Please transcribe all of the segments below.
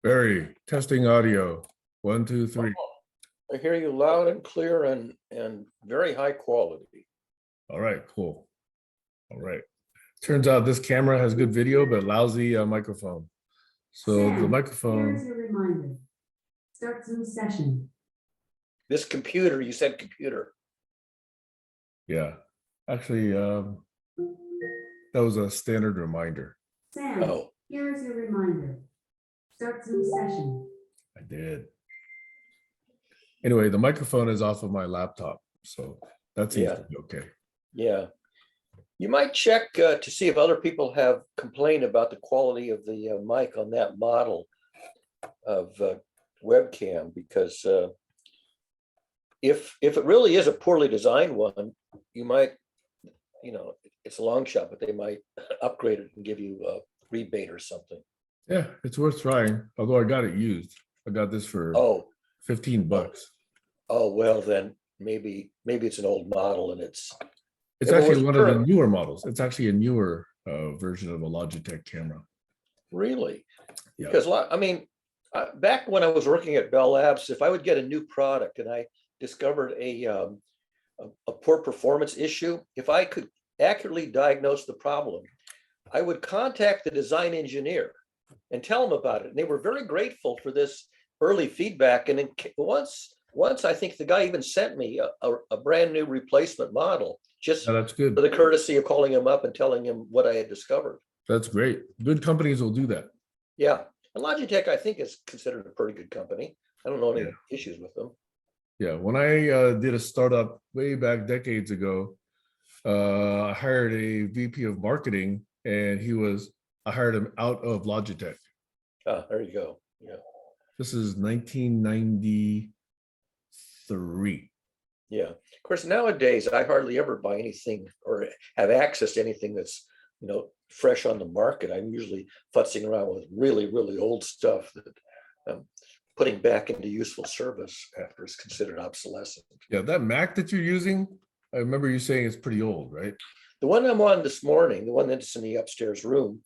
Barry, testing audio. One, two, three. I hear you loud and clear and very high quality. All right, cool. All right. Turns out this camera has good video, but lousy microphone. So the microphone. Here's a reminder. Start Zoom session. This computer, you said computer. Yeah, actually, that was a standard reminder. Sam, Oh, here's a reminder. Start Zoom session. I did. Anyway, the microphone is off of my laptop, so that seems Yeah. to be okay. yeah. You might check to see if other people have complained about the quality of the mic on that model of webcam, because if it really is a poorly designed one, you might, it's a long shot, but they might upgrade it and give you a rebate or something. Yeah, it's worth trying. Although I got it used. I got this for Oh, 15 bucks. well, then maybe it's an old model and It's If it actually was one of the current- newer models. It's actually a newer version of a Logitech camera. really, Yeah. because back when I was working at Bell Labs, if I would get a new product and I discovered a poor performance issue, if I could accurately diagnose the problem, I would contact the design engineer and tell them about it. And they were very grateful for this early feedback. And then once I think the guy even sent me a brand new replacement model, just Yeah, that's for good. the courtesy of calling him up and telling him what I had discovered. That's great. Good companies will do that. Yeah, and Logitech, I think, is considered a pretty good company. I don't know any Yeah. issues with them. Yeah, when I did a startup way back decades ago, I hired a VP of marketing, and I hired him out of Logitech. Ah, there you go. Yeah, This is 1993. yeah. Of course, nowadays I hardly ever buy anything or have access to anything that's fresh on the market. I'm usually futzing around with really, really old stuff that I'm putting back into useful service after it's considered obsolescent. Yeah, that Mac that you're using, I remember you saying it's pretty old, right? The one I'm on this morning, the one that's in the upstairs room,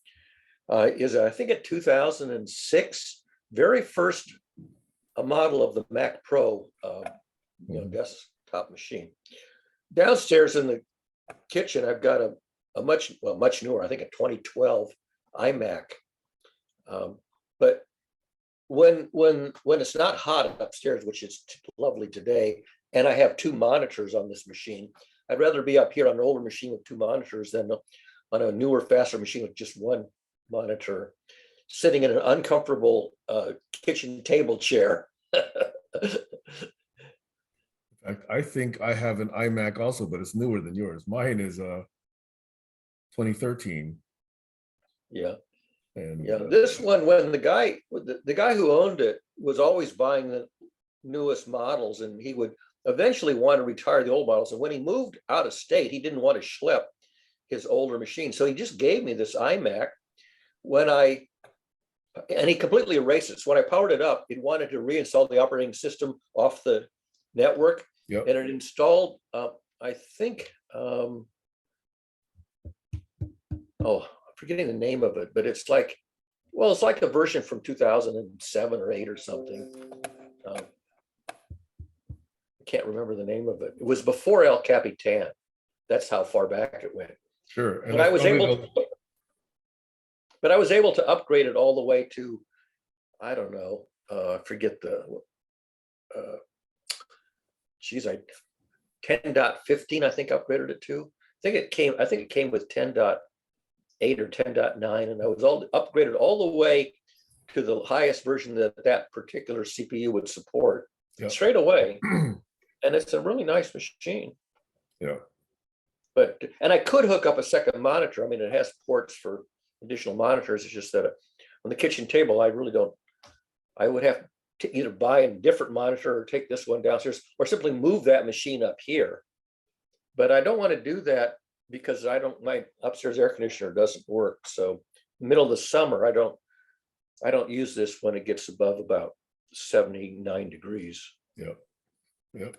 is I think a 2006, very first a model of the Mac Pro, desktop machine. Downstairs in the kitchen, I've got a much newer, I think a 2012 iMac. But when it's not hot upstairs, which is lovely today, and I have two monitors on this machine, I'd rather be up here on an older machine with two monitors than on a newer, faster machine with just one monitor, sitting in an uncomfortable kitchen table chair. In fact, I think I have an iMac also, but it's newer than yours. Mine is 2013. Yeah. And Yeah, this one, when the guy who owned it was always buying the newest models, and he would eventually want to retire the old models. And when he moved out of state, he didn't want to schlep his older machine. So he just gave me this iMac and he completely erased it. So when I powered it up, it wanted to reinstall the operating system off the network. Yep. And it installed, I think, I'm forgetting the name of it, but it's like a version from 2007 or 8 or something. I can't remember the name of it. It was before El Capitan. That's how far back it went. Sure. And But I was able to upgrade it all the way to, I don't know, forget the, 10.15, I think upgraded it to. I think it came with 10.8 or 10.9, and I was upgraded all the way to the highest version that particular CPU would support. Yep. Straight away. And it's a really nice machine. Yeah. And I could hook up a second monitor. I mean, it has ports for additional monitors. It's just that on the kitchen table, I would have to either buy a different monitor or take this one downstairs or simply move that machine up here. But I don't want to do that because my upstairs air conditioner doesn't work. So middle of the summer, I don't use this when it gets above about 79 degrees. Yep. Yep.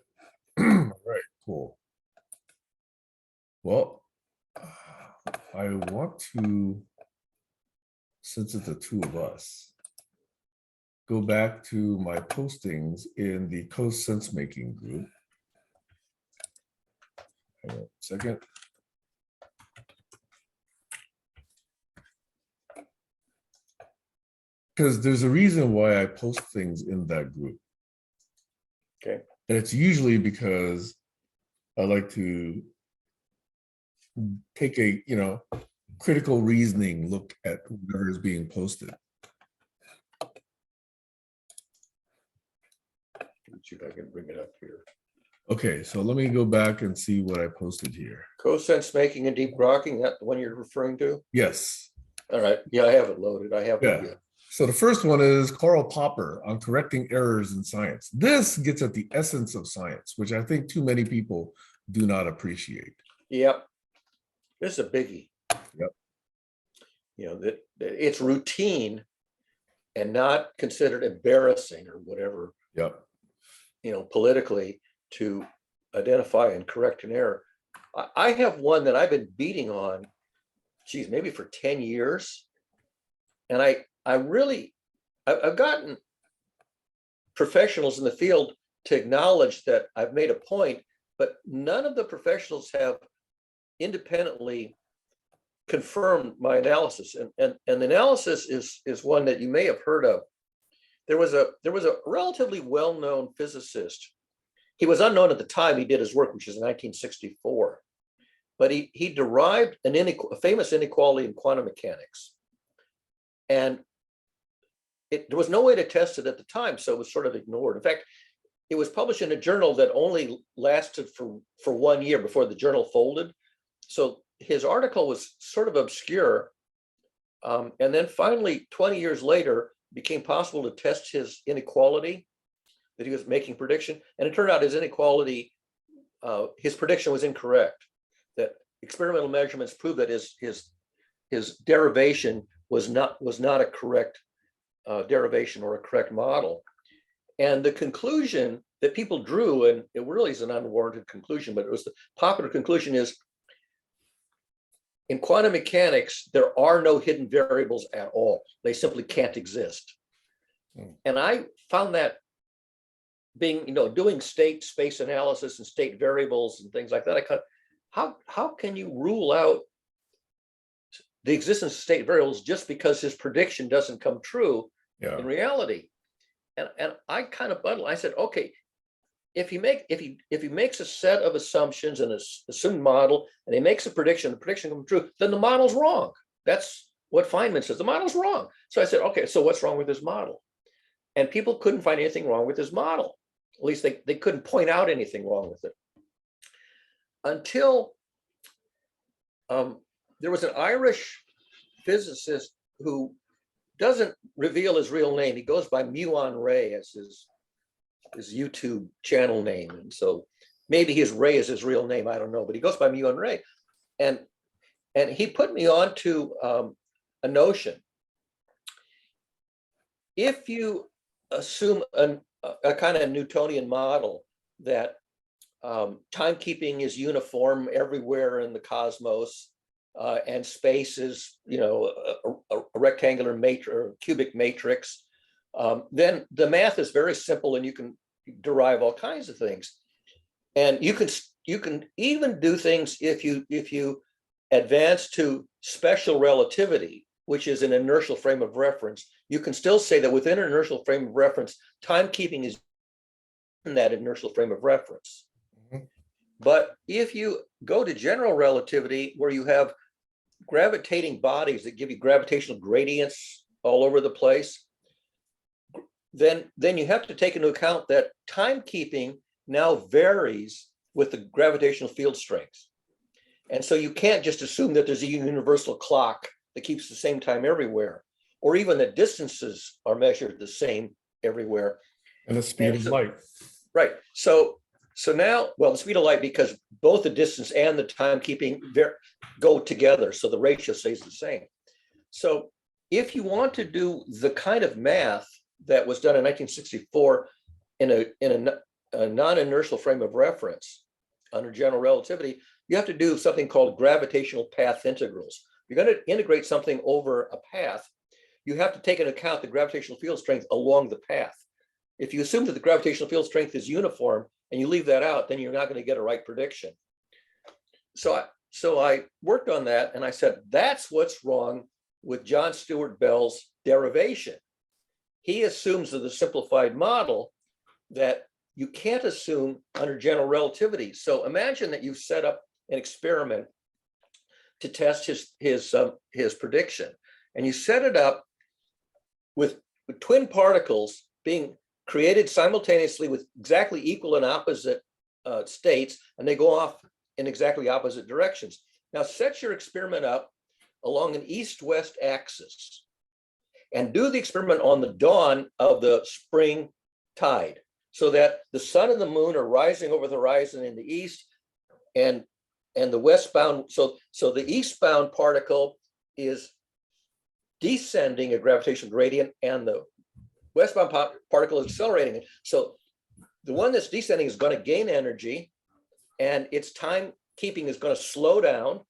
All right, cool. Well, I want to, since it's the two of us, go back to my postings in the Coast Sense Making group. Hang on a second. Because there's a reason why I post things in that group. Okay. And it's usually because I like to take a, critical reasoning look at whatever is being posted. Let's see if I can bring it up here. Okay, so let me go back and see what I posted here. Co-sense making and deep rocking, that the one you're referring to? Yes. All right, yeah, I have it loaded. I have Yeah. it. So the first one is Karl Popper on correcting errors in science. This gets at the essence of science, which I think too many people do not appreciate. Yep. This is a biggie. Yep. That it's routine and not considered embarrassing or whatever, Yep. Politically to identify and correct an error. I have one that I've been beating on, maybe for 10 years. And I've gotten professionals in the field to acknowledge that I've made a point, but none of the professionals have independently confirmed my analysis. And the analysis is one that you may have heard of. There was a relatively well-known physicist. He was unknown at the time he did his work, which is 1964. But he derived a famous inequality in quantum mechanics. And there was no way to test it at the time, so it was sort of ignored. In fact, it was published in a journal that only lasted for 1 year before the journal folded. So his article was sort of obscure. And then finally, 20 years later, it became possible to test his inequality that he was making prediction. And it turned out his inequality, his prediction was incorrect. That experimental measurements proved that his derivation was not a correct derivation or a correct model. And the conclusion that people drew, and it really is an unwarranted conclusion, but it was the popular conclusion, is in quantum mechanics, there are no hidden variables at all. They simply can't exist. And I found that being, doing state space analysis and state variables and things like that, how can you rule out the existence of state variables just because his prediction doesn't come true in reality? And I kind of bundled. I said, okay, if he makes a set of assumptions and an assumed model, and he makes a prediction, the prediction comes true, then the model's wrong. That's what Feynman says. The model's wrong. So I said, okay, so what's wrong with his model? And people couldn't find anything wrong with his model. At least they couldn't point out anything wrong with it. Until there was an Irish physicist who doesn't reveal his real name. He goes by Muon Ray as his YouTube channel name. And so maybe his Ray is his real name. I don't know, but he goes by Muon Ray. And he put me on to a notion. If you assume a kind of Newtonian model that timekeeping is uniform everywhere in the cosmos, and space is, a rectangular matrix or cubic matrix, then the math is very simple, and you can derive all kinds of things. And you can even do things if you advance to special relativity, which is an inertial frame of reference. You can still say that within an inertial frame of reference, timekeeping is in that inertial frame of reference. Mm-hmm. But if you go to general relativity, where you have gravitating bodies that give you gravitational gradients all over the place, then you have to take into account that timekeeping now varies with the gravitational field strength. And so you can't just assume that there's a universal clock that keeps the same time everywhere, or even that distances are measured the same everywhere. And the speed of light. Right. So now, well, the speed of light, because both the distance and the timekeeping go together, so the ratio stays the same. So if you want to do the kind of math that was done in 1964 in a non-inertial frame of reference under general relativity, you have to do something called gravitational path integrals. You're going to integrate something over a path. you have to take into account the gravitational field strength along the path. If you assume that the gravitational field strength is uniform and you leave that out, then you're not going to get a right prediction. So I worked on that and I said, that's what's wrong with John Stuart Bell's derivation. He assumes of the simplified model that you can't assume under general relativity. So imagine that you've set up an experiment to test his prediction, and you set it up with twin particles being created simultaneously with exactly equal and opposite states, and they go off in exactly opposite directions. Now set your experiment up along an east-west axis and do the experiment on the dawn of the spring tide, so that the sun and the moon are rising over the horizon in the east, and the westbound, so the eastbound particle is descending a gravitational gradient and the westbound particle is accelerating it. So the one that's descending is going to gain energy and its time keeping is going to slow down.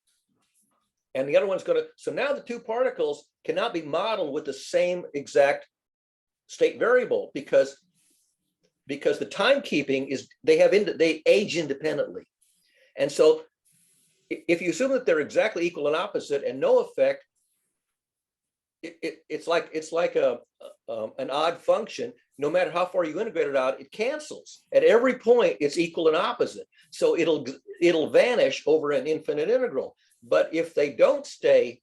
And the other one's going to, so now the two particles cannot be modeled with the same exact state variable because the timekeeping is, they age independently. And so if you assume that they're exactly equal and opposite and no effect, it's like an odd function. No matter how far you integrate it out, it cancels. At every point, it's equal and opposite. So it'll vanish over an infinite integral. But if they don't stay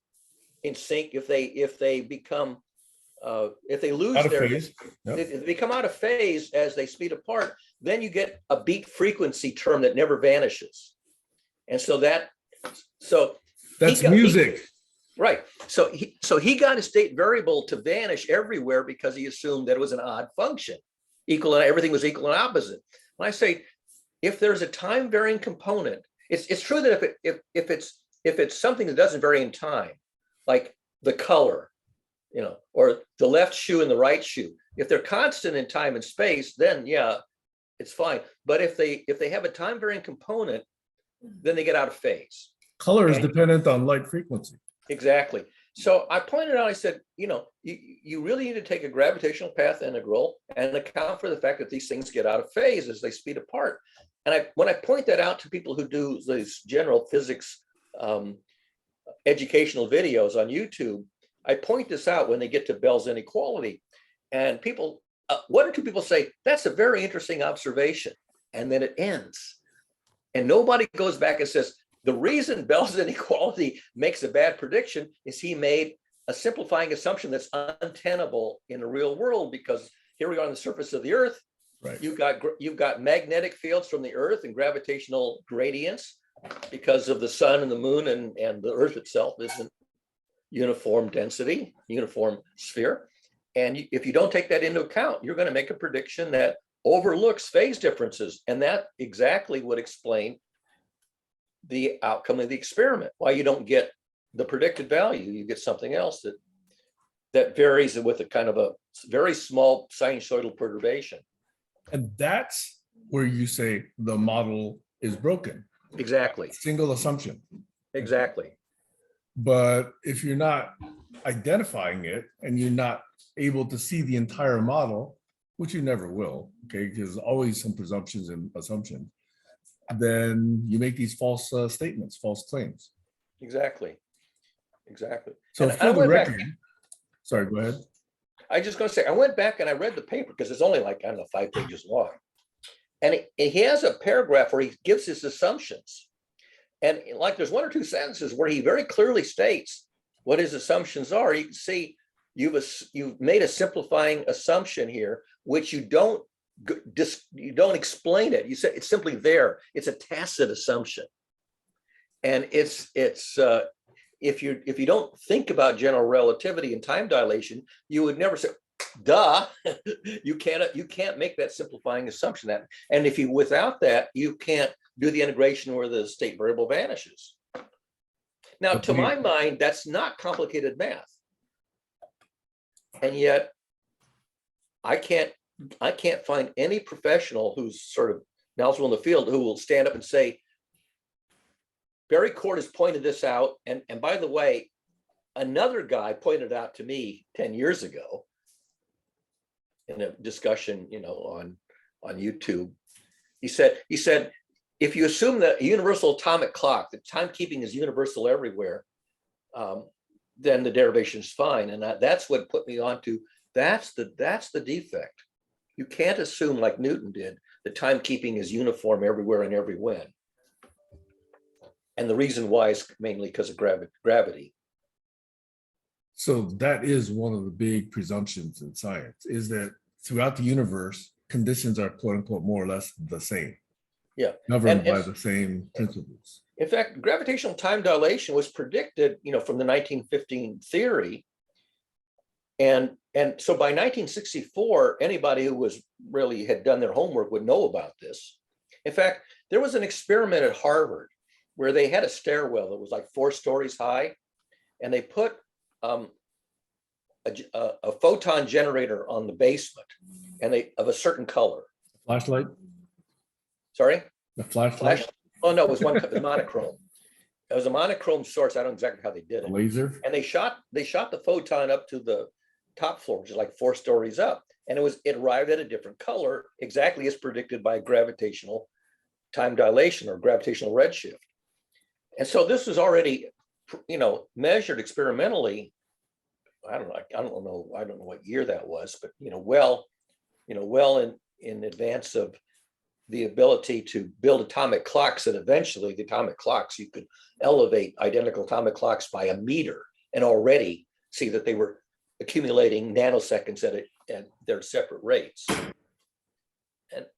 in sync, if they become if they lose their phase. Yep. If they become out of phase as they speed apart, then you get a beat frequency term that never vanishes. And so that's music. Right. So he got a state variable to vanish everywhere because he assumed that it was an odd function. Everything was equal and opposite. When I say if there's a time varying component, it's true that if it's something that doesn't vary in time, like the color, or the left shoe and the right shoe, if they're constant in time and space, then yeah, it's fine. But if they have a time varying component, then they get out of phase. Color is dependent on light frequency. Exactly. So I pointed out, I said, you really need to take a gravitational path integral and account for the fact that these things get out of phase as they speed apart. And when I point that out to people who do these general physics educational videos on YouTube, I point this out when they get to Bell's inequality. And people, one or two people say, that's a very interesting observation. And then it ends. And nobody goes back and says, the reason Bell's inequality makes a bad prediction is he made a simplifying assumption that's untenable in the real world, because here we are on the surface of the Earth. Right. You've got magnetic fields from the Earth and gravitational gradients because of the sun and the moon, and the Earth itself isn't uniform density, uniform sphere. And if you don't take that into account, you're going to make a prediction that overlooks phase differences. And that exactly would explain the outcome of the experiment, why you don't get the predicted value. You get something else that varies with a kind of a very small sinusoidal perturbation. And that's where you say the model is broken. Exactly. Single assumption. Exactly. But if you're not identifying it and you're not able to see the entire model, which you never will, okay, because there's always some presumptions and assumptions, then you make these false statements, false claims. Exactly. So for the record, sorry, go ahead. I just going to say, I went back and I read the paper because it's only like, I don't know, 5 pages long. And he has a paragraph where he gives his assumptions. And like there's 1 or 2 sentences where he very clearly states what his assumptions are. You can see you've made a simplifying assumption here, which you don't explain it. You say it's simply there. It's a tacit assumption. And it's if you don't think about general relativity and time dilation, you would never say, duh, you can't make that simplifying assumption. And if you, without that, you can't do the integration where the state variable vanishes. Now, to my mind, that's not complicated math. And yet I can't find any professional who's sort of knowledgeable in the field who will stand up and say, Barry Court has pointed this out. And by the way, another guy pointed out to me 10 years ago in a discussion, on YouTube. He said, if you assume that a universal atomic clock, that timekeeping is universal everywhere, then the derivation is fine. And that's what put me onto, that's the defect. You can't assume, like Newton did, that timekeeping is uniform everywhere and every when. And the reason why is mainly because of gravity. So that is one of the big presumptions in science, is that throughout the universe, conditions are quote unquote more or less the same. Yeah. Governed And by the same principles. In fact, gravitational time dilation was predicted, from the 1915 theory. And so by 1964, anybody who was really had done their homework would know about this. In fact, there was an experiment at Harvard where they had a stairwell that was like 4 stories high, and they put a photon generator on the basement, and of a certain color. Flashlight? Sorry? The flashlight? Oh no, it was monochrome. It was a monochrome source. I don't know exactly how they did A it. laser? And they shot the photon up to the top floor, which is like 4 stories up, and it arrived at a different color, exactly as predicted by gravitational time dilation or gravitational redshift. And so this was already, measured experimentally. I don't know what year that was, but well in advance of the ability to build atomic clocks, and eventually the atomic clocks, you could elevate identical atomic clocks by a meter and already see that they were accumulating nanoseconds at their separate rates.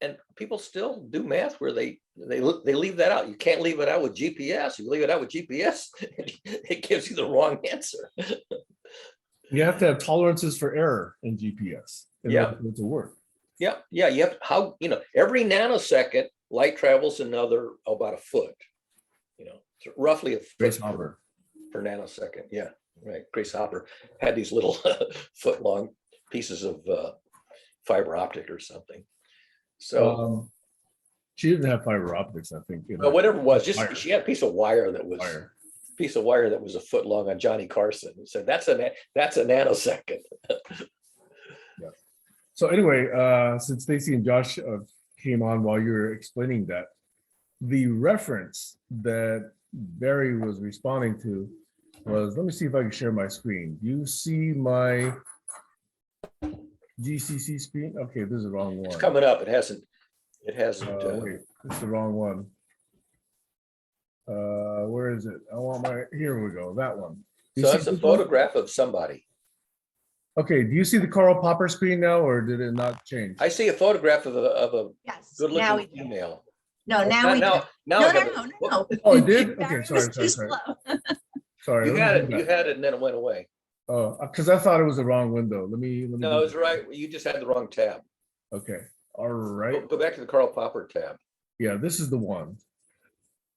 And people still do math where they leave that out. You can't leave it out with GPS. You leave it out with GPS, it gives you the wrong answer. You have to have tolerances for error in GPS in Yeah. order for it to work. Yeah. You have every nanosecond light travels another about a foot. Roughly a Grace foot Hopper. per nanosecond. Yeah, right. Grace Hopper had these little foot-long pieces of fiber optic or something. So She didn't have fiber optics, I think. whatever it was, Wire. she had a piece of wire that was a foot long on Johnny Carson. And said that's a nanosecond. So anyway, since Stacy and Josh came on while you were explaining that, the reference that Barry was responding to was, let me see if I can share my screen. You see my GCC screen? Okay, this is the wrong one. It's coming up. It hasn't. Wait, it's the wrong one. Where is it? I want here we go, that one. Do you So see that's a this one? photograph of somebody. Okay, do you see the Karl Popper screen now, or did it not change? I see a photograph of a Yes. good Now we looking do. female. No, now we do. now No, I no, got no, it. no. Oh, it did? Okay, Barry sorry. was too slow. Sorry. You let me had do it. that. You had it, and then it went away. Oh, because I thought it was the wrong window. Let me. No, it was right. You just had the wrong tab. Okay. All right. Go back to the Karl Popper tab. Yeah, this is the one.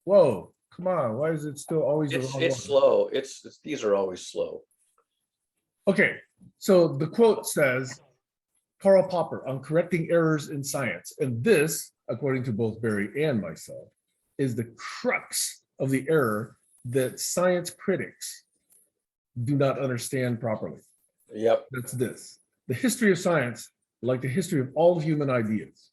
Whoa, come on. Why is it still always the wrong one? It's slow. These are always slow. Okay, so the quote says, Karl Popper on correcting errors in science. And this, according to both Barry and myself, is the crux of the error that science critics do not understand properly. Yep. That's this. The history of science, like the history of all human ideas,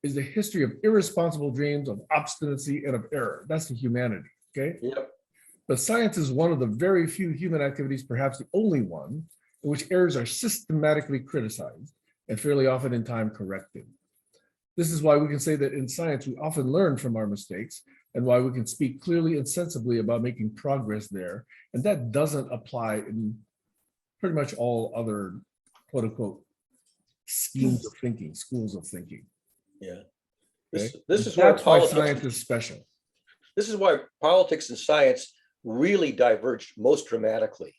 is the history of irresponsible dreams, of obstinacy, and of error. That's the humanity, okay? Yep. But science is one of the very few human activities, perhaps the only one, in which errors are systematically criticized and fairly often in time corrected. This is why we can say that in science, we often learn from our mistakes, and why we can speak clearly and sensibly about making progress there. And that doesn't apply in pretty much all other, quote unquote, schemes of thinking, schools of thinking. Yeah. Okay? This is where That's why politics. science is special. This is why politics and science really diverged most dramatically.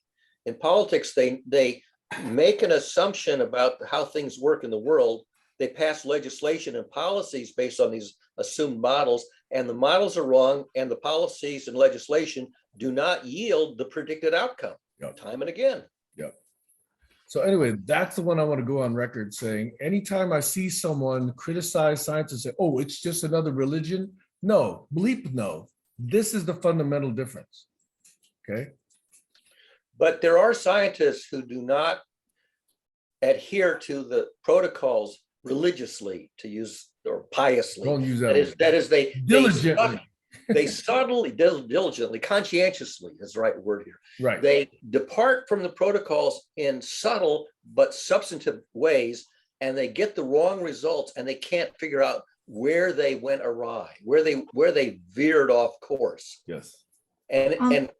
In politics, they make an assumption about how things work in the world. They pass legislation and policies based on these assumed models, and the models are wrong, and the policies and legislation do not yield the predicted outcome. Yep. Time and again. Yep. So anyway, that's the one I want to go on record saying, anytime I see someone criticize science and say, oh, it's just another religion. No, bleep no. This is the fundamental difference. Okay. But there are scientists who do not adhere to the protocols religiously, to use, or piously. Don't use that That is, word. that is, Diligently. they subtly, diligently, conscientiously is the right word here. Right. They depart from the protocols in subtle but substantive ways, and they get the wrong results, and they can't figure out where they went awry, where they veered off course. Yes. And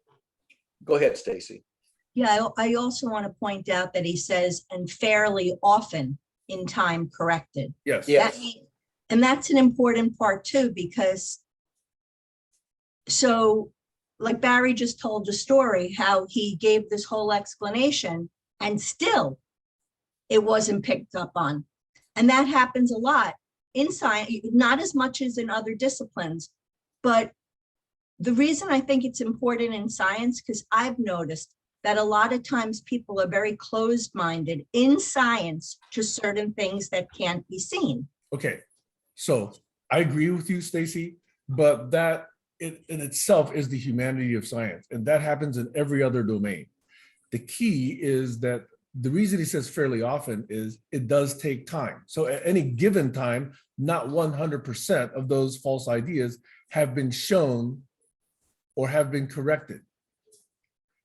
go ahead, Stacy. Yeah, I also want to point out that he says, and fairly often in time corrected. Yes. Yeah. And that's an important part too, because so like Barry just told the story, how he gave this whole explanation and still it wasn't picked up on. And that happens a lot in science, not as much as in other disciplines, but the reason I think it's important in science, because I've noticed that a lot of times people are very closed-minded in science to certain things that can't be seen. Okay. So I agree with you, Stacy, but that in itself is the humanity of science. And that happens in every other domain. The key is that the reason he says fairly often is it does take time. So at any given time, not 100% of those false ideas have been shown or have been corrected.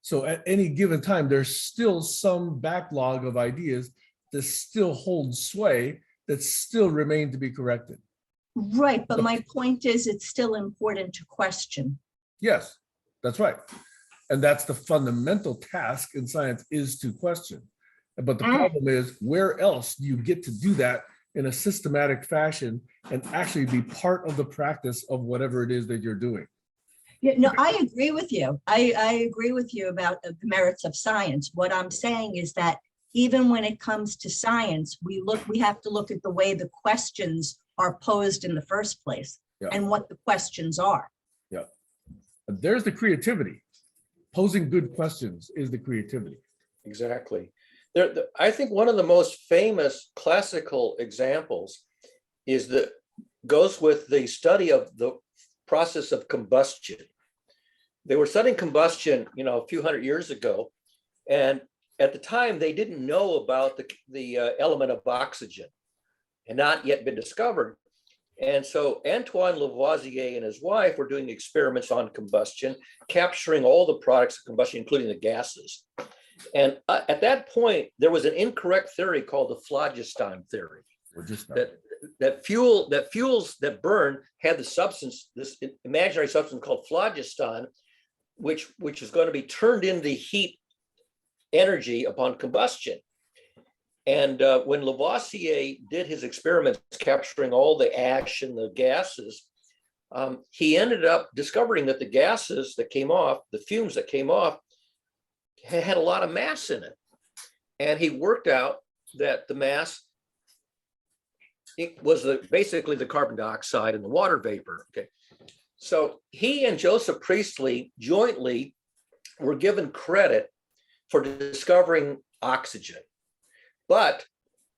So at any given time, there's still some backlog of ideas that still hold sway, that still remain to be corrected. Right, but my point is it's still important to question. Yes, that's right. And that's the fundamental task in science, is to question. But the problem is, where else do you get to do that in a systematic fashion and actually be part of the practice of whatever it is that you're doing? Yeah, no, I agree with you. I agree with you about the merits of science. What I'm saying is that even when it comes to science, we have to look at the way the questions are posed in the first place, and what the questions are. Yeah. There's the creativity. Posing good questions is the creativity. Exactly. I think one of the most famous classical examples goes with the study of the process of combustion. They were studying combustion, a few hundred years ago, and at the time they didn't know about the element of oxygen, and not yet been discovered. And so Antoine Lavoisier and his wife were doing experiments on combustion, capturing all the products of combustion, including the gases. And at that point, there was an incorrect theory called the phlogiston theory. That fuels that burn had the substance, this imaginary substance called phlogiston, which is going to be turned into heat energy upon combustion. And when Lavoisier did his experiments capturing all the ash and the gases, he ended up discovering that the gases that came off, the fumes that came off, had a lot of mass in it. And he worked out that the mass, it was basically the carbon dioxide and the water vapor. Okay, so he and Joseph Priestley jointly were given credit for discovering oxygen. But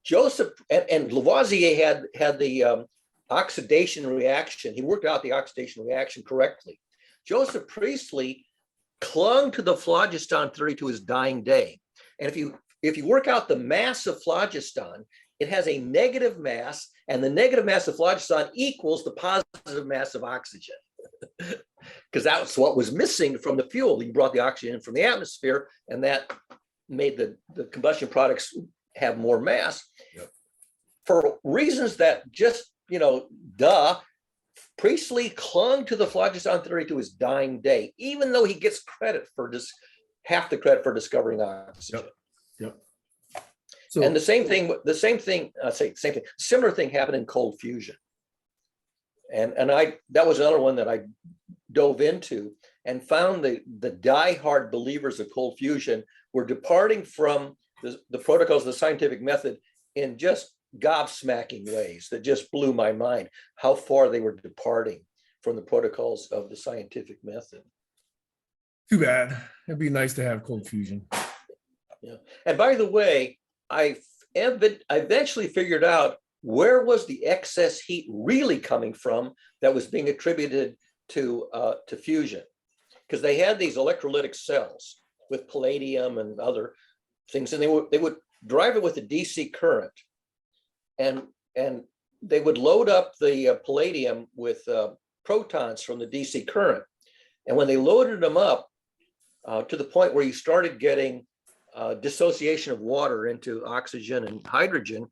Joseph and Lavoisier had the oxidation reaction. He worked out the oxidation reaction correctly. Joseph Priestley clung to the phlogiston theory to his dying day. And if you work out the mass of phlogiston, it has a negative mass, and the negative mass of phlogiston equals the positive mass of oxygen. Because that's what was missing from the fuel. You brought the oxygen from the atmosphere, and that made the combustion products have more mass. Yep. For reasons that just, Priestley clung to the phlogiston theory to his dying day, even though he gets credit for half the credit for discovering oxygen. Yep. So, and similar thing happened in cold fusion. And that was another one that I dove into and found the diehard believers of cold fusion were departing from the protocols of the scientific method in just gobsmacking ways that just blew my mind, how far they were departing from the protocols of the scientific method. Too bad. It'd be nice to have cold fusion. Yeah. And by the way, I eventually figured out where was the excess heat really coming from that was being attributed to fusion, because they had these electrolytic cells, with palladium and other things, and they would drive it with a DC current, and they would load up the palladium with protons from the DC current, and when they loaded them up to the point where you started getting dissociation of water into oxygen and hydrogen,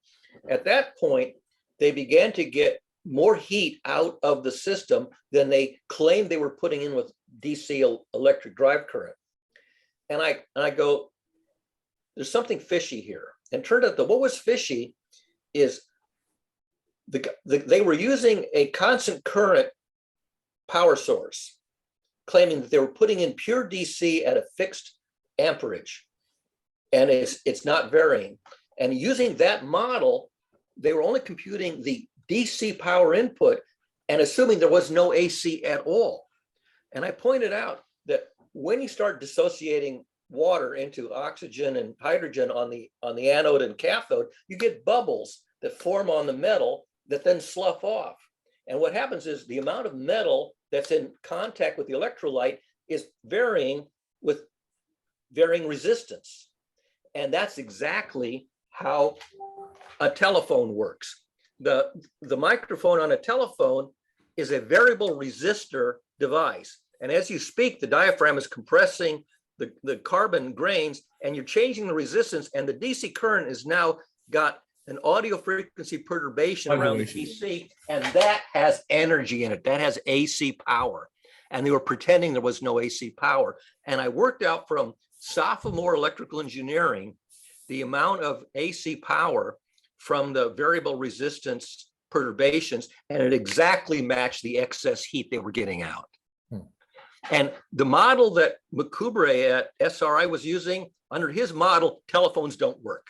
at that point they began to get more heat out of the system than they claimed they were putting in with DC electric drive current. And I go, there's something fishy here. And turned out that what was fishy is they were using a constant current power source, claiming that they were putting in pure DC at a fixed amperage, and it's not varying. And using that model, they were only computing the DC power input and assuming there was no AC at all. And I pointed out that when you start dissociating water into oxygen and hydrogen on the anode and cathode, you get bubbles that form on the metal that then slough off. And what happens is the amount of metal that's in contact with the electrolyte is varying with varying resistance. And that's exactly how a telephone works. The microphone on a telephone is a variable resistor device. And as you speak, the diaphragm is compressing the carbon grains, and you're changing the resistance, and the DC current is now got an audio frequency perturbation around the DC, and that has energy in it. That has AC power. And they were pretending there was no AC power. And I worked out from sophomore electrical engineering the amount of AC power from the variable resistance perturbations, and it exactly matched the excess heat they were getting out. And the model that Makubre at SRI was using, under his model, telephones don't work.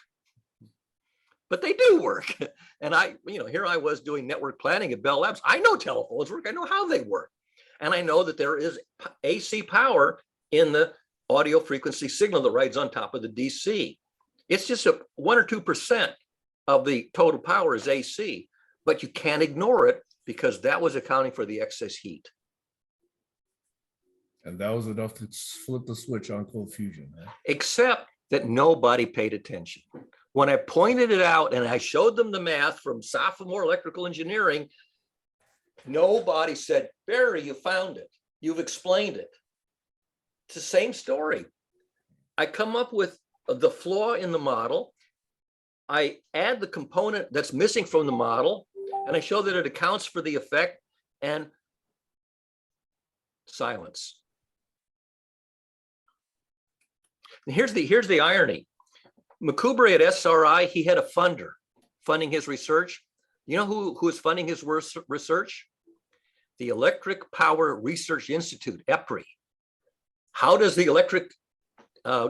But they do work. And here I was doing network planning at Bell Labs. I know telephones work. I know how they work. And I know that there is AC power in the audio frequency signal that rides on top of the DC. It's just 1 or 2% of the total power is AC, but you can't ignore it because that was accounting for the excess heat. And that was enough to flip the switch on cold fusion. Huh? Except that nobody paid attention. When I pointed it out and I showed them the math from sophomore electrical engineering, nobody said, Barry, you found it. You've explained it. It's the same story. I come up with the flaw in the model. I add the component that's missing from the model, and I show that it accounts for the effect, and silence. And here's the irony. Makubre at SRI, he had a funder funding his research. You know who is funding his research? The Electric Power Research Institute, EPRI. How does the electric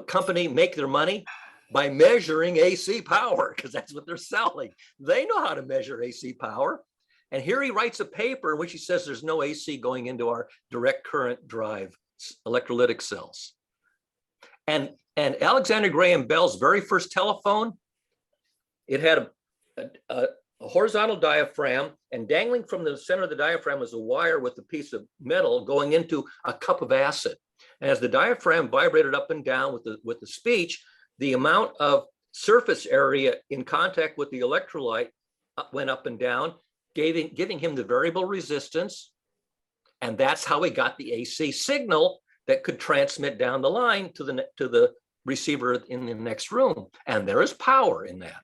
company make their money? By measuring AC power, because that's what they're selling. They know how to measure AC power. And here he writes a paper in which he says there's no AC going into our direct current drive electrolytic cells. And Alexander Graham Bell's very first telephone, it had a horizontal diaphragm, and dangling from the center of the diaphragm was a wire with a piece of metal going into a cup of acid. And as the diaphragm vibrated up and down with the speech, the amount of surface area in contact with the electrolyte went up and down, giving him the variable resistance. And that's how he got the AC signal that could transmit down the line to the receiver in the next room. And there is power in that.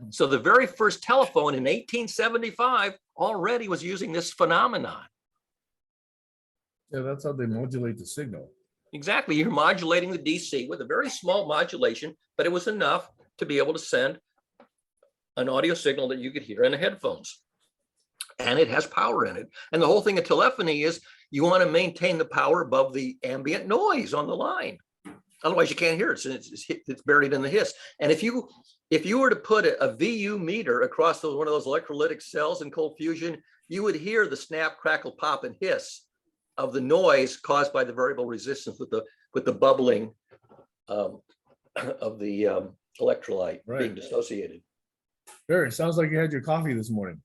So the very first telephone in 1875 already was using this phenomenon. Yeah, that's how they modulate the signal. Exactly. You're modulating the DC with a very small modulation, but it was enough to be able to send an audio signal that you could hear in the headphones. And it has power in it. And the whole thing of telephony is you want to maintain the power above the ambient noise on the line. Otherwise, you can't hear it. So it's buried in the hiss. And if you were to put a VU meter across one of those electrolytic cells in cold fusion, you would hear the snap, crackle, pop, and hiss of the noise caused by the variable resistance with the bubbling of the electrolyte being dissociated. Barry, sounds like you had your coffee this morning.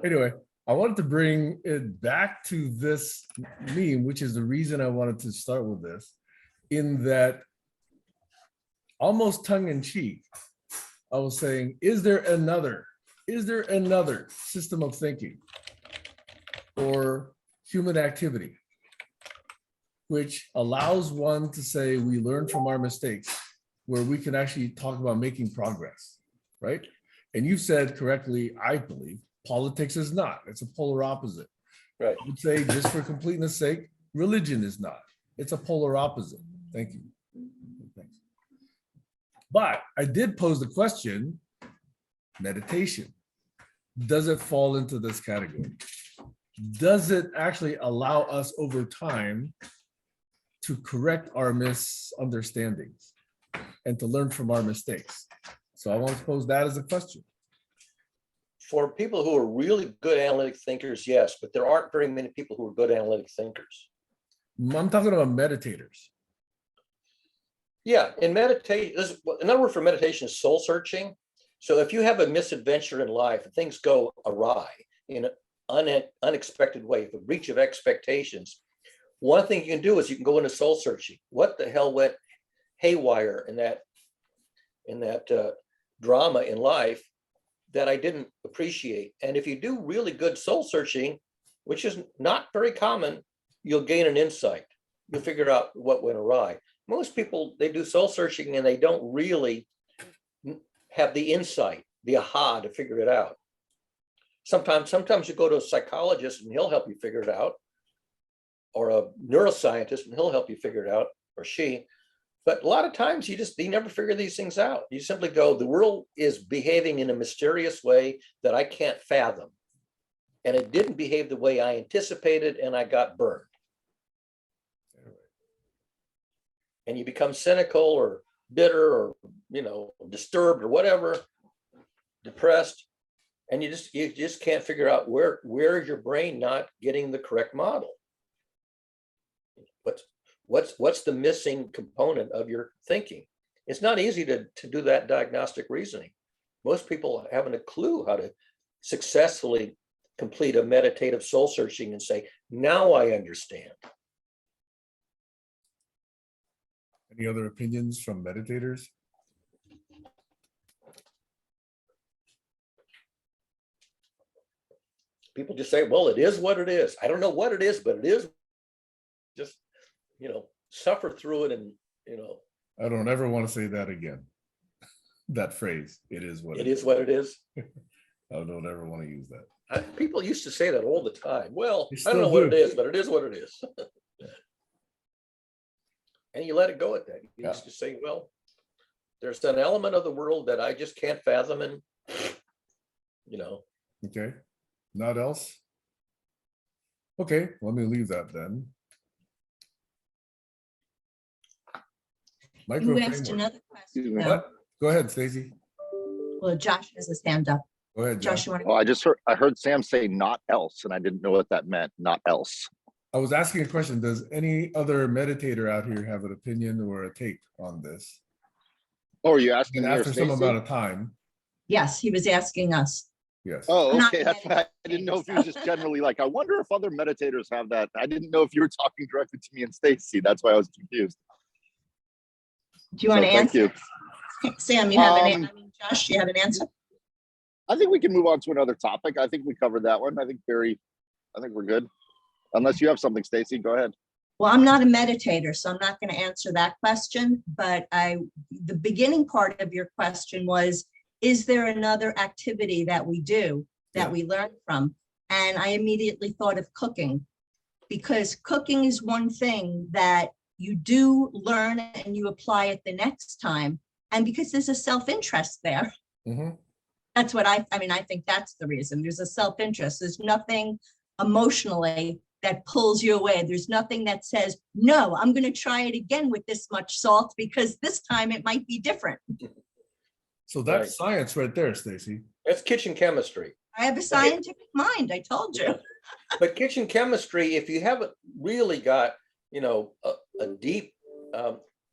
Anyway, I wanted to bring it back to this meme, which is the reason I wanted to start with this, in that almost tongue in cheek, I was saying, is there another system of thinking or human activity which allows one to say we learn from our mistakes, where we can actually talk about making progress, right? And you said correctly, I believe, politics is not. It's a polar opposite. Right. I would say, just for completeness sake, religion is not. It's a polar opposite. Thank you. Thanks. But I did pose the question, meditation, does it fall into this category? Does it actually allow us over time to correct our misunderstandings and to learn from our mistakes? So I want to pose that as a question. For people who are really good analytic thinkers, yes, but there aren't very many people who are good analytic thinkers. I'm talking about meditators. Yeah, in meditation, another word for meditation is soul searching. So if you have a misadventure in life and things go awry in an unexpected way, if a breach of expectations, one thing you can do is you can go into soul searching. What the hell went haywire in that drama in life that I didn't appreciate? And if you do really good soul searching, which is not very common, you'll gain an insight. You'll figure out what went awry. Most people, they do soul searching and they don't really have the insight, the aha to figure it out. Sometimes you go to a psychologist and he'll help you figure it out, or a neuroscientist and he'll help you figure it out, or she. But a lot of times you never figure these things out. You simply go, the world is behaving in a mysterious way that I can't fathom. And it didn't behave the way I anticipated, and I got burned. And you become cynical or bitter or, disturbed or whatever, depressed. And you just can't figure out where is your brain not getting the correct model? What's the missing component of your thinking? It's not easy to do that diagnostic reasoning. Most people haven't a clue how to successfully complete a meditative soul searching and say, now I understand. Any other opinions from meditators? People just say, well, it is what it is. I don't know what it is, but it is. Just, suffer through it and, I don't ever want to say that again. That phrase, it is what it is what it is. I don't ever want to use that. People used to say that all the time. Well, They I don't know still what do. it is, but it is what it is. And you let it go at that. You Yeah. just say, well, there's an element of the world that I just can't fathom, and Okay, not else? Okay, let me leave that then. You Micro asked framework. another question. though. What? Go ahead, Stacy. Well, Josh has his hand up. Go ahead, Josh, Josh. you want Oh, I heard Sam say not else, and I didn't know what that meant, not else. I was asking a question. Does any other meditator out here have an opinion or a take on this? Oh, are you asking And me or after some Stacy? amount of time, Yes, he was asking us. yes. Oh, I'm not okay. That's why I didn't know if you were just generally like, I wonder if other meditators have that. I didn't know if you were talking directly to me and Stacy. That's why I was confused. Do you want to Thank answer? you. Sam, you have Josh, you have an answer? I think we can move on to another topic. I think we covered that one. I think we're good. Unless you have something, Stacy, go ahead. Well, I'm not a meditator, so I'm not going to answer that question. But the beginning part of your question was, is there another activity that we do that we learn from? And I immediately thought of cooking, because cooking is one thing that you do learn and you apply it the next time. And because there's a self-interest there. Mhm. That's what I think that's the reason. There's a self-interest. There's nothing emotionally that pulls you away. There's nothing that says, no, I'm going to try it again with this much salt because this time it might be different. So that's Right. science right there, Stacy. That's kitchen chemistry. I have a scientific mind, I told you. But kitchen chemistry, if you haven't really got, a deep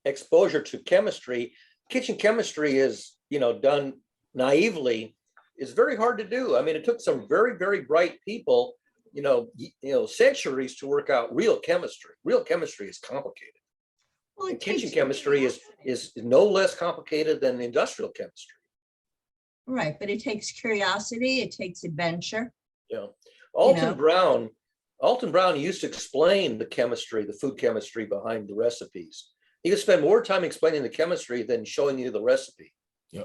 exposure to chemistry, kitchen chemistry is, done naively is very hard to do. I mean, it took some very, very bright people, centuries to work out real chemistry. Real chemistry is complicated. Well, And it kitchen takes, chemistry is no less complicated than industrial chemistry. right, but it takes curiosity, it takes adventure. Alton know. Brown used to explain the chemistry, the food chemistry behind the recipes. He would spend more time explaining the chemistry than showing you the recipe. Yeah.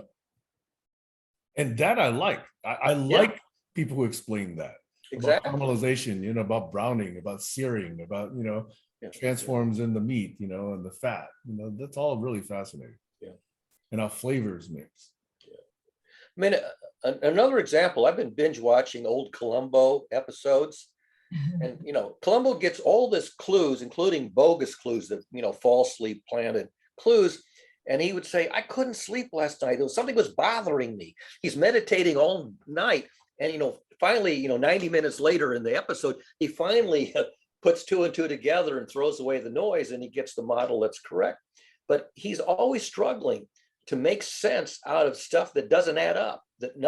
And that I like. I like people who explain that. Exactly. About caramelization, about browning, about searing, about, transforms in the meat, and the fat, that's all really fascinating. Yeah. And how flavors mix. I mean, another example, I've been binge watching old Columbo episodes. And, Columbo gets all this clues, including bogus clues that, falsely planted clues. And he would say, I couldn't sleep last night. Something was bothering me. He's meditating all night. And, finally, 90 minutes later in the episode, he finally puts two and two together and throws away the noise, and he gets the model that's correct. But he's always struggling to make sense out of stuff that doesn't add up, that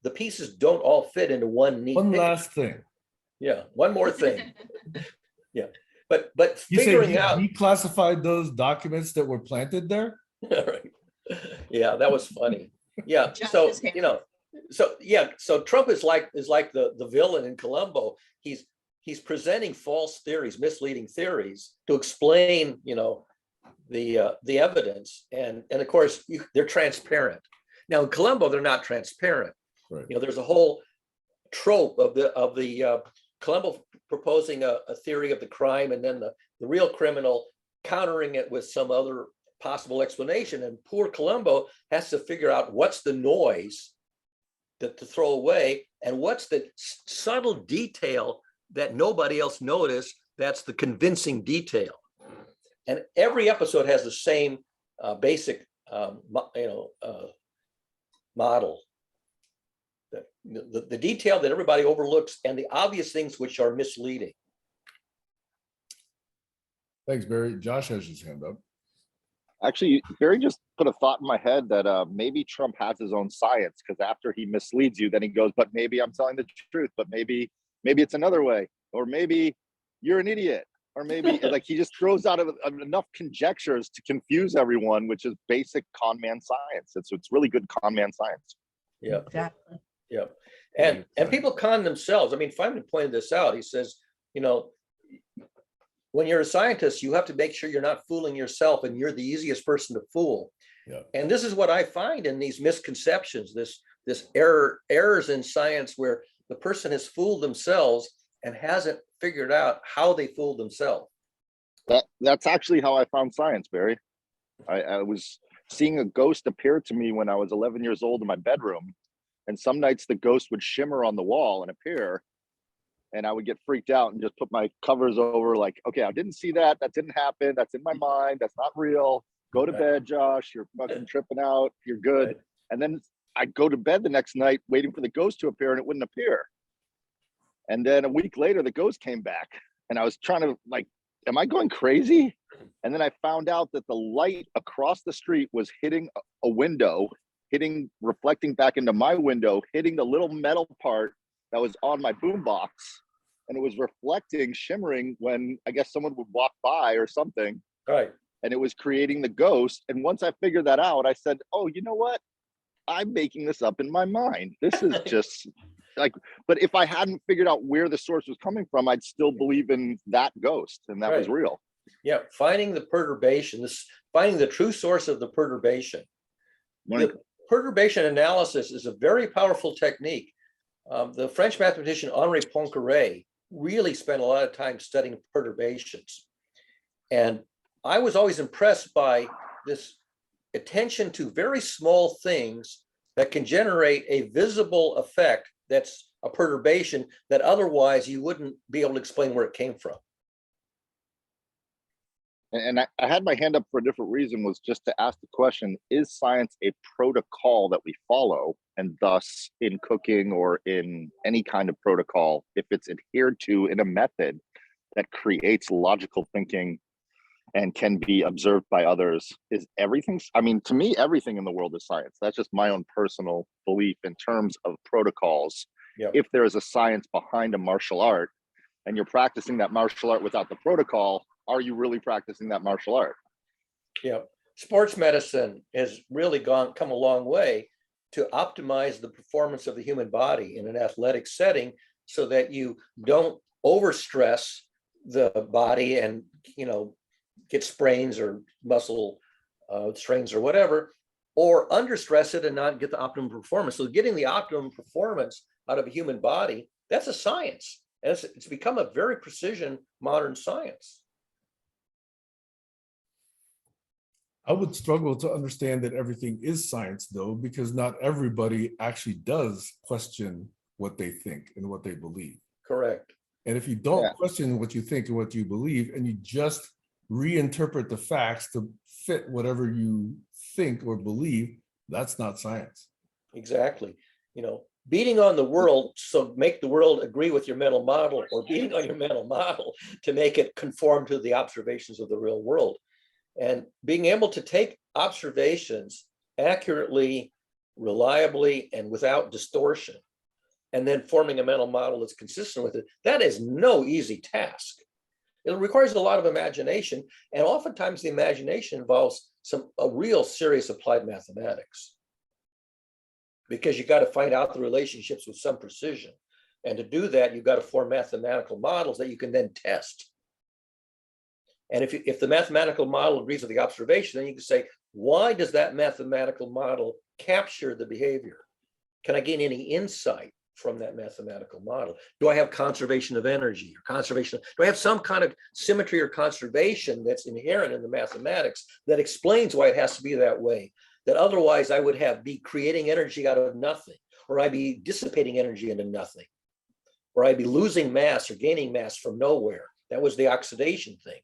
the pieces don't all fit into one neat One picture. last thing. Yeah, one more thing. Yeah, but You say figuring out. he classified those documents that were planted there? Right. Yeah, that was funny. Yeah, Josh is here. so Trump is like the villain in Columbo. He's presenting false theories, misleading theories to explain, the evidence, and of course they're transparent. Now in Columbo, they're not transparent. Right. There's a whole trope of the Columbo proposing a theory of the crime, and then the real criminal countering it with some other possible explanation. And poor Columbo has to figure out what's the noise that to throw away, and what's the subtle detail that nobody else noticed. That's the convincing detail. And every episode has the same basic, model. The detail that everybody overlooks, and the obvious things which are misleading. Thanks, Barry. Josh has his hand up. Actually, Barry just put a thought in my head that maybe Trump has his own science, because after he misleads you, then he goes, but maybe I'm telling the truth, but maybe it's another way, or maybe you're an idiot, or maybe like he just throws out enough conjectures to confuse everyone, which is basic con man science. It's really good con man science. Yeah. Exactly. Yeah. And people con themselves. I mean, Feynman pointed this out. He says, when you're a scientist, you have to make sure you're not fooling yourself, and you're the easiest person to fool. Yeah. And this is what I find in these misconceptions, this errors in science, where the person has fooled themselves and hasn't figured out how they fooled themselves. That's actually how I found science, Barry. I was seeing a ghost appear to me when I was 11 years old in my bedroom. And some nights the ghost would shimmer on the wall and appear, and I would get freaked out and just put my covers over, like, okay, I didn't see that. That didn't happen. That's in my mind. That's not real. Go to bed, Josh. You're fucking tripping out. You're good. Right. And then I'd go to bed the next night waiting for the ghost to appear, and it wouldn't appear. And then a week later, the ghost came back, and I was trying to, like, am I going crazy? And then I found out that the light across the street was hitting a window, reflecting back into my window, hitting the little metal part that was on my boombox, and it was reflecting, shimmering when I guess someone would walk by or something. Right. And it was creating the ghost. And once I figured that out, I said, oh, you know what? I'm making this up in my mind. This is just like, but if I hadn't figured out where the source was coming from, I'd still believe in that ghost, and that was real. Yeah, finding the perturbation, finding the true source of the perturbation. The perturbation analysis is a very powerful technique. The French mathematician Henri Poincaré really spent a lot of time studying perturbations. And I was always impressed by this attention to very small things that can generate a visible effect that's a perturbation that otherwise you wouldn't be able to explain where it came from. And I had my hand up for a different reason, was just to ask the question, is science a protocol that we follow? And thus in cooking or in any kind of protocol, if it's adhered to in a method that creates logical thinking and can be observed by others is everything. I mean, to me, everything in the world is science. That's just my own personal belief in terms of protocols. Yep. If there is a science behind a martial art and you're practicing that martial art without the protocol, are you really practicing that martial art? Yeah, sports medicine has really come a long way to optimize the performance of the human body in an athletic setting so that you don't overstress the body and, get sprains or muscle strains or whatever, or understress it and not get the optimum performance. So getting the optimum performance out of a human body, that's a science. And it's become a very precision modern science. I would struggle to understand that everything is science, though, because not everybody actually does question what they think and what they believe. Correct. And if you don't Yeah. question what you think and what you believe, and you just reinterpret the facts to fit whatever you think or believe, that's not science. Exactly. Beating on the world, so make the world agree with your mental model, or beating on your mental model to make it conform to the observations of the real world. And being able to take observations accurately, reliably, and without distortion, and then forming a mental model that's consistent with it, that is no easy task. It requires a lot of imagination, and oftentimes the imagination involves a real serious applied mathematics, because you got to find out the relationships with some precision. And to do that, you've got to form mathematical models that you can then test. And if the mathematical model agrees with the observation, then you can say, why does that mathematical model capture the behavior? Can I gain any insight from that mathematical model? Do I have conservation of energy or conservation? Do I have some kind of symmetry or conservation that's inherent in the mathematics that explains why it has to be that way? That otherwise I would be creating energy out of nothing, or I'd be dissipating energy into nothing, or I'd be losing mass or gaining mass from nowhere. That was the oxidation thing.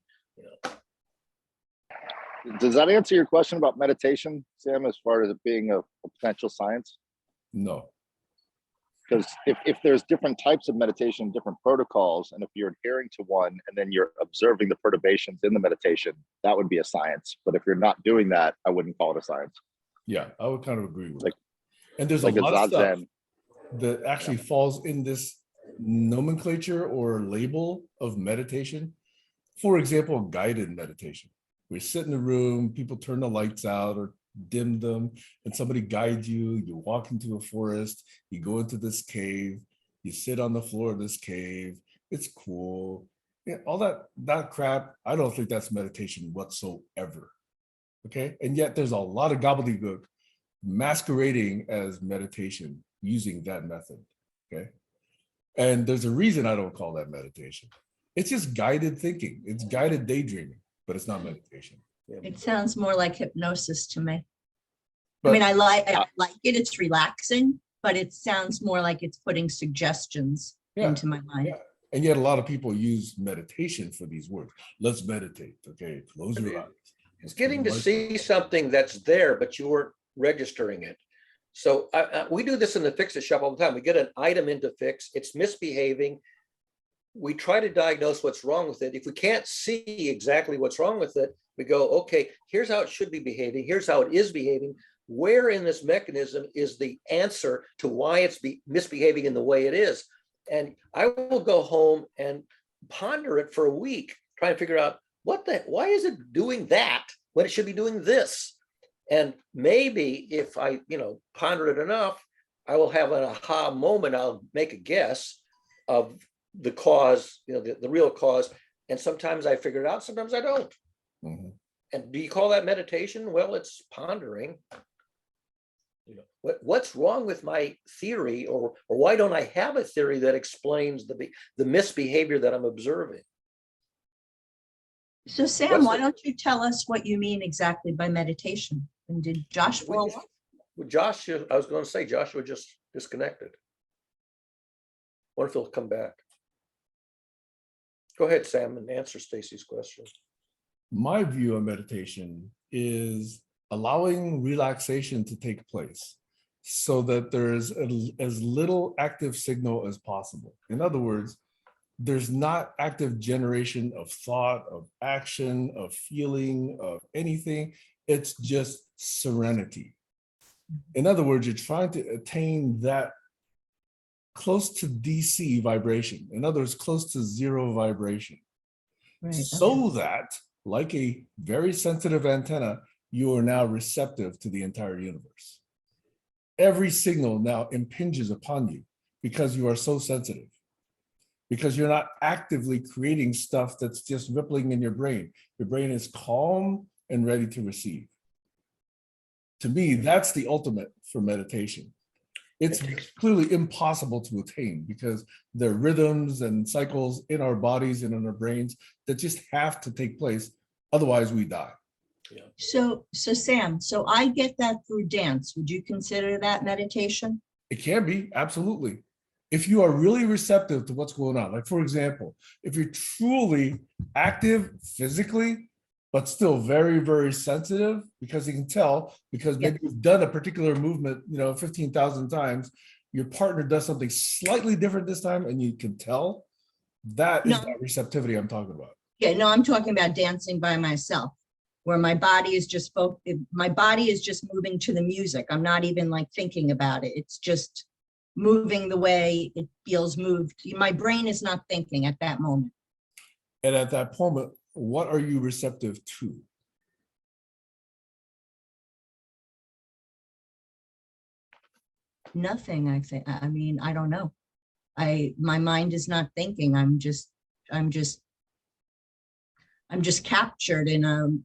Does that answer your question about meditation, Sam, as far as it being a potential science? No. Because if there's different types of meditation, different protocols, and if you're adhering to one and then you're observing the perturbations in the meditation, that would be a science. But if you're not doing that, I wouldn't call it a science. Yeah, I would kind of agree with Like- that. And there's like a a lot of stuff zazen. that actually falls in this nomenclature or label of meditation. For example, guided meditation. We sit in a room, people turn the lights out or dim them, and somebody guides you. You walk into a forest, you go into this cave, you sit on the floor of this cave. It's cool. Yeah, all that crap, I don't think that's meditation whatsoever. Okay. And yet there's a lot of gobbledygook masquerading as meditation using that method. Okay. And there's a reason I don't call that meditation. It's just guided thinking. It's guided daydreaming, but it's not meditation. It sounds more like hypnosis to me. But I like it. It's relaxing, but it sounds more like it's putting suggestions Yeah, into my mind. yeah. And yet a lot of people use meditation for these words. Let's meditate. Okay. Close your eyes. It's getting to see something that's there, but you weren't registering it. So we do this in the Fix It shop all the time. We get an item into Fix, it's misbehaving. We try to diagnose what's wrong with it. If we can't see exactly what's wrong with it, we go, okay, here's how it should be behaving. Here's how it is behaving. Where in this mechanism is the answer to why it's misbehaving in the way it is? And I will go home and ponder it for a week, trying to figure out why is it doing that when it should be doing this? And maybe if I, ponder it enough, I will have an aha moment. I'll make a guess of the cause, the real cause. And sometimes I figure it out, sometimes I don't. Mhm. And do you call that meditation? Well, it's pondering. What's wrong with my theory, or why don't I have a theory that explains the misbehavior that I'm observing? So Sam, why don't you tell us what you mean exactly by meditation? And did Josh fall off? Well, Joshua, I was going to say Joshua just disconnected. Wonder if he'll come back. Go ahead, Sam, and answer Stacy's question. My view of meditation is allowing relaxation to take place so that there's as little active signal as possible. In other words, there's not active generation of thought, of action, of feeling, of anything. It's just serenity. In other words, you're trying to attain that close to DC vibration. In other words, close to zero vibration. Right. So that, like a very sensitive antenna, you are now receptive to the entire universe. Every signal now impinges upon you because you are so sensitive, because you're not actively creating stuff that's just rippling in your brain. Your brain is calm and ready to receive. To me, that's the ultimate for meditation. It's clearly impossible to attain because there are rhythms and cycles in our bodies and in our brains that just have to take place. Otherwise, we die. So Sam, so I get that through dance. Would you consider that meditation? It can be, absolutely. If you are really receptive to what's going on, like for example, if you're truly active physically, but still very, very sensitive, because you can tell, because maybe you've done a particular movement, 15,000 times, your partner does something slightly different this time, and you can tell, that is that receptivity I'm talking about. Yeah, no, I'm talking about dancing by myself, where my body is just moving to the music. I'm not even like thinking about it. It's just moving the way it feels moved. My brain is not thinking at that moment. And at that moment, what are you receptive to? Nothing, I think. I mean, I don't know. My mind is not thinking. I'm just captured in I'm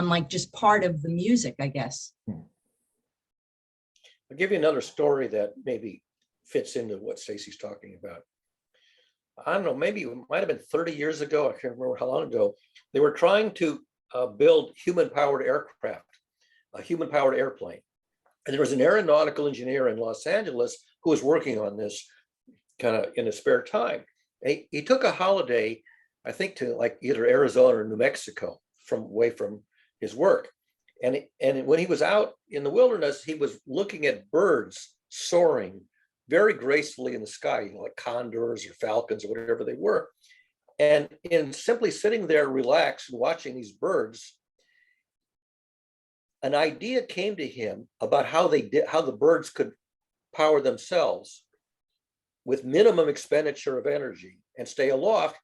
like just part of the music, I guess. I'll give you another story that maybe fits into what Stacy's talking about. I don't know, maybe it might have been 30 years ago. I can't remember how long ago. They were trying to build human-powered aircraft, a human-powered airplane. And there was an aeronautical engineer in Los Angeles who was working on this kind of in his spare time. He took a holiday, I think, to like either Arizona or New Mexico away from his work. And when he was out in the wilderness, he was looking at birds soaring very gracefully in the sky, like condors or falcons or whatever they were. And in simply sitting there relaxed and watching these birds, an idea came to him about how the birds could power themselves with minimum expenditure of energy and stay aloft.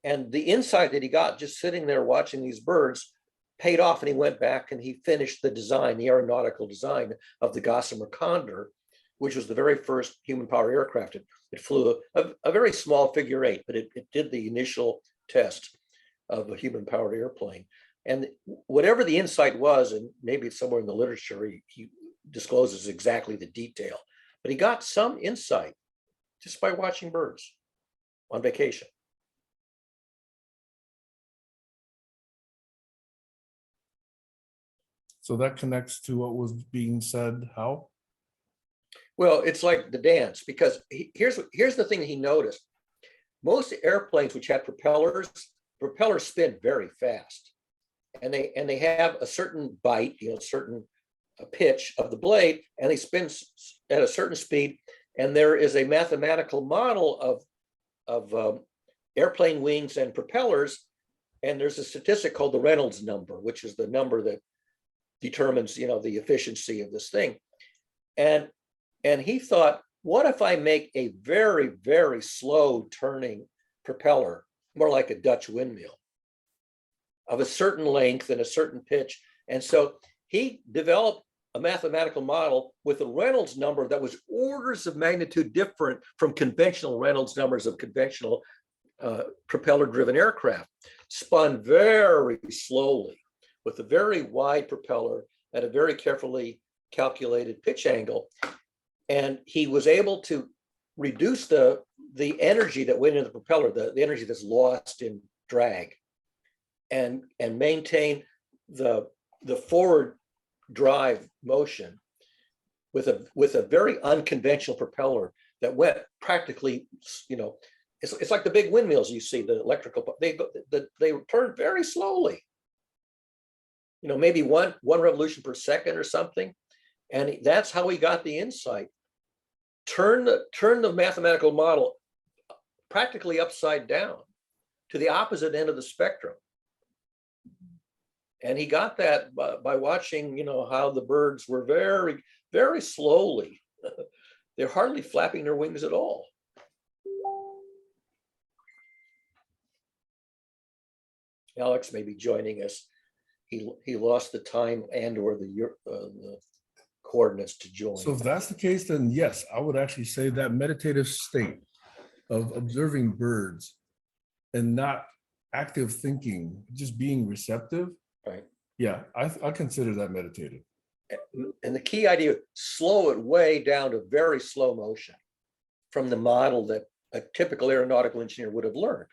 And the insight that he got just sitting there watching these birds paid off, and he went back and he finished the design, the aeronautical design of the Gossamer Condor, which was the very first human-powered aircraft. It flew a very small figure eight, but it did the initial test of a human-powered airplane. And whatever the insight was, and maybe it's somewhere in the literature, he discloses exactly the detail, but he got some insight just by watching birds on vacation. So that connects to what was being said, how? Well, it's like the dance, because here's the thing he noticed. Most airplanes which have propellers spin very fast, and they have a certain bite, certain pitch of the blade, and they spin at a certain speed. And there is a mathematical model of airplane wings and propellers, and there's a statistic called the Reynolds number, which is the number that determines the efficiency of this thing. And he thought, what if I make a very, very slow turning propeller, more like a Dutch windmill, of a certain length and a certain pitch? And so he developed a mathematical model with a Reynolds number that was orders of magnitude different from conventional Reynolds numbers of conventional propeller-driven aircraft, spun very slowly with a very wide propeller at a very carefully calculated pitch angle. And he was able to reduce the energy that went into the propeller, the energy that's lost in drag, and maintain the forward drive motion with a very unconventional propeller that went practically, it's like the big windmills you see, the electrical, they turn very slowly, maybe one revolution per second or something. And that's how he got the insight. Turn the mathematical model practically upside down to the opposite end of the spectrum. And he got that by watching, how the birds were very, very slowly. They're hardly flapping their wings at all. Alex may be joining us. He lost the time and or the coordinates to join. So if that's the case, then yes, I would actually say that meditative state of observing birds and not active thinking, just being receptive. Right. Yeah, I consider that meditative. And the key idea, slow it way down to very slow motion from the model that a typical aeronautical engineer would have learned.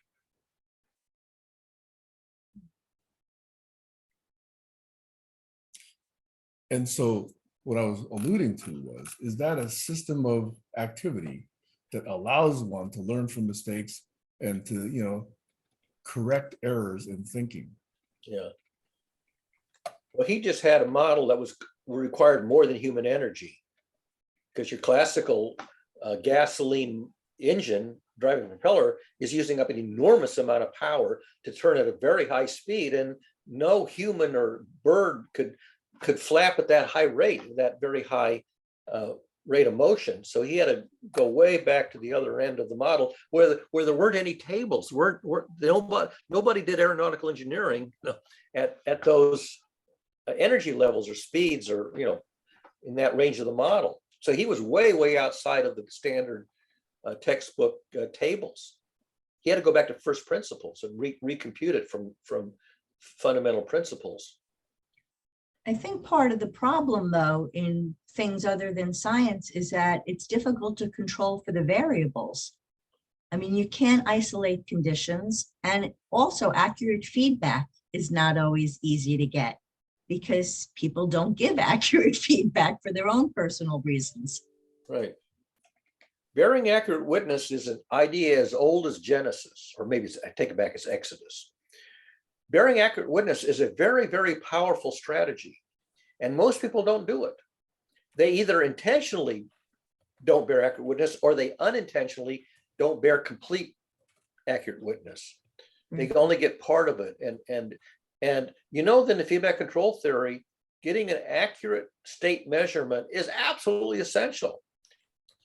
And so what I was alluding to is that a system of activity that allows one to learn from mistakes and to, correct errors in thinking. Yeah. Well, he just had a model that required more than human energy, because your classical gasoline engine driving propeller is using up an enormous amount of power to turn at a very high speed, and no human or bird could flap at that high rate, that very high rate of motion. So he had to go way back to the other end of the model where there weren't any tables. Nobody did aeronautical engineering at those energy levels or speeds or in that range of the model. So he was way outside of the standard textbook tables. He had to go back to first principles and recompute it from fundamental principles. I think part of the problem, though, in things other than science is that it's difficult to control for the variables. I mean, you can't isolate conditions, and also accurate feedback is not always easy to get because people don't give accurate feedback for their own personal reasons. Right. Bearing accurate witness is an idea as old as Genesis, or maybe I take it back as Exodus. Bearing accurate witness is a very, very powerful strategy, and most people don't do it. They either intentionally don't bear accurate witness, or they unintentionally don't bear complete accurate witness. They can only get part of it. And then the feedback control theory, getting an accurate state measurement is absolutely essential.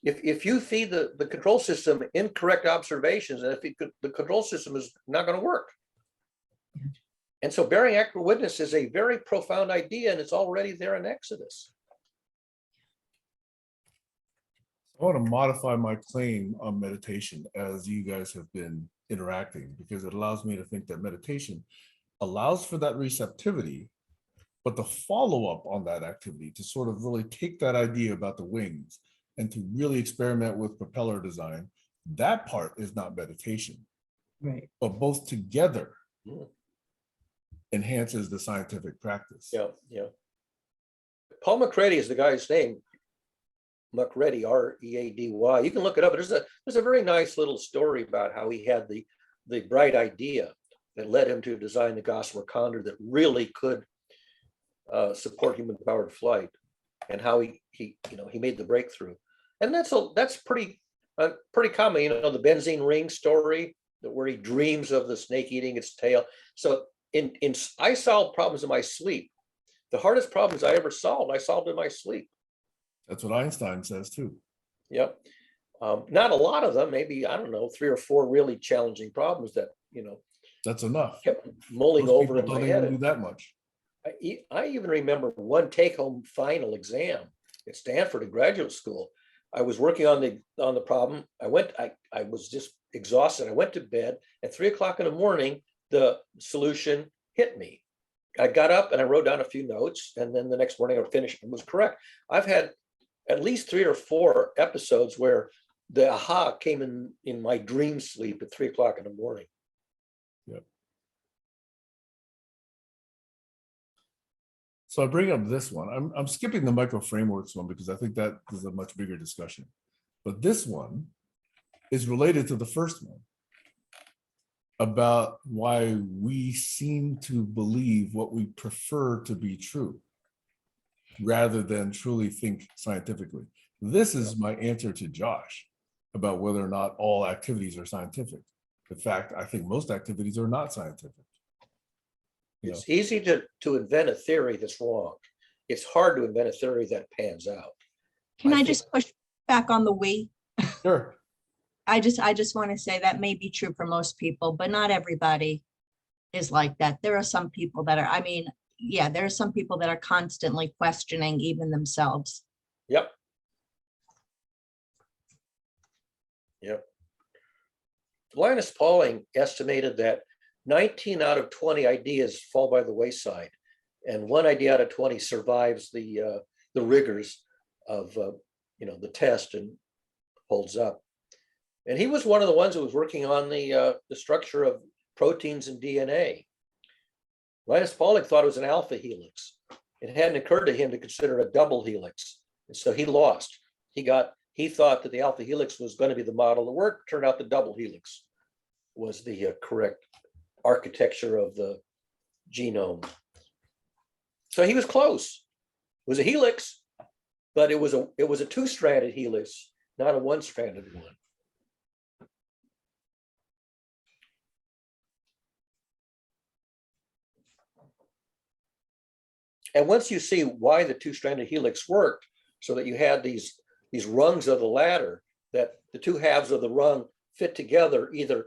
If you feed the control system incorrect observations, and the control system is not going to work. And so bearing accurate witness is a very profound idea, and it's already there in Exodus. I want to modify my claim on meditation as you guys have been interacting, because it allows me to think that meditation allows for that receptivity, but the follow-up on that activity to sort of really take that idea about the wings and to really experiment with propeller design, that part is not meditation. Right. But both together enhances the scientific practice. Yeah. Paul McCready is the guy's name. McCready, R-E-A-D-Y. You can look it up. There's a very nice little story about how he had the bright idea that led him to design the Gossamer Condor that really could support human-powered flight, and how he made the breakthrough. And that's pretty common. The benzene ring story, where he dreams of the snake eating its tail. So I solved problems in my sleep. The hardest problems I ever solved, I solved in my sleep. That's what Einstein says too. Yep. Not a lot of them, maybe, I don't know, 3 or 4 really challenging problems that, That's enough. kept mulling Most over in people my don't even do head. that much. I even remember one take-home final exam at Stanford in graduate school. I was working on the problem. I was just exhausted. I went to bed. At 3 o'clock in the morning, the solution hit me. I got up and I wrote down a few notes, and then the next morning I finished and was correct. I've had at least 3 or 4 episodes where the aha came in my dream sleep at 3 o'clock in the morning. Yep. So I bring up this one. I'm skipping the micro frameworks one because I think that is a much bigger discussion. But this one is related to the first one about why we seem to believe what we prefer to be true rather than truly think scientifically. This is my answer to Josh. about whether or not all activities are scientific. In fact, I think most activities are not scientific. You know, It's easy to invent a theory that's wrong. It's hard to invent a theory that pans out. Can I I think- just push back on the we? sure. I just want to say that may be true for most people, but not everybody is like that. There are some people that are, I mean, yeah, there are some people that are constantly questioning even themselves. Yep. Yep. Linus Pauling estimated that 19 out of 20 ideas fall by the wayside, and 1 idea out of 20 survives the rigors of the test and holds up. And he was one of the ones who was working on the structure of proteins and DNA. Linus Pauling thought it was an alpha helix. It hadn't occurred to him to consider a double helix, and so he lost. He thought that the alpha helix was going to be the model that worked. Turned out the double helix was the correct architecture of the genome. So he was close. It was a helix, but it was a 2-stranded helix, not a 1-stranded one. And once you see why the 2-stranded helix worked, so that you had these rungs of the ladder, that the 2 halves of the rung fit together, either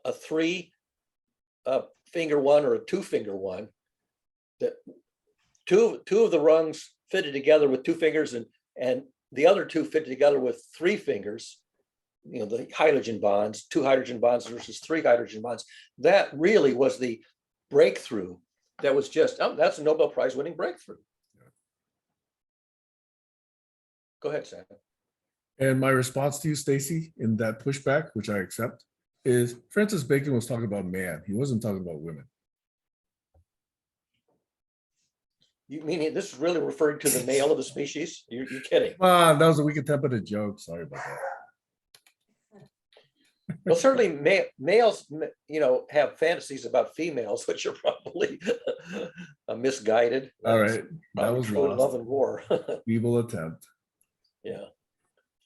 a 3-finger one or a 2-finger one, that two of the rungs fitted together with 2 fingers, and the other 2 fit together with 3 fingers, the hydrogen bonds, 2 hydrogen bonds versus 3 hydrogen bonds. That really was the breakthrough. That was just, that's a Nobel Prize winning breakthrough. Go ahead, Sam. And my response to you, Stacy, in that pushback, which I accept, is Francis Bacon was talking about man. He wasn't talking about women. You mean this is really referring to the male of the species? You're kidding. That was a weak tempered joke. Sorry about that. Well, certainly males, have fantasies about females, which are probably misguided. All right. That Probably was true in love lost. and war. Feeble attempt. Yeah,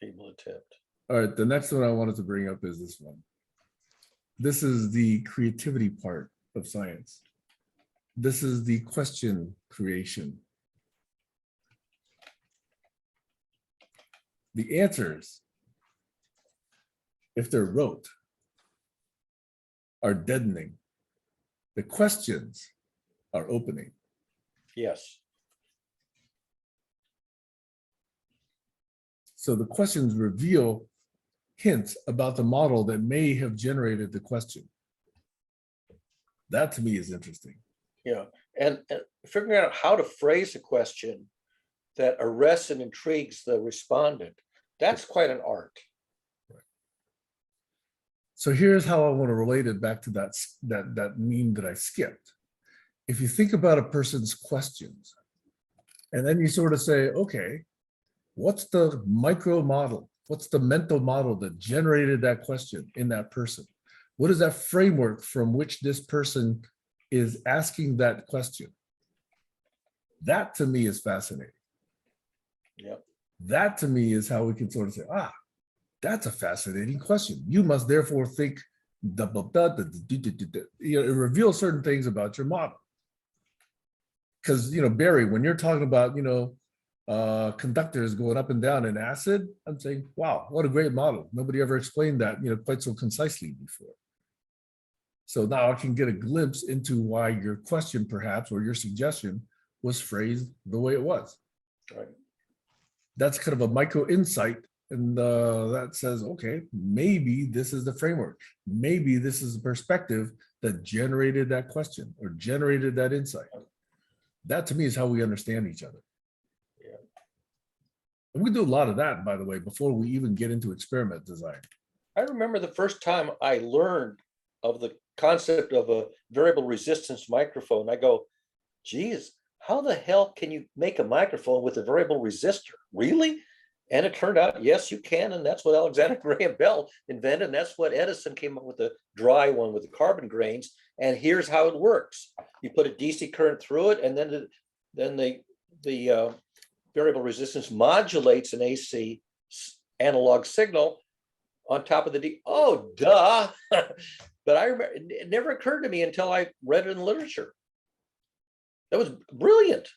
feeble attempt. All right. The next one I wanted to bring up is this one. This is the creativity part of science. This is the question creation. The answers, if they're rote, are deadening. The questions are opening. Yes. So the questions reveal hints about the model that may have generated the question. That to me is interesting. Yeah, and figuring out how to phrase a question that arrests and intrigues the respondent, that's quite an art. So here's how I want to relate it back to that meme that I skipped. If you think about a person's questions, and then you sort of say, okay, what's the micro model? What's the mental model that generated that question in that person? What is that framework from which this person is asking that question? That to me is fascinating. Yep. That to me is how we can sort of say, that's a fascinating question. You must therefore think, it reveals certain things about your model. Because, Barry, when you're talking about, conductors going up and down in acid, I'm saying, wow, what a great model. Nobody ever explained that, quite so concisely before. So now I can get a glimpse into why your question perhaps, or your suggestion was phrased the way it was. Right. That's kind of a micro insight. And that says, okay, maybe this is the framework. Maybe this is the perspective that generated that question or generated that insight. That to me is how we understand each other. Yeah. And we do a lot of that, by the way, before we even get into experiment design. I remember the first time I learned of the concept of a variable resistance microphone. I go, geez, how the hell can you make a microphone with a variable resistor? Really? And it turned out, yes, you can. And that's what Alexander Graham Bell invented. And that's what Edison came up with, the dry one with the carbon grains. And here's how it works. You put a DC current through it, and then the variable resistance modulates an AC analog signal on top of the D. Oh, duh. But I remember it never occurred to me until I read it in literature. That was brilliant.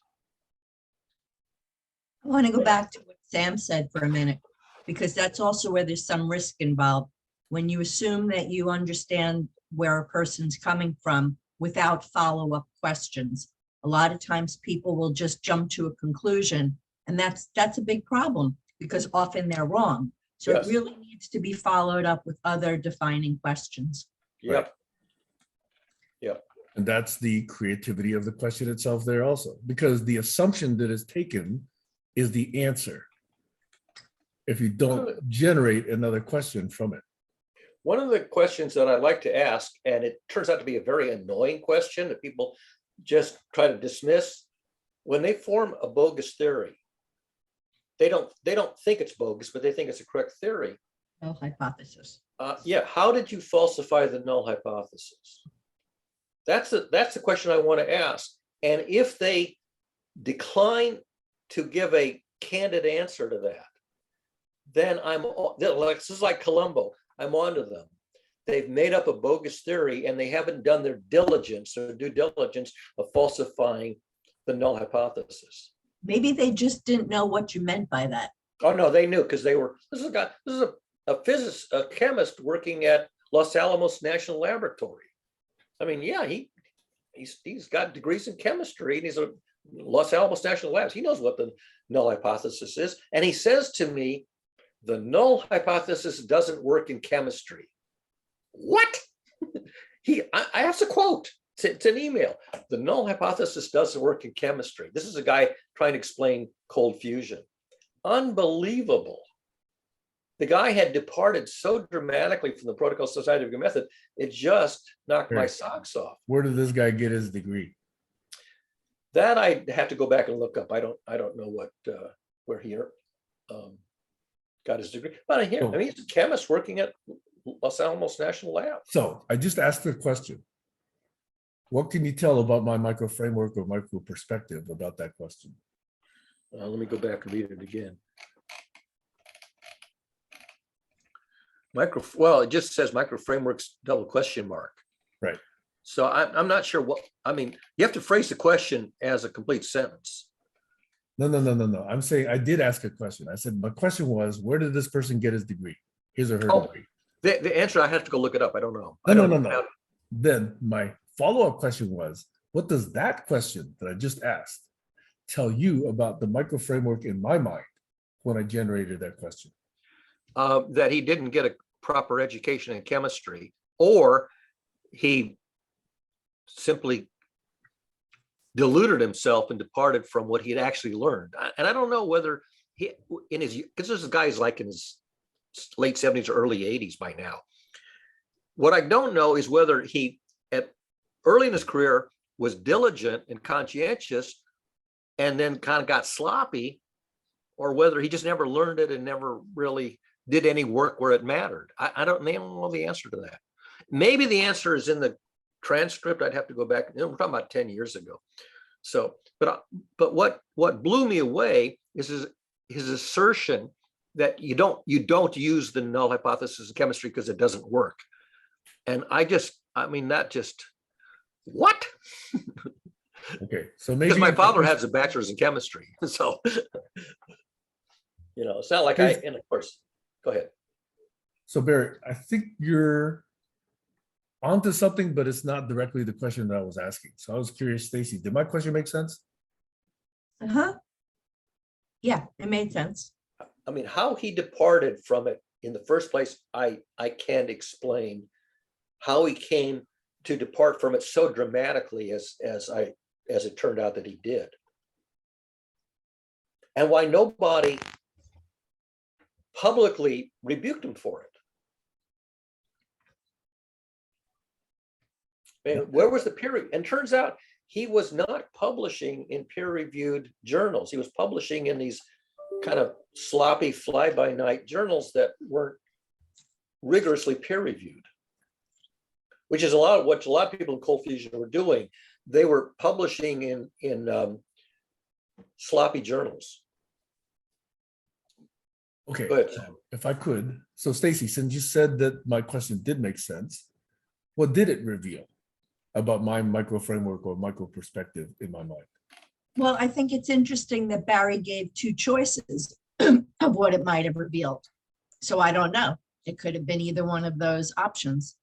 I want to go back to what Sam said for a minute, because that's also where there's some risk involved. When you assume that you understand where a person's coming from without follow-up questions, a lot of times people will just jump to a conclusion, and that's a big problem because often they're wrong. So Yes. it really needs to be followed up with other defining questions. Yep. And that's the creativity of the question itself there also, because the assumption that is taken is the answer. If you don't generate another question from it. One of the questions that I like to ask, and it turns out to be a very annoying question that people just try to dismiss, when they form a bogus theory, they don't think it's bogus, but they think it's a correct theory. No hypothesis. Yeah, how did you falsify the null hypothesis? That's the question I want to ask. And if they decline to give a candid answer to that, then this is like Columbo. I'm onto them. They've made up a bogus theory and they haven't done their diligence or due diligence of falsifying the null hypothesis. Maybe they just didn't know what you meant by that. Oh no, they knew, because this is a physicist, a chemist working at Los Alamos National Laboratory. I mean, yeah, he's got degrees in chemistry and he's a Los Alamos National Labs. He knows what the null hypothesis is. And he says to me, the null hypothesis doesn't work in chemistry. What? I have to quote. It's an email. The null hypothesis doesn't work in chemistry. This is a guy trying to explain cold fusion. Unbelievable. The guy had departed so dramatically from the protocol scientific method, it just knocked my socks off. Where did this guy get his degree? That I have to go back and look up. I don't know where he got his degree. But I mean, he's a chemist working at Los Alamos National Lab. So I just asked the question. What can you tell about my micro framework or micro perspective about that question? Let me go back and read it again. Well, it just says micro frameworks double question mark. Right. So I'm not sure what, I mean, you have to phrase the question as a complete sentence. No. I'm saying I did ask a question. I said, my question was, where did this person get his degree? His or her degree? The answer, I have to go look it up. I don't know. No. Then my follow-up question was, what does that question that I just asked tell you about the micro framework in my mind when I generated that question? That he didn't get a proper education in chemistry, or he simply deluded himself and departed from what he had actually learned. And I don't know whether he, because this guy's like in his late 70s or early 80s by now. What I don't know is whether he, early in his career, was diligent and conscientious and then kind of got sloppy, or whether he just never learned it and never really did any work where it mattered. I don't know the answer to that. Maybe the answer is in the transcript. I'd have to go back. We're talking about 10 years ago. So, but what blew me away is his assertion that you don't use the null hypothesis in chemistry because it doesn't work. And what? Okay, so maybe Because my father has a bachelor's in chemistry, so it's not like and of course, go ahead. So Barry, I think you're onto something, but it's not directly the question that I was asking. So I was curious, Stacy, did my question make sense? Yeah, it made sense. I mean, how he departed from it in the first place, I can't explain how he came to depart from it so dramatically as it turned out that he did. And why nobody publicly rebuked him for it. And where was the peer review? And turns out he was not publishing in peer-reviewed journals. He was publishing in these kind of sloppy fly-by-night journals that weren't rigorously peer-reviewed, which is what a lot of people in cold fusion were doing. They were publishing in sloppy journals. Okay, Go ahead, Sam. if I could, so Stacy, since you said that my question did make sense, what did it reveal about my micro framework or micro perspective in my mind? Well, I think it's interesting that Barry gave two choices of what it might have revealed. So I don't know. It could have been either one of those options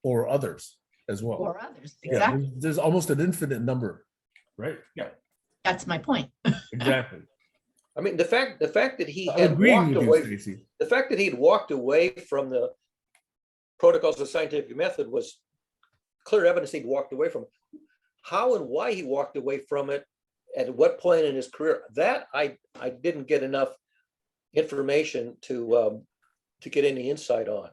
Or others as well? or others. Yeah, Exactly. there's almost an infinite number, right? Yeah, That's my point. exactly. I mean, the fact that he I'm had agreeing walked with you, away, Stacy. the fact that he'd walked away from the protocols of scientific method was clear evidence he'd walked away from it. How and why he walked away from it, at what point in his career, that I didn't get enough information to get any insight on.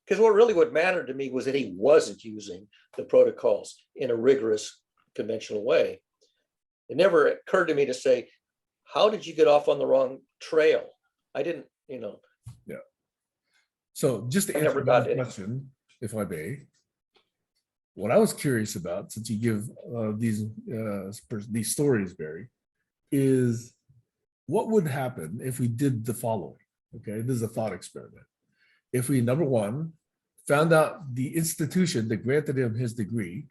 Because what mattered to me was that he wasn't using the protocols in a rigorous, conventional way. It never occurred to me to say, how did you get off on the wrong trail? I didn't, Yeah. So just to I never answer got that it. question, if I may, what I was curious about, since you give these stories, Barry, is what would happen if we did the following? Okay, this is a thought experiment. If we, number one, found out the institution that granted him his degree,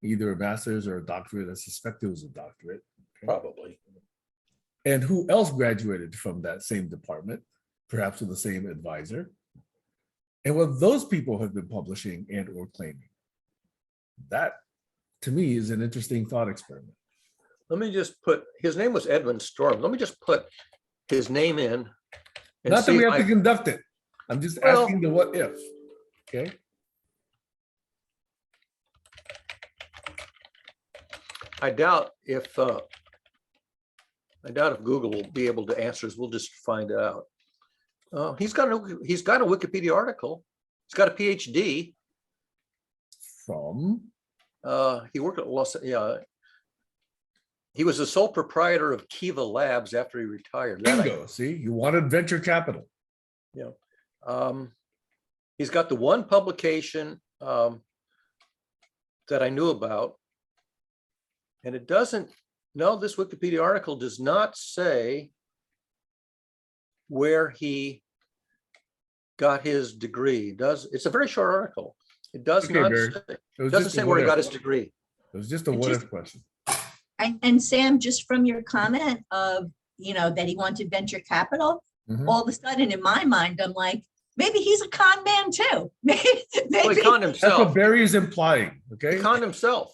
either a master's or a doctorate, I suspect it was a doctorate, Probably. and who else graduated from that same department, perhaps with the same advisor, and what those people have been publishing and or claiming. That, to me, is an interesting thought experiment. Let me just put, his name was Edwin Storm. Let me just put his name in. and Not that see we if have to I- conduct it. I'm just Well- asking the what if, okay? I doubt if Google will be able to answer this. We'll just find out. He's got a Wikipedia article. He's got a PhD. From, He worked at he was the sole proprietor of Kiva Labs after he retired. That I- bingo, see, you wanted venture capital. He's got the one publication that I knew about. And it doesn't, no, this Wikipedia article does not say where he got his degree. It's a very short article. It does Okay, not Barry. say, It was doesn't just say a where what he got if. his degree. It was just a It what just- if question. And Sam, just from your comment of, that he wanted venture capital, Mhm. all of a sudden in my mind, I'm like, maybe he's a con man too. Maybe, Well, he conned That's himself. what Barry is implying, He okay? conned himself.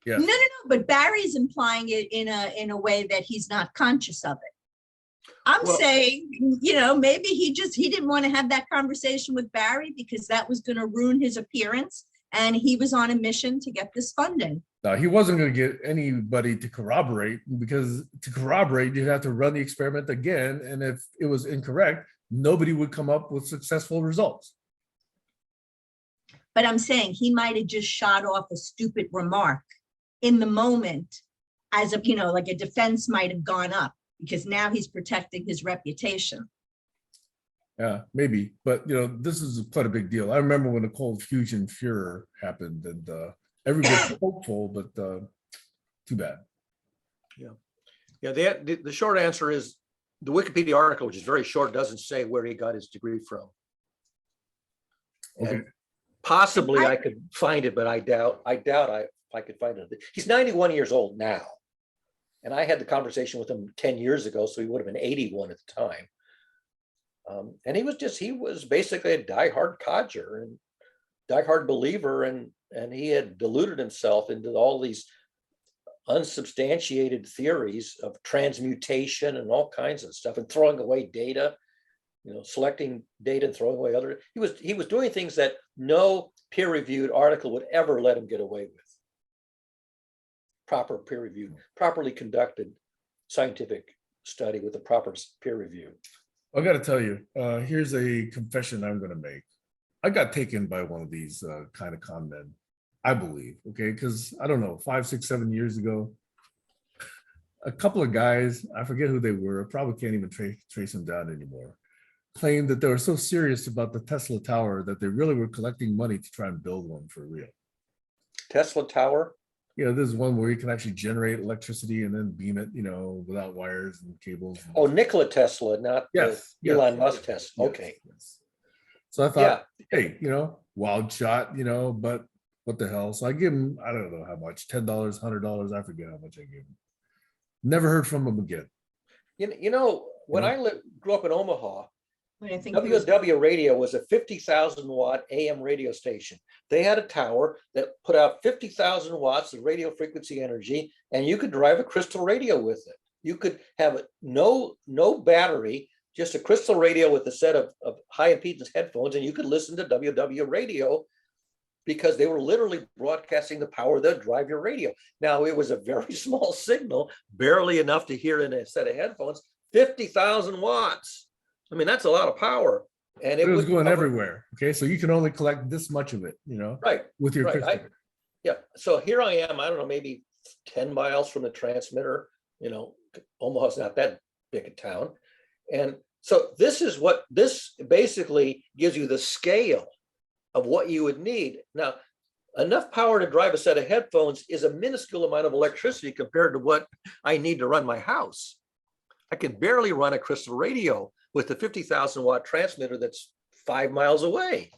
Yeah. No, but Barry's implying it in a way that he's not conscious of it. I'm Well- saying, maybe he didn't want to have that conversation with Barry because that was going to ruin his appearance. And he was on a mission to get this funding. Now, he wasn't going to get anybody to corroborate, because to corroborate, you'd have to run the experiment again. And if it was incorrect, nobody would come up with successful results. But I'm saying he might have just shot off a stupid remark in the moment, as of, like a defense might have gone up because now he's protecting his reputation. Yeah, maybe, but this is quite a big deal. I remember when the cold fusion furor happened, and everybody's hopeful, but too bad. Yeah, the short answer is the Wikipedia article, which is very short, doesn't say where he got his degree from. Okay. And possibly I could find it, but I doubt I could find it. He's 91 years old now. And I had the conversation with him 10 years ago, so he would have been 81 at the time. And he was basically a diehard codger and diehard believer, and he had deluded himself into all these unsubstantiated theories of transmutation and all kinds of stuff, and throwing away data, selecting data and throwing away other. He was doing things that no peer-reviewed article would ever let him get away with. Proper peer-reviewed, properly conducted scientific study with a proper peer review. I got to tell you, here's a confession I'm going to make. I got taken by one of these kind of con men, I believe. Okay, because I don't know, 5, 6, 7 years ago, a couple of guys, I forget who they were, I probably can't even trace them down anymore, claimed that they were so serious about the Tesla Tower that they really were collecting money to try and build one for real. Tesla Tower. There's one where you can actually generate electricity and then beam it, without wires and cables. Oh, Nikola Tesla, not Yes, yes, Elon Musk Tesla. yes, Okay. yes. So I Yeah. thought, hey, wild shot, but what the hell? So I give him, I don't know how much, $10, $100, I forget how much I gave him. Never heard from him again. When know? I grew up in Omaha, But I think he was- WW Radio was a 50,000 watt AM radio station. They had a tower that put out 50,000 watts of radio frequency energy, and you could drive a crystal radio with it. You could have no battery, just a crystal radio with a set of high impedance headphones, and you could listen to WW Radio because they were literally broadcasting the power that drive your radio. Now, it was a very small signal, barely enough to hear in a set of headphones, 50,000 watts. I mean, that's a lot of power. And It was would going cover- everywhere. Okay. So you can only collect this much of it, Right. with your Right, crystal. Yeah. So here I am, I don't know, maybe 10 miles from the transmitter. Omaha's not that big a town. And so this basically gives you the scale of what you would need. Now, enough power to drive a set of headphones is a minuscule amount of electricity compared to what I need to run my house. I can barely run a crystal radio with the 50,000 watt transmitter that's 5 miles away.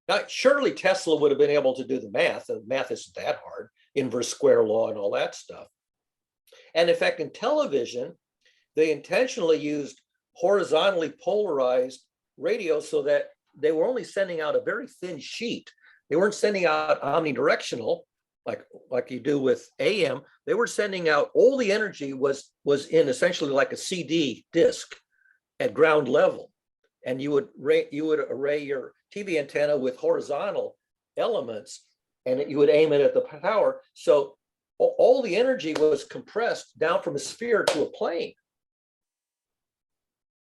Now, surely Tesla would have been able to do the math. The math isn't that hard, inverse square law and all that stuff. And in fact, in television, they intentionally used horizontally polarized radios so that they were only sending out a very thin sheet. They weren't sending out omnidirectional like you do with AM. They were sending out, all the energy was in essentially like a CD disc at ground level. And you would array your TV antenna with horizontal elements, and you would aim it at the tower. So all the energy was compressed down from a sphere to a plane.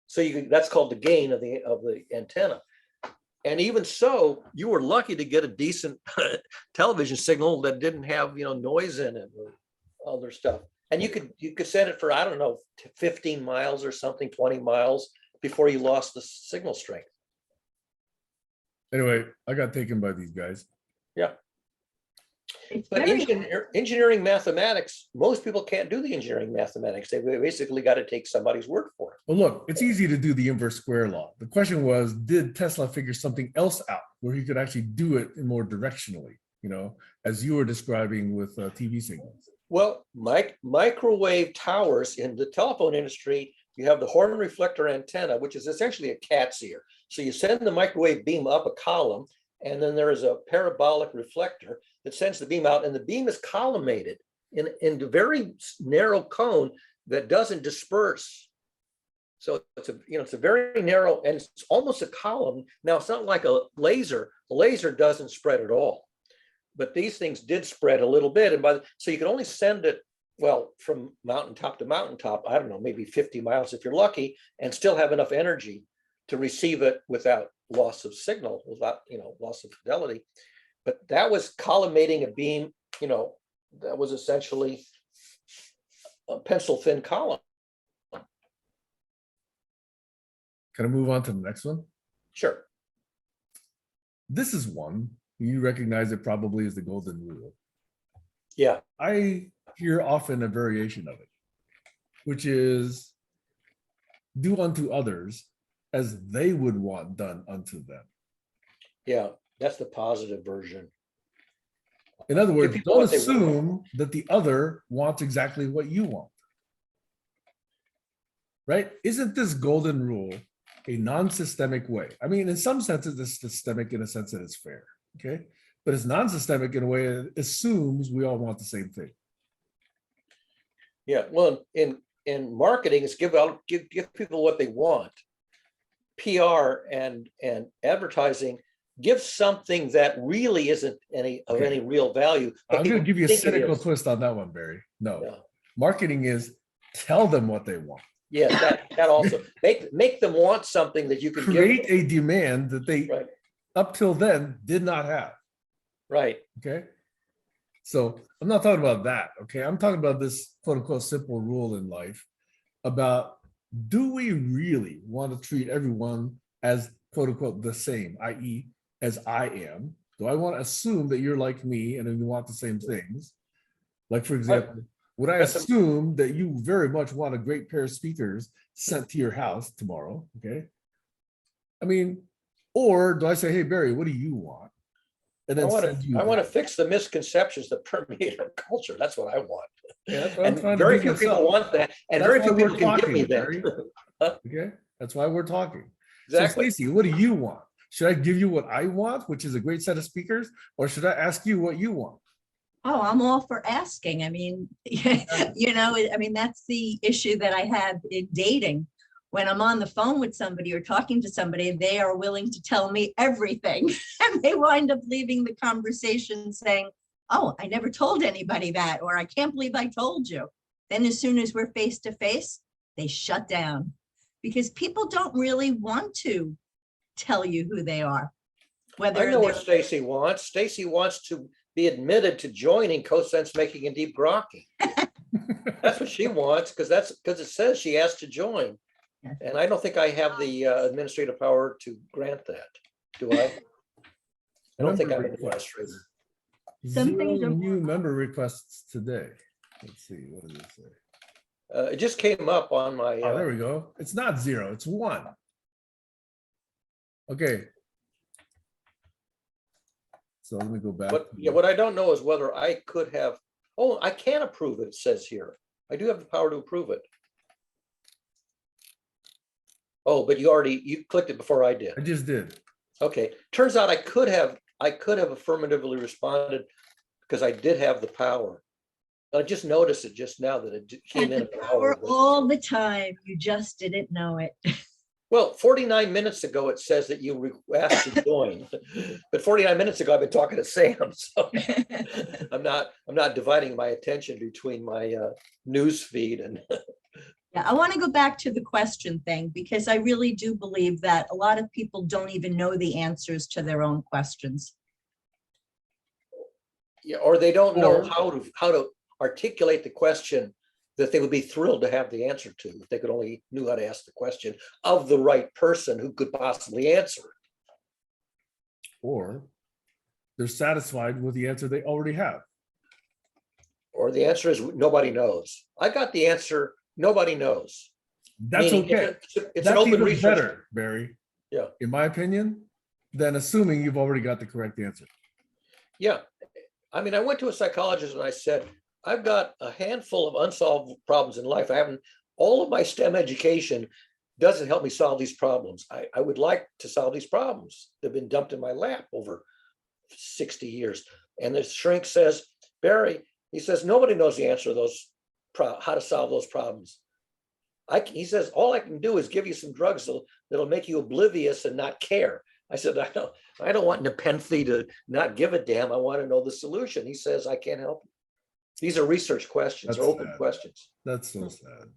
So that's called the gain of the antenna. And even so, you were lucky to get a decent television signal that didn't have noise in it or other stuff. And you could send it for, I don't know, 15 miles or something, 20 miles before you lost the signal strength. Anyway, I got taken by these guys. Yeah. it's But very- engineering mathematics, most people can't do the engineering mathematics. They basically got to take somebody's word for it. Well, look, it's easy to do the inverse square law. The question was, did Tesla figure something else out where he could actually do it more directionally, as you were describing with TV signals? Well, microwave towers in the telephone industry, you have the horn reflector antenna, which is essentially a cat's ear. So you send the microwave beam up a column, and then there is a parabolic reflector that sends the beam out, and the beam is collimated in a very narrow cone that doesn't disperse. So it's a very narrow, and it's almost a column. Now, it's not like a laser. A laser doesn't spread at all, but these things did spread a little bit. And so you can only send it, well, from mountaintop to mountaintop, I don't know, maybe 50 miles if you're lucky, and still have enough energy to receive it without loss of signal, without loss of fidelity. But that was collimating a beam, that was essentially a pencil thin column. Can I move on to the next one? Sure. This is one, you recognize it probably as the golden rule. Yeah. I hear often a variation of it, which is do unto others as they would want done unto them. Yeah. That's the positive version. In other words, people don't what they want. assume that the other wants exactly what you want. Right? Isn't this golden rule a non-systemic way? I mean, in some senses, it's systemic in a sense that it's fair. Okay. But it's non-systemic in a way that assumes we all want the same thing. Yeah. Well, in marketing, it's give people what they want. PR and advertising give something that really isn't any real value. I'm going to give you a think it cynical is. twist on that one, Barry. No, Yeah. marketing is tell them what they want. Yes, that also make them want something that you can Create give a demand that they, them. Right. up till then, did not have. Right. Okay. So I'm not talking about that. Okay. I'm talking about this quote unquote simple rule in life about, do we really want to treat everyone as quote unquote the same, i.e., as I am, Do I want to assume that you're like me and then you want the same things? Like, for example, would I That's a- assume that you very much want a great pair of speakers sent to your house tomorrow? Okay. I mean, or do I say, hey, Barry, what do you want? And I then want send you to, I want to that. fix the misconceptions that permeate our culture. That's what I want. Yeah, that's what I'm And trying to very do few people myself. want that, and That's very why few we're people can give me talking, Barry. that. Okay, that's why we're talking. So Exactly. Stacy, what do you want? Should I give you what I want, which is a great set of speakers, or should I ask you what you want? Oh, I'm all for asking. I mean, I mean, that's the issue that I have in dating. When I'm on the phone with somebody or talking to somebody, they are willing to tell me everything. And they wind up leaving the conversation saying, oh, I never told anybody that, or I can't believe I told you. Then as soon as we're face to face, they shut down because people don't really want to tell you who they are. I Whether know what they're, Stacy wants. Stacy wants to be admitted to joining co-sense making and deep grokking. That's what she wants, because it says she has to join. Yes. And I don't think I have the administrative power to grant that. Do I? I don't think I'm Member an requests. administrator. Some Zero things are new member requests today. Let's see, what does it say? It just came up on my, Oh, there we go. It's not zero, it's one. Okay. So let me go back. what I don't know is whether I could have, oh, I can approve it, it says here. I do have the power to approve it. Oh, but you clicked it before I did. I just did. Okay, turns out I could have affirmatively responded because I did have the power. I just noticed it just now that it came had in. the an power hour ago. all the time. You just didn't know it. Well, 49 minutes ago, it says that you asked to join, but 49 minutes ago, I've been talking to Sam, so I'm not dividing my attention between my news feed and. Yeah, I want to go back to the question thing because I really do believe that a lot of people don't even know the answers to their own questions. Yeah, or they don't know Or- how to articulate the question that they would be thrilled to have the answer to, if they could only knew how to ask the question of the right person who could possibly answer it. Or they're satisfied with the answer they already have. Or the answer is nobody knows. I got the answer, nobody knows. That's Meaning okay. It's an That's open even research. better, Barry. Yeah. In my opinion, than assuming you've already got the correct answer. Yeah. I mean, I went to a psychologist and I said, I've got a handful of unsolved problems in life. All of my STEM education doesn't help me solve these problems. I would like to solve these problems. They've been dumped in my lap over 60 years. And the shrink says, Barry, he says, nobody knows the answer to those, how to solve those problems. He says, all I can do is give you some drugs that'll make you oblivious and not care. I said, I don't want Nepenthe to not give a damn. I want to know the solution. He says, I can't help you. These are research questions, That's or open sad. questions. That's so sad.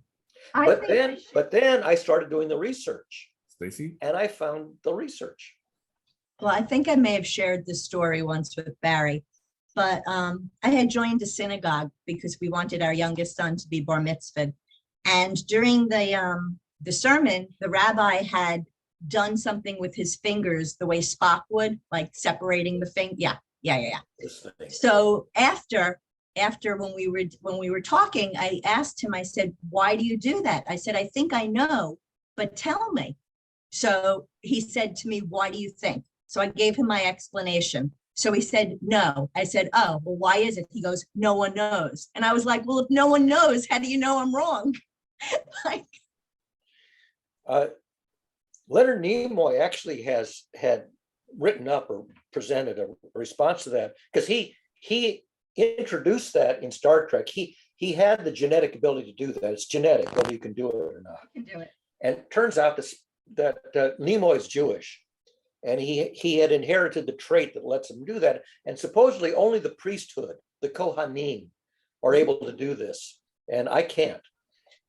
But then I started doing the research Stacy? and I found the research. Well, I think I may have shared this story once with Barry, but I had joined a synagogue because we wanted our youngest son to be bar mitzvahed. And during the sermon, the rabbi had done something with his fingers the way Spock would, like separating the finger. Yeah. This thing. So after when we were talking, I asked him, I said, why do you do that? I said, I think I know, but tell me. So he said to me, why do you think? So I gave him my explanation. So he said, no. I said, oh, well, why is it? He goes, no one knows. And I was like, well, if no one knows, how do you know I'm wrong? Like, Leonard Nimoy actually had written up or presented a response to that because he introduced that in Star Trek. He had the genetic ability to do that. It's genetic, whether you can do it or not. I can do it. And it turns out that Nimoy is Jewish, and he had inherited the trait that lets him do that. And supposedly only the priesthood, the Kohanim, are able to do this, and I can't.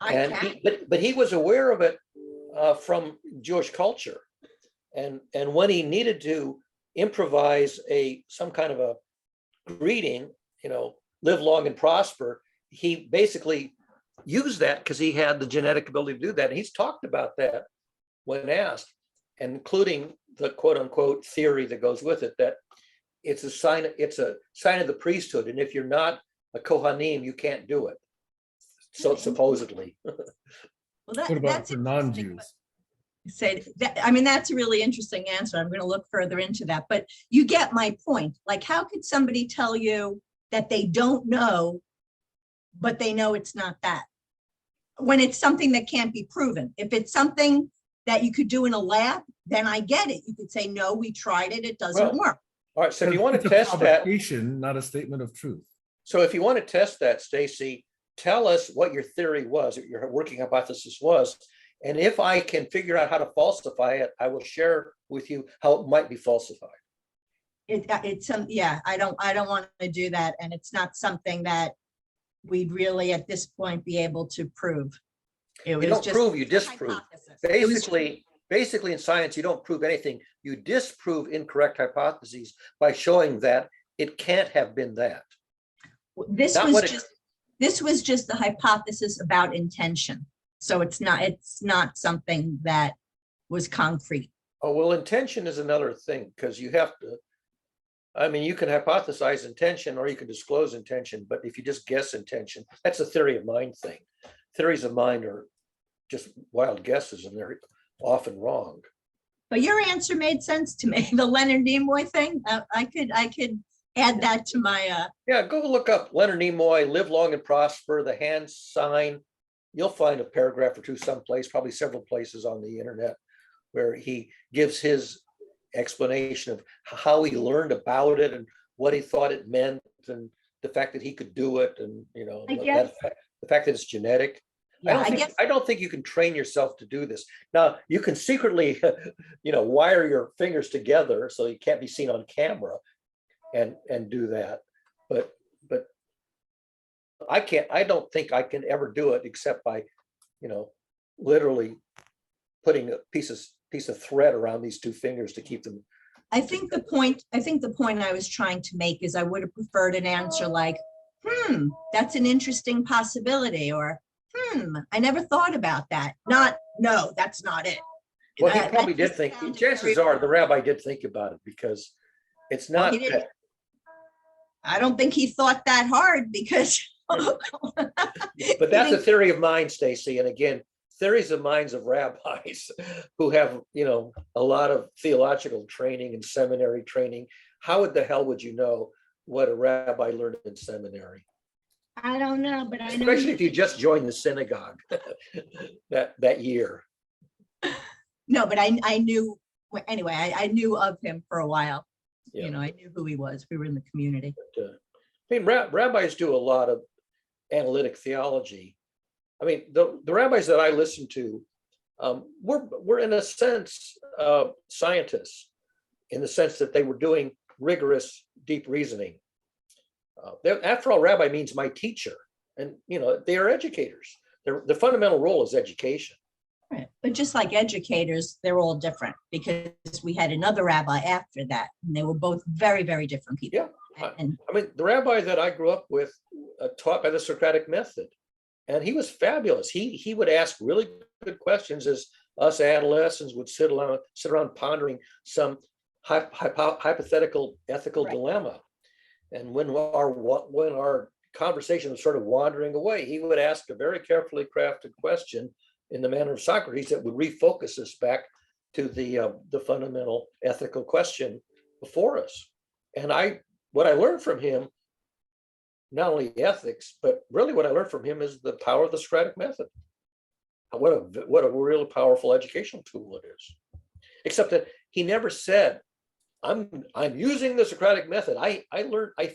But he was aware of it from Jewish culture, and when he needed to improvise some kind of a greeting, live long and prosper, he basically used that because he had the genetic ability to do that. And he's talked about that when asked, including the quote unquote theory that goes with it, that it's a sign of the priesthood. And if you're not a Kohanim, you can't do it. So supposedly. Well, What about that's for interesting, non-Jews? Say that, I mean, that's a really interesting answer. I'm going to look further into that, but you get my point. Like, how could somebody tell you that they don't know, but they know it's not that? When it's something that can't be proven. If it's something that you could do in a lab, then I get it. You could say, no, we tried it, it doesn't Well, work. All right, so if you want It's to a test that, provocation, not a statement of truth. so if you want to test that, Stacy, tell us what your theory was, what your working hypothesis was. And if I can figure out how to falsify it, I will share with you how it might be falsified. It's some, yeah, I don't want to do that. And it's not something that we'd really at this point be able to prove. It You was don't just prove, you a disprove. hypothesis. It was- Basically in science, you don't prove anything. You disprove incorrect hypotheses by showing that it can't have been that. This Not was what it- just, this was just the hypothesis about intention. So it's not something that was concrete. Oh, well, intention is another thing, because you have to, I mean, you can hypothesize intention or you can disclose intention, but if you just guess intention, that's a theory of mind thing. Theories of mind are just wild guesses and they're often wrong. But your answer made sense to me. The Leonard Nimoy thing, I could add that to my, Yeah, go look up Leonard Nimoy, Live Long and Prosper, the hand sign. You'll find a paragraph or two someplace, probably several places on the internet, where he gives his explanation of how he learned about it and what he thought it meant and the fact that he could do it and, you know, I guess- the fact that it's genetic. yeah, I guess. I don't think you can train yourself to do this. Now, you can secretly, wire your fingers together so you can't be seen on camera and do that. But I don't think I can ever do it except by, literally putting a piece of thread around these two fingers to keep them. I think the point I was trying to make is I would have preferred an answer like, that's an interesting possibility, or, I never thought about that. Not, no, that's not it. Well, he That- probably that did just think, sounded chances very- are the rabbi did think about it because it's Well, not, he didn't. I don't think he thought that hard because. but that's a theory of mind, Stacy. And again, theories of minds of rabbis who have, a lot of theological training and seminary training. How the hell would you know what a rabbi learned in seminary? I don't know, but I know. Especially if you just joined the synagogue that year. No, but I knew, well, anyway, I knew of him for a while. Yeah. I knew who he was. We were in the community. But, I mean, rabbis do a lot of analytic theology. I mean, the rabbis that I listen to, were in a sense scientists, in the sense that they were doing rigorous, deep reasoning. After all, rabbi means my teacher, and they are educators. The fundamental role is education. Right. But just like educators, they're all different because we had another rabbi after that, and they were both very, very different people. Yeah. And I mean, the rabbi that I grew up with taught by the Socratic method, and he was fabulous. He would ask really good questions as us adolescents would sit around pondering some hypothetical ethical Right. dilemma. And when our conversation was sort of wandering away, he would ask a very carefully crafted question in the manner of Socrates that would refocus us back to the fundamental ethical question before us. And what I learned from him, not only ethics, but really what I learned from him is the power of the Socratic method. What a real powerful educational tool it is. Except that he never said, I'm using the Socratic method. I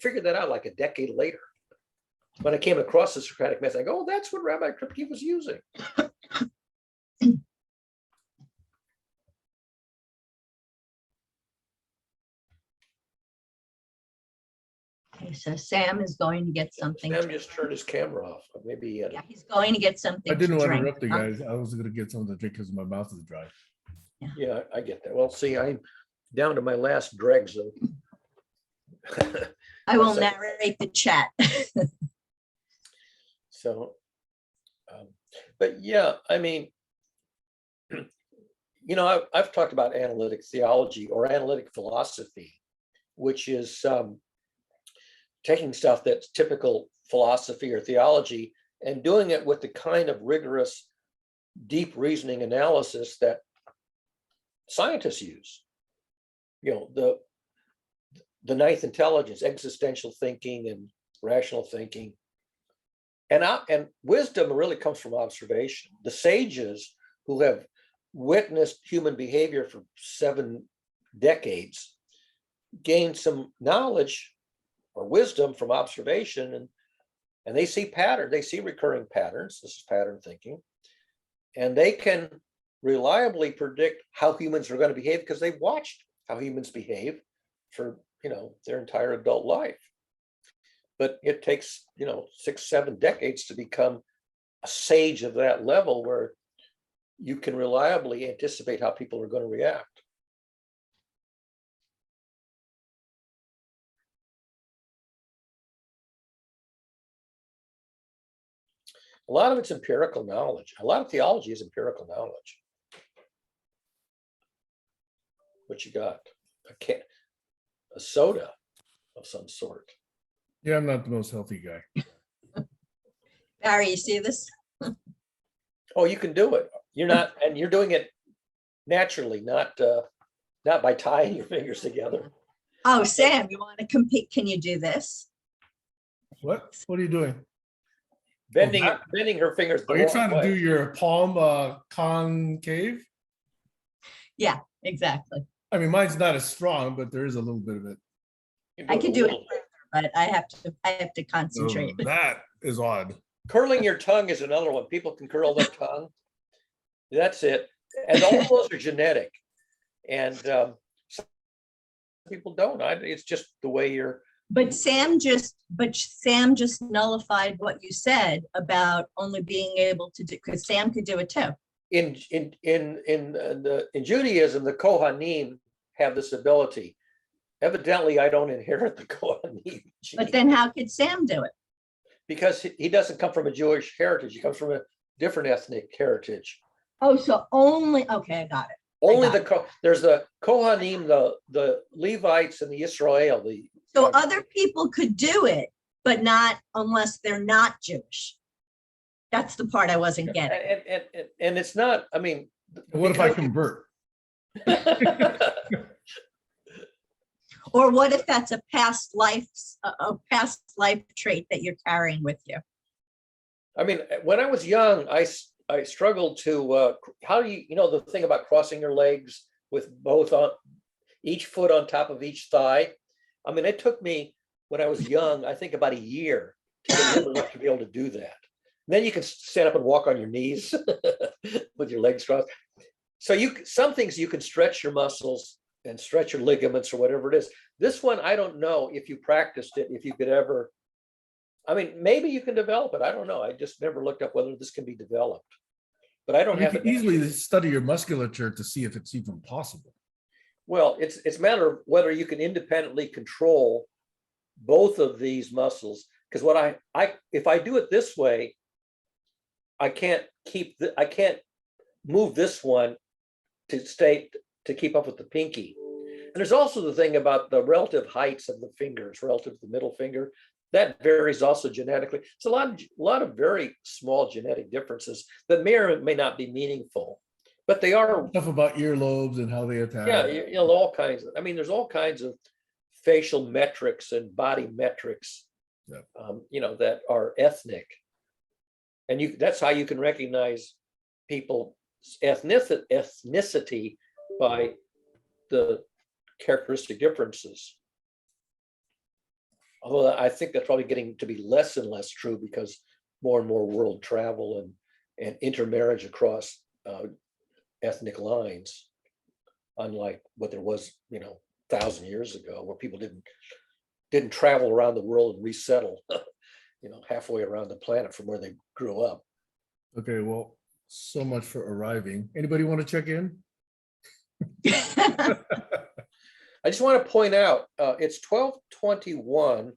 figured that out like a decade later. When I came across the Socratic method, I go, oh, that's what Rabbi Kripke was using. okay, so Sam is going to get something. Sam just turned his camera off. Maybe he had Yeah, he's going to get something. I didn't to want to drink. interrupt you guys. I was gonna get something to drink because my mouth is dry. Yeah, I get that. Well, see, I'm down to my last dregs of. I will So- narrate the chat. So, but yeah, I mean, I've talked about analytic theology or analytic philosophy which is taking stuff that's typical philosophy or theology and doing it with the kind of rigorous, deep reasoning analysis that scientists use. You know, the ninth intelligence, existential thinking and rational thinking. And wisdom really comes from observation. The sages who have witnessed human behavior for 7 decades gain some knowledge or wisdom from observation, and they see pattern, they see recurring patterns. This is pattern thinking, and they can reliably predict how humans are going to behave because they've watched how humans behave for, you know, their entire adult life. But it takes, you know, 6, 7 decades to become a sage of that level where you can reliably anticipate how people are going to react. A lot of it's empirical knowledge. A lot of theology is empirical knowledge. What you got? A soda of some sort. Yeah, I'm not the most healthy guy. Barry, you see this? Oh, you can do it. You're not, and you're doing it naturally, not by tying your fingers together. Oh, Sam, you want to compete? Can you do this? What are you doing? Bending that- bending her fingers. the Are you wrong trying to way. do your palm concave? Yeah, exactly. I mean, mine's not as strong, but there is a little bit of it. You I could do it little. further, but I have to So concentrate. that is odd. Curling your tongue is another one. People can curl their tongue. That's it. And all those are genetic. And some people don't. It's just the way you're. But Sam just nullified what you said about only being able to do, because Sam could do it too. In Judaism, the Kohanim have this ability. Evidently, I don't inherit the Kohanim gene But then how could Sam do it? because he doesn't come from a Jewish heritage. He comes from a different ethnic heritage. Oh, so only, okay, I got it. Only got there's the Kohanim, the Levites, and the Israel. So other people could do it, but not unless they're not Jewish. That's the part I wasn't getting. And it's not. I mean, What if I convert? Or what if that's a past life trait that you're carrying with you? I mean, when I was young, I struggled to. How do you know the thing about crossing your legs with both on each foot on top of each thigh? I mean, it took me when I was young, I think about a year to get limber enough to be able to do that. Then you can stand up and walk on your knees with your legs crossed. So some things you can stretch your muscles and stretch your ligaments or whatever it is. This one, I don't know if you practiced it, if you could ever. I mean, maybe you can develop it. I don't know. I just never looked up whether this can be developed. But I don't You have can it. easily study your musculature to see if it's even possible. Well, it's a matter of whether you can independently control both of these muscles. Because what if I do it this way, I can't move this one to keep up with the pinky. And there's also the thing about the relative heights of the fingers relative to the middle finger. That varies also genetically. It's a lot of very small genetic differences that may or may not be meaningful, but they are. Stuff about earlobes and how they attack. Yeah, you know, all kinds of. I mean, there's all kinds of facial metrics and body metrics, Yeah. You know, that are ethnic, and that's how you can recognize people's ethnicity by the characteristic differences. Although I think that's probably getting to be less and less true because more and more world travel and intermarriage across ethnic lines, unlike what there was, you know, 1,000 years ago, where people didn't travel around the world and resettle, you know, halfway around the planet from where they grew up. Okay, well, so much for arriving. Anybody want to check in? I just want to point out, it's 12:21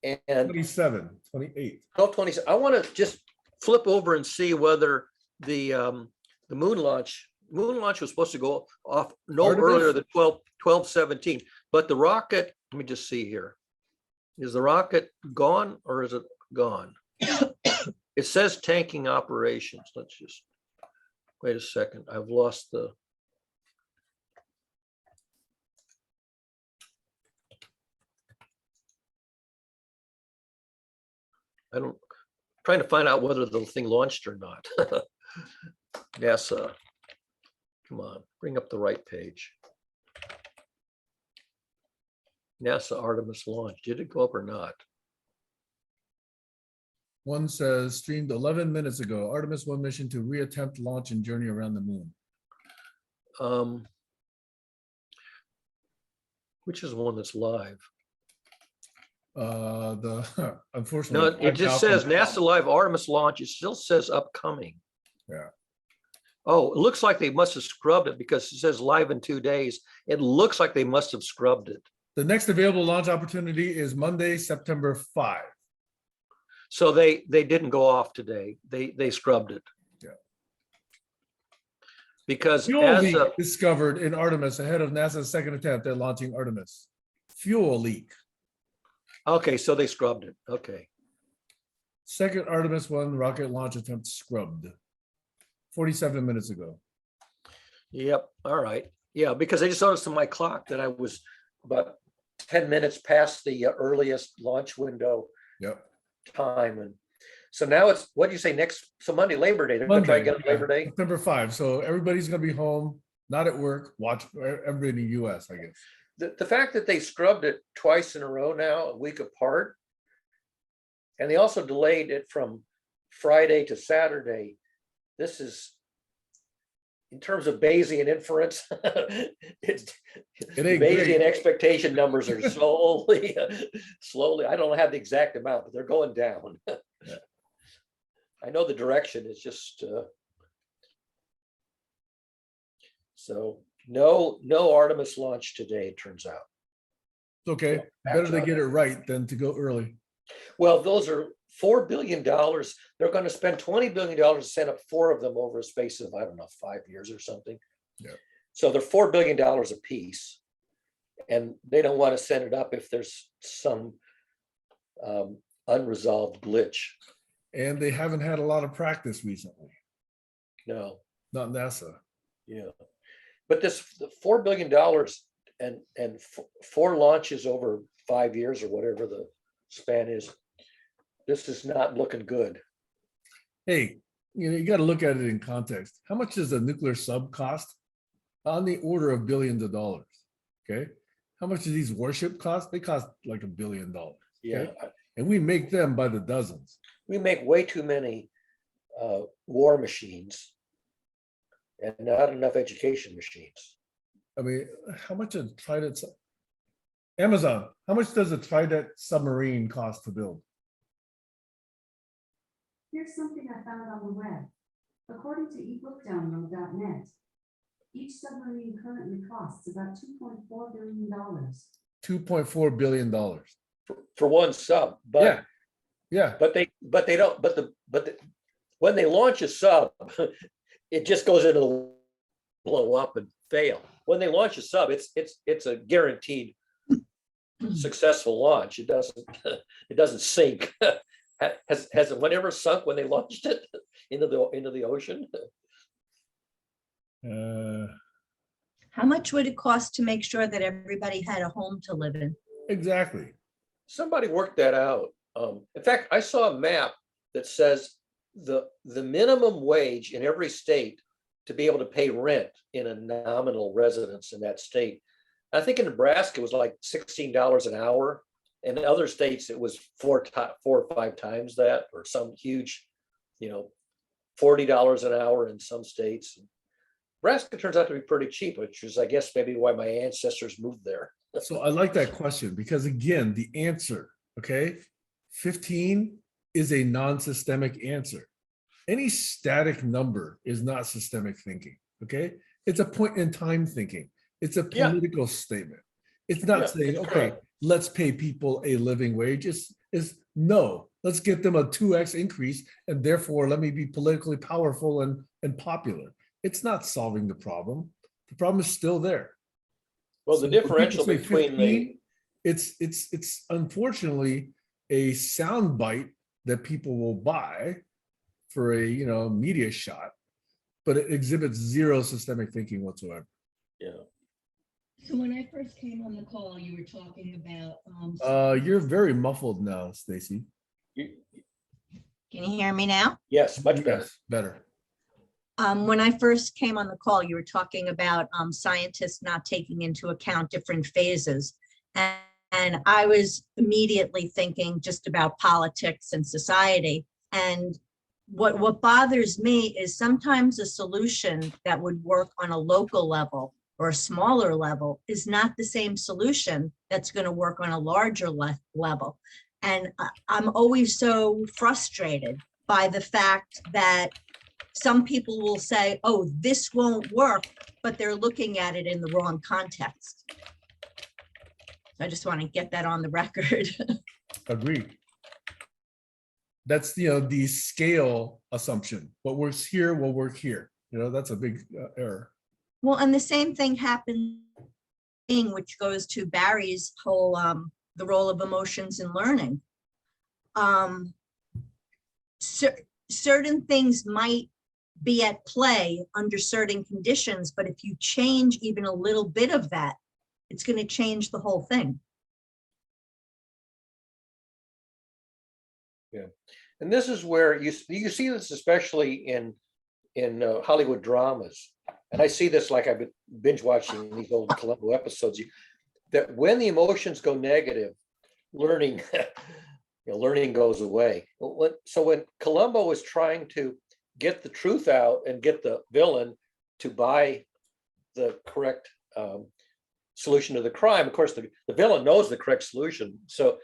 and 27, 28. 12:20. I want to just flip over and see whether the moon launch was supposed to go off no Artemis? earlier than 12:17, but the rocket let me just see here. Is the rocket gone or is it gone? It says tanking operations. Let's just, wait a second. I've lost the. Trying to find out whether the thing launched or not. NASA, come on, bring up the right page. NASA Artemis launch, did it go up or not? One says streamed 11 minutes ago, Artemis 1 mission to reattempt launch and journey around the moon. Which is the one that's live? The No, unfortunately. it just says NASA Live Artemis launch. It still says upcoming. Yeah. Oh, it looks like they must have scrubbed it because it says live in 2 days. It looks like they must have scrubbed it. The next available launch opportunity is Monday, September 5. So they didn't go off today. They scrubbed it. Yeah. Because Fuel as leak a, discovered in Artemis ahead of NASA's second attempt at launching Artemis. Fuel leak. okay, so they scrubbed it. Okay. Second Artemis 1 rocket launch attempt scrubbed 47 minutes ago. Yep. All right. Yeah, because I just noticed on my clock that I was about 10 minutes past the earliest launch window Yep. time. And so now it's, what do you say next? So Monday, Labor Day. They're going to try to get it Labor Day. September 5. So everybody's going to be home, not at work, watch everybody in the US, I guess. The fact that they scrubbed it twice in a row now, a week apart, and they also delayed it from Friday to Saturday. This is, in terms of Bayesian inference, it's ain't Bayesian great. expectation numbers are slowly, I don't have the exact amount, but they're going down. Yeah. I know the direction is just, so no Artemis launch today, it turns out. It's okay. Better to get it right than to go early. Well, those are $4 billion. They're going to spend $20 billion to send up 4 of them over a space of, I don't know, 5 years or something. Yeah. So they're $4 billion a piece. And they don't want to send it up if there's some unresolved glitch. And they haven't had a lot of practice recently. No, Not NASA. yeah. But this $4 billion and 4 launches over 5 years or whatever the span is, this is not looking good. Hey, you got to look at it in context. How much does a nuclear sub cost? On the order of billions of dollars. Okay. How much do these warship cost? They cost like $1 billion. Yeah. And we make them by the dozens. We make way too many war machines and not enough education machines. I mean, how much a Trident? Amazon, how much does a Trident submarine cost to build? Here's something I found on the web. According to ebookdownload.net, each submarine currently costs about $2.4 billion. $2.4 billion. For one sub, but Yeah. Yeah. when they launch a sub, it just goes into the blow up and fail. When they launch a sub, it's a guaranteed successful launch. It doesn't sink. Has one ever sunk when they launched it into the ocean? How much would it cost to make sure that everybody had a home to live in? Exactly. Somebody worked that out. In fact, I saw a map that says the minimum wage in every state to be able to pay rent in a nominal residence in that state. I think in Nebraska it was like $16 an hour. In other states it was 4 or 5 times that, or some huge, $40 an hour in some states. Nebraska turns out to be pretty cheap, which is, I guess, maybe why my ancestors moved there. So I like that question because, again, the answer, okay, 15 is a non-systemic answer. Any static number is not systemic thinking, okay? It's a point in time thinking. It's a political statement. It's not saying, okay, correct. Let's pay people a living wage. It's no, let's get them a 2x increase, and therefore let me be politically powerful and popular. It's not solving the problem. The problem is still there. Well, So the when people differential say between 15, it's unfortunately a sound bite that people will buy for a, you know, media shot, but it exhibits zero systemic thinking whatsoever. Yeah. So when I first came on the call, you were talking about. You're very muffled now, Stacy. You- Can you hear me now? Yes, much better. Yes, better. When I first came on the call, you were talking about scientists not taking into account different phases. And I was immediately thinking just about politics and society. And what bothers me is sometimes a solution that would work on a local level or a smaller level is not the same solution that's going to work on a larger level. And I'm always so frustrated by the fact that some people will say, oh, this won't work, but they're looking at it in the wrong context. I just want to get that on the record. Agreed. That's, you know, the scale assumption. What works here will work here. You know, that's a big error. Well, and the same thing happened, which goes to Barry's whole, the role of emotions in learning. Certain things might be at play under certain conditions, but if you change even a little bit of that, it's going to change the whole thing. Yeah, and this is where you see this especially in Hollywood dramas, and I see this like I've been binge watching these old Columbo episodes. That when the emotions go negative, learning learning goes away. So when Columbo was trying to get the truth out and get the villain to buy the correct solution to the crime, of course the villain knows the correct solution, so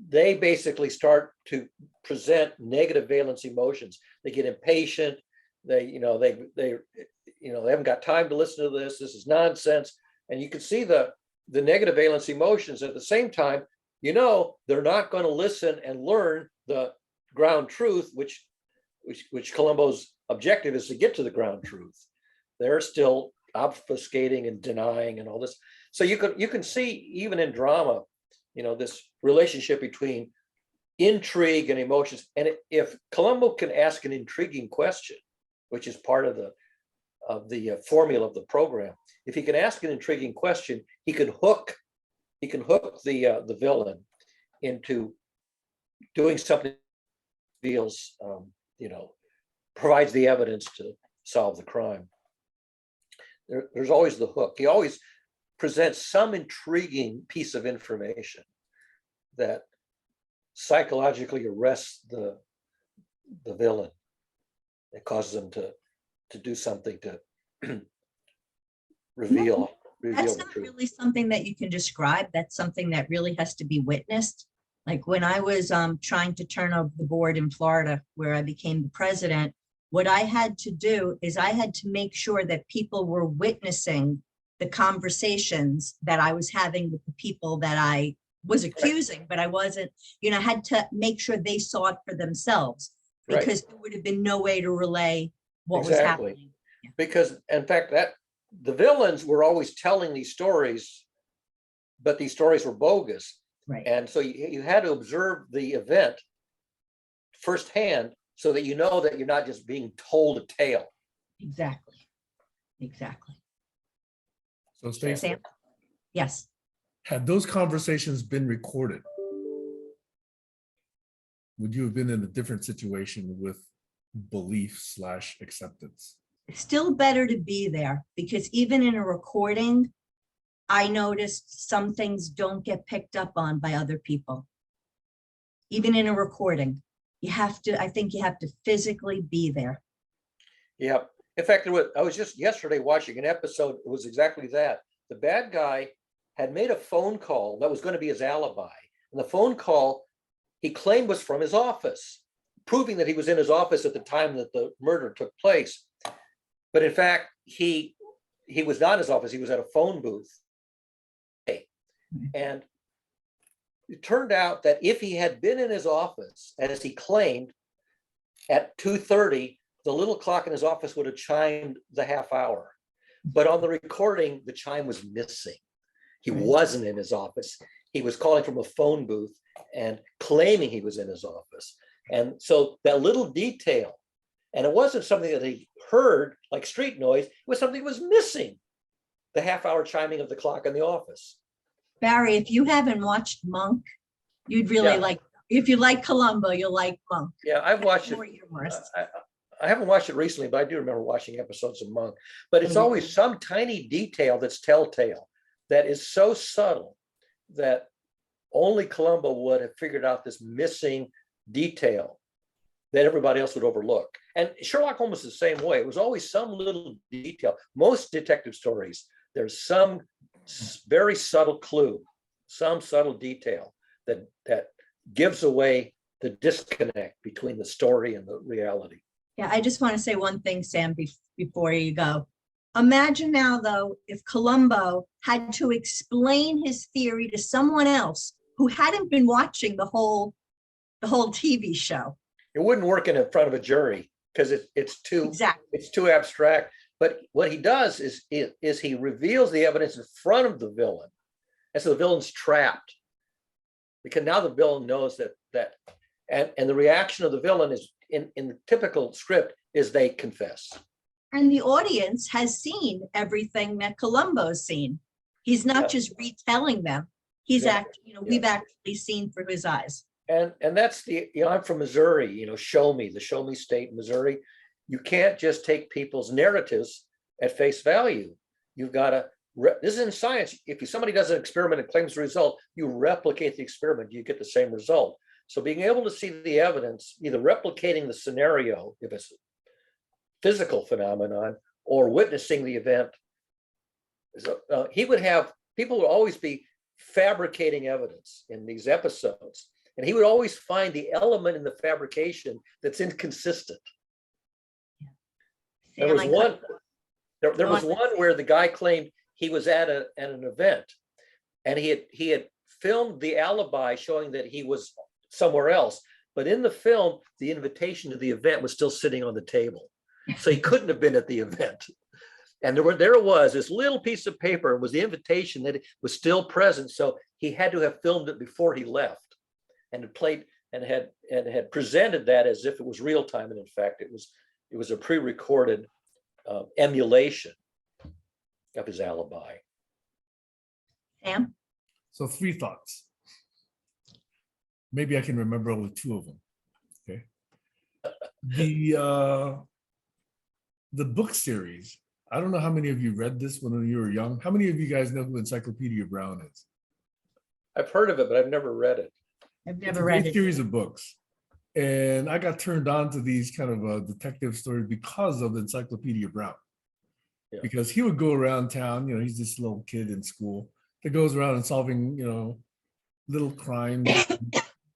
they basically start to present negative valence emotions. They get impatient. They haven't got time to listen to this. This is nonsense. And you can see the negative valence emotions. At the same time, they're not going to listen and learn the ground truth, which Columbo's objective is to get to the ground truth. They're still obfuscating and denying and all this. So you can see even in drama, this relationship between intrigue and emotions. And if Columbo can ask an intriguing question, which is part of the formula of the program, if he can ask an intriguing question, he can hook the villain into doing something that feels provides the evidence to solve the crime. There's always the hook. He always presents some intriguing piece of information that psychologically arrests the villain. It causes them to do something to reveal That's the not truth. really something that you can describe. That's something that really has to be witnessed. Like when I was trying to turn over the board in Florida, where I became the president, what I had to do is I had to make sure that people were witnessing the conversations that I was having with the people that I was accusing, but I wasn't, I had to make sure they saw it for themselves, because there would have been no way to relay what was happening. Yeah. Because in fact, that the villains were always telling these stories, but these stories were bogus. Right. And so you had to observe the event firsthand so that that you're not just being told a tale. Exactly. So Stacey, Sam? Yes. had those conversations been recorded, would you have been in a different situation with belief/acceptance? It's still better to be there, because even in a recording, I noticed some things don't get picked up on by other people. Even in a recording, I think you have to physically be there. Yeah. In fact, I was just yesterday watching an episode. It was exactly that. The bad guy had made a phone call that was going to be his alibi. And the phone call he claimed was from his office, proving that he was in his office at the time that the murder took place. But in fact, he was not in his office. He was at a phone booth. And it turned out that if he had been in his office, as he claimed, at 2:30, the little clock in his office would have chimed the half hour. But on the recording, the chime was missing. He wasn't in his office. he was calling from a phone booth and claiming he was in his office. And so that little detail, and it wasn't something that he heard like street noise, it was something that was missing. The half-hour chiming of the clock in the office. Barry, if you haven't watched Monk, you'd really Yeah. like, if you like Columbo, you'll like Monk. Yeah, I've watched it. More humorous. I haven't watched it recently, but I do remember watching episodes of Monk. But it's always some tiny detail that's telltale, that is so subtle that only Columbo would have figured out this missing detail that everybody else would overlook. And Sherlock Holmes is the same way. It was always some little detail. Most detective stories, there's some very subtle clue, some subtle detail that gives away the disconnect between the story and the reality. Yeah, I just want to say one thing, Sam, before you go. Imagine now, though, if Columbo had to explain his theory to someone else who hadn't been watching the whole TV show. It wouldn't work in front of a jury because it's too abstract. But what he does is he reveals the evidence in front of the villain, and so the villain's trapped because now the villain knows that and the reaction of the villain is in the typical script is they confess. And the audience has seen everything that Columbo's seen. He's not just retelling them. He's actually, we've actually seen through his eyes. And that's I'm from Missouri, show me state, Missouri. You can't just take people's narratives at face value. You've got to, this is in science. If somebody does an experiment and claims the result, you replicate the experiment, you get the same result. So being able to see the evidence, either replicating the scenario, if it's a physical phenomenon, or witnessing the event, people would always be fabricating evidence in these episodes. And he would always find the element in the fabrication that's inconsistent. There was one where the guy claimed he was at an event, and he had filmed the alibi showing that he was somewhere else. But in the film, the invitation to the event was still sitting on the table. So he couldn't have been at the event. And there it was, this little piece of paper was the invitation that was still present. So he had to have filmed it before he left. And had played and had presented that as if it was real time, and in fact it was a pre-recorded emulation of his alibi. Sam? So 3 thoughts. Maybe I can remember only 2 of them. Okay. The book series. I don't know how many of you read this when you were young. How many of you guys know who Encyclopedia Brown is? I've heard of it, but I've never read it. I've never read it. Series of books, and I got turned on to these kind of detective stories because of Encyclopedia Brown. Yeah. Because he would go around town. He's this little kid in school that goes around and solving, little crimes,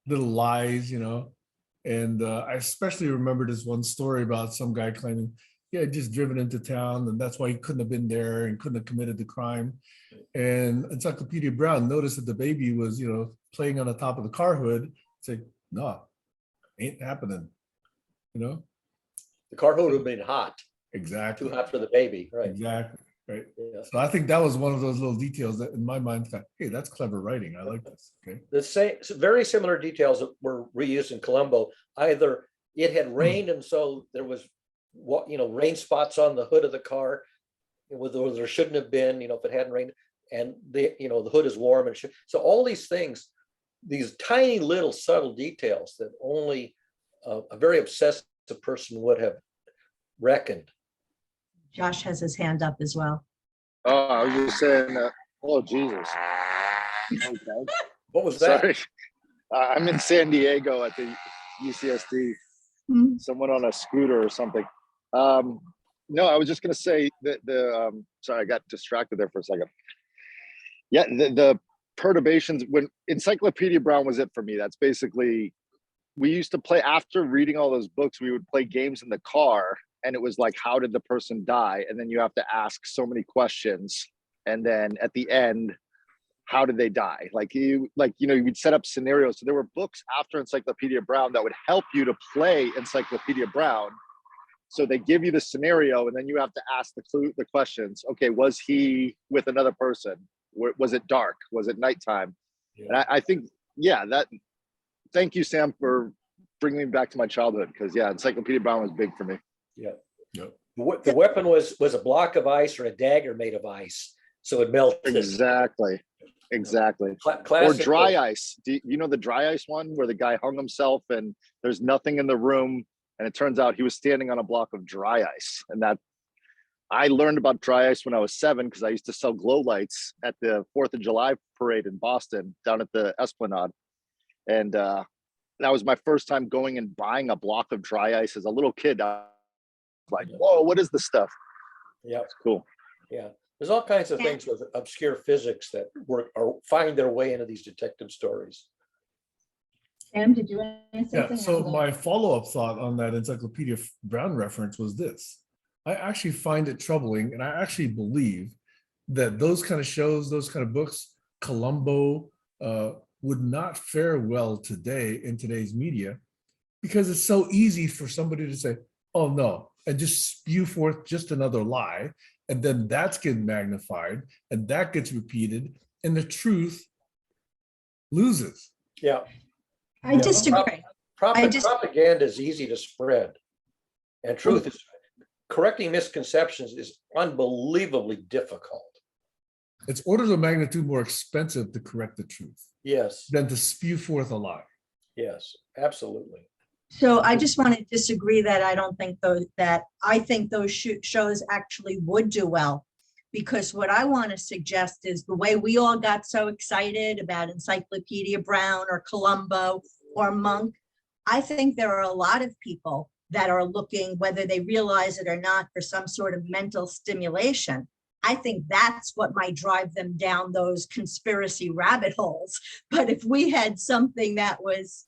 little lies, And I especially remember this one story about some guy claiming he had just driven into town, and that's why he couldn't have been there and couldn't have committed the crime. And Encyclopedia Brown noticed that the baby was, playing on the top of the car hood. Said, "No, ain't happening." The car hood would have been hot. Exactly. Too hot for the baby, right? Exactly. Right. Yeah. So I think that was one of those little details that, in my mind, thought, "Hey, that's clever writing. I like this." Okay. The same, very similar details that were reused in Columbo. Either it had rained, and so there was rain spots on the hood of the car, there shouldn't have been, if it hadn't rained, and the hood is warm, and so all these things, these tiny little subtle details that only a very obsessive person would have reckoned. Josh has his hand up as well. Oh, I was just saying, oh, Jesus. Okay. What was that? Sorry. I'm in San Diego at the UCSD. Mhm. Someone on a scooter or something. No, I was just going to say that sorry, I got distracted there for a second. Yeah, the perturbations, when Encyclopedia Brown was it for me. That's basically, we used to play, after reading all those books, we would play games in the car, and it was like, how did the person die? And then you have to ask so many questions. And then at the end, how did they die? You would set up scenarios. So there were books after Encyclopedia Brown that would help you to play Encyclopedia Brown. So they give you the scenario, and then you have to ask the questions. Okay, was he with another person? Was it dark? Was it nighttime? And I think, yeah, thank you, Sam, for bringing me back to my childhood. Because yeah, Encyclopedia Brown was big for me. Yeah. Yep. The weapon was a block of ice or a dagger made of ice, so it melted. Exactly. Or Classic. dry ice. Do you know the dry ice one where the guy hung himself and there's nothing in the room, and it turns out he was standing on a block of dry ice. And that I learned about dry ice when I was 7 because I used to sell glow lights at the 4th of July parade in Boston down at the Esplanade. And that was my first time going and buying a block of dry ice as a little kid. I was like, whoa, what is this stuff? Yeah. It's cool. Yeah. There's all kinds of things with obscure physics that find their way into these detective stories. Sam, did you want to say Yeah, something? so my follow-up thought on that Encyclopedia Brown reference was this. I actually find it troubling, and I actually believe that those kind of shows, those kind of books, Columbo, would not fare well today in today's media, because it's so easy for somebody to say, oh no, and just spew forth just another lie. And then that's getting magnified and that gets repeated and the truth loses. Yeah. I disagree. Propaganda is easy to spread, and truth is correcting misconceptions is unbelievably difficult. It's orders of magnitude more expensive to correct the truth Yes. than to spew forth a lie. Yes, absolutely. So I just want to disagree that I don't think I think those shows actually would do well, because what I want to suggest is the way we all got so excited about Encyclopedia Brown or Columbo or Monk. I think there are a lot of people that are looking, whether they realize it or not, for some sort of mental stimulation. I think that's what might drive them down those conspiracy rabbit holes. But if we had something that was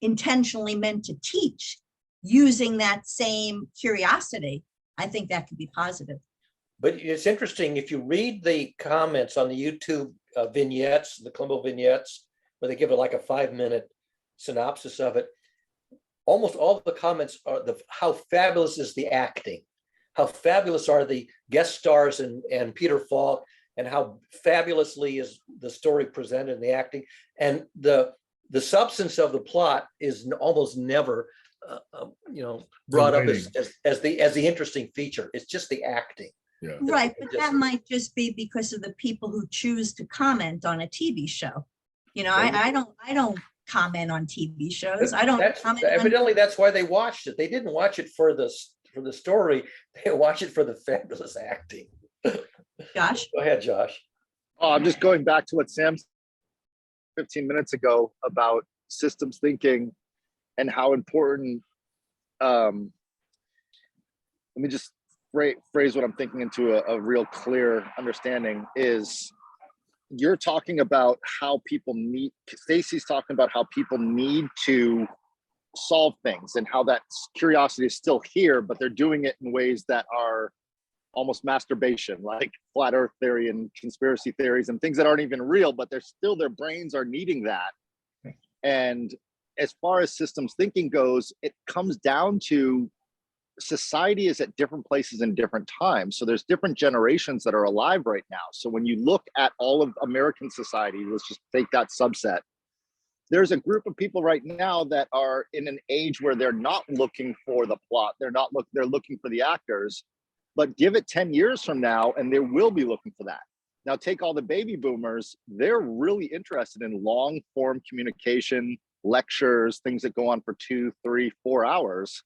intentionally meant to teach using that same curiosity, I think that could be positive. But it's interesting, if you read the comments on the YouTube vignettes, the Columbo vignettes, where they give it like a 5-minute synopsis of it, almost all of the comments are how fabulous is the acting, how fabulous are the guest stars and Peter Falk, and how fabulously is the story presented in the acting. And the substance of the plot is almost never, brought up as the interesting feature. It's just the acting. Yeah. Right, but that might just be because of the people who choose to comment on a TV show. I don't comment on TV shows. I don't comment. Evidently, that's why they watched it. They didn't watch it for the story. They watch it for the fabulous acting. Josh? Go ahead, Josh. Oh, I'm just going back to what Sam 15 minutes ago about systems thinking and how important, let me just phrase what I'm thinking into a real clear understanding is you're talking about how people need, Stacy's talking about how people need to solve things and how that curiosity is still here, but they're doing it in ways that are almost masturbation, like flat earth theory and conspiracy theories and things that aren't even real, but their brains are needing that. And as far as systems thinking goes, it comes down to society is at different places in different times. So there's different generations that are alive right now. So when you look at all of American society, let's just take that subset. There's a group of people right now that are in an age where they're not looking for the plot. They're looking for the actors. But give it 10 years from now, and they will be looking for that. Now, take all the baby boomers, they're really interested in long form communication, lectures, things that go on for 2, 3, 4 hours.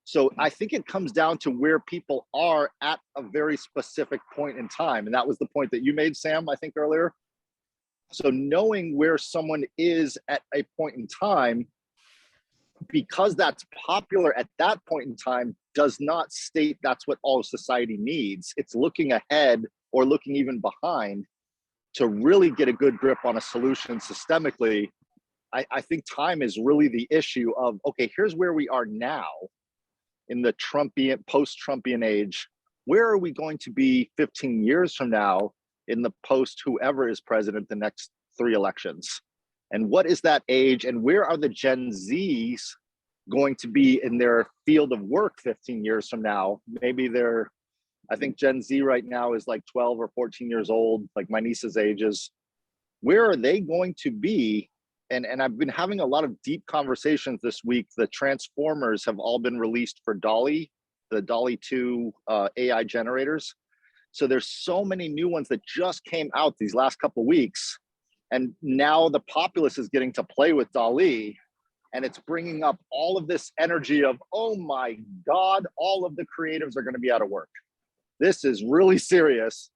So I think it comes down to where people are at a very specific point in time. And that was the point that you made, Sam, I think earlier. So knowing where someone is at a point in time, because that's popular at that point in time, does not state that's what all society needs. It's looking ahead or looking even behind to really get a good grip on a solution systemically. I think time is really the issue of, okay, here's where we are now in the Trumpian, post-Trumpian age. Where are we going to be 15 years from now in the post whoever is president the next 3 elections? And what is that age? And where are the Gen Zs going to be in their field of work 15 years from now? Maybe I think Gen Z right now is like 12 or 14 years old, like my niece's ages. where are they going to be? And I've been having a lot of deep conversations this week. The transformers have all been released for Dolly, the Dolly 2 AI generators. So there's so many new ones that just came out these last couple of weeks. And now the populace is getting to play with Dolly, and it's bringing up all of this energy of, oh my God, all of the creatives are going to be out of work. This is really serious.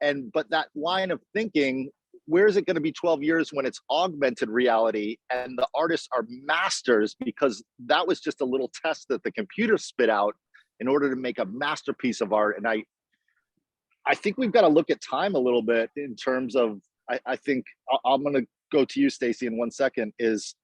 But that line of thinking, where is it going to be 12 years when it's augmented reality and the artists are masters, because that was just a little test that the computer spit out in order to make a masterpiece of art. And I think we've got to look at time a little bit in terms of, I think I'm going to go to you, Stacey, in 1 second, is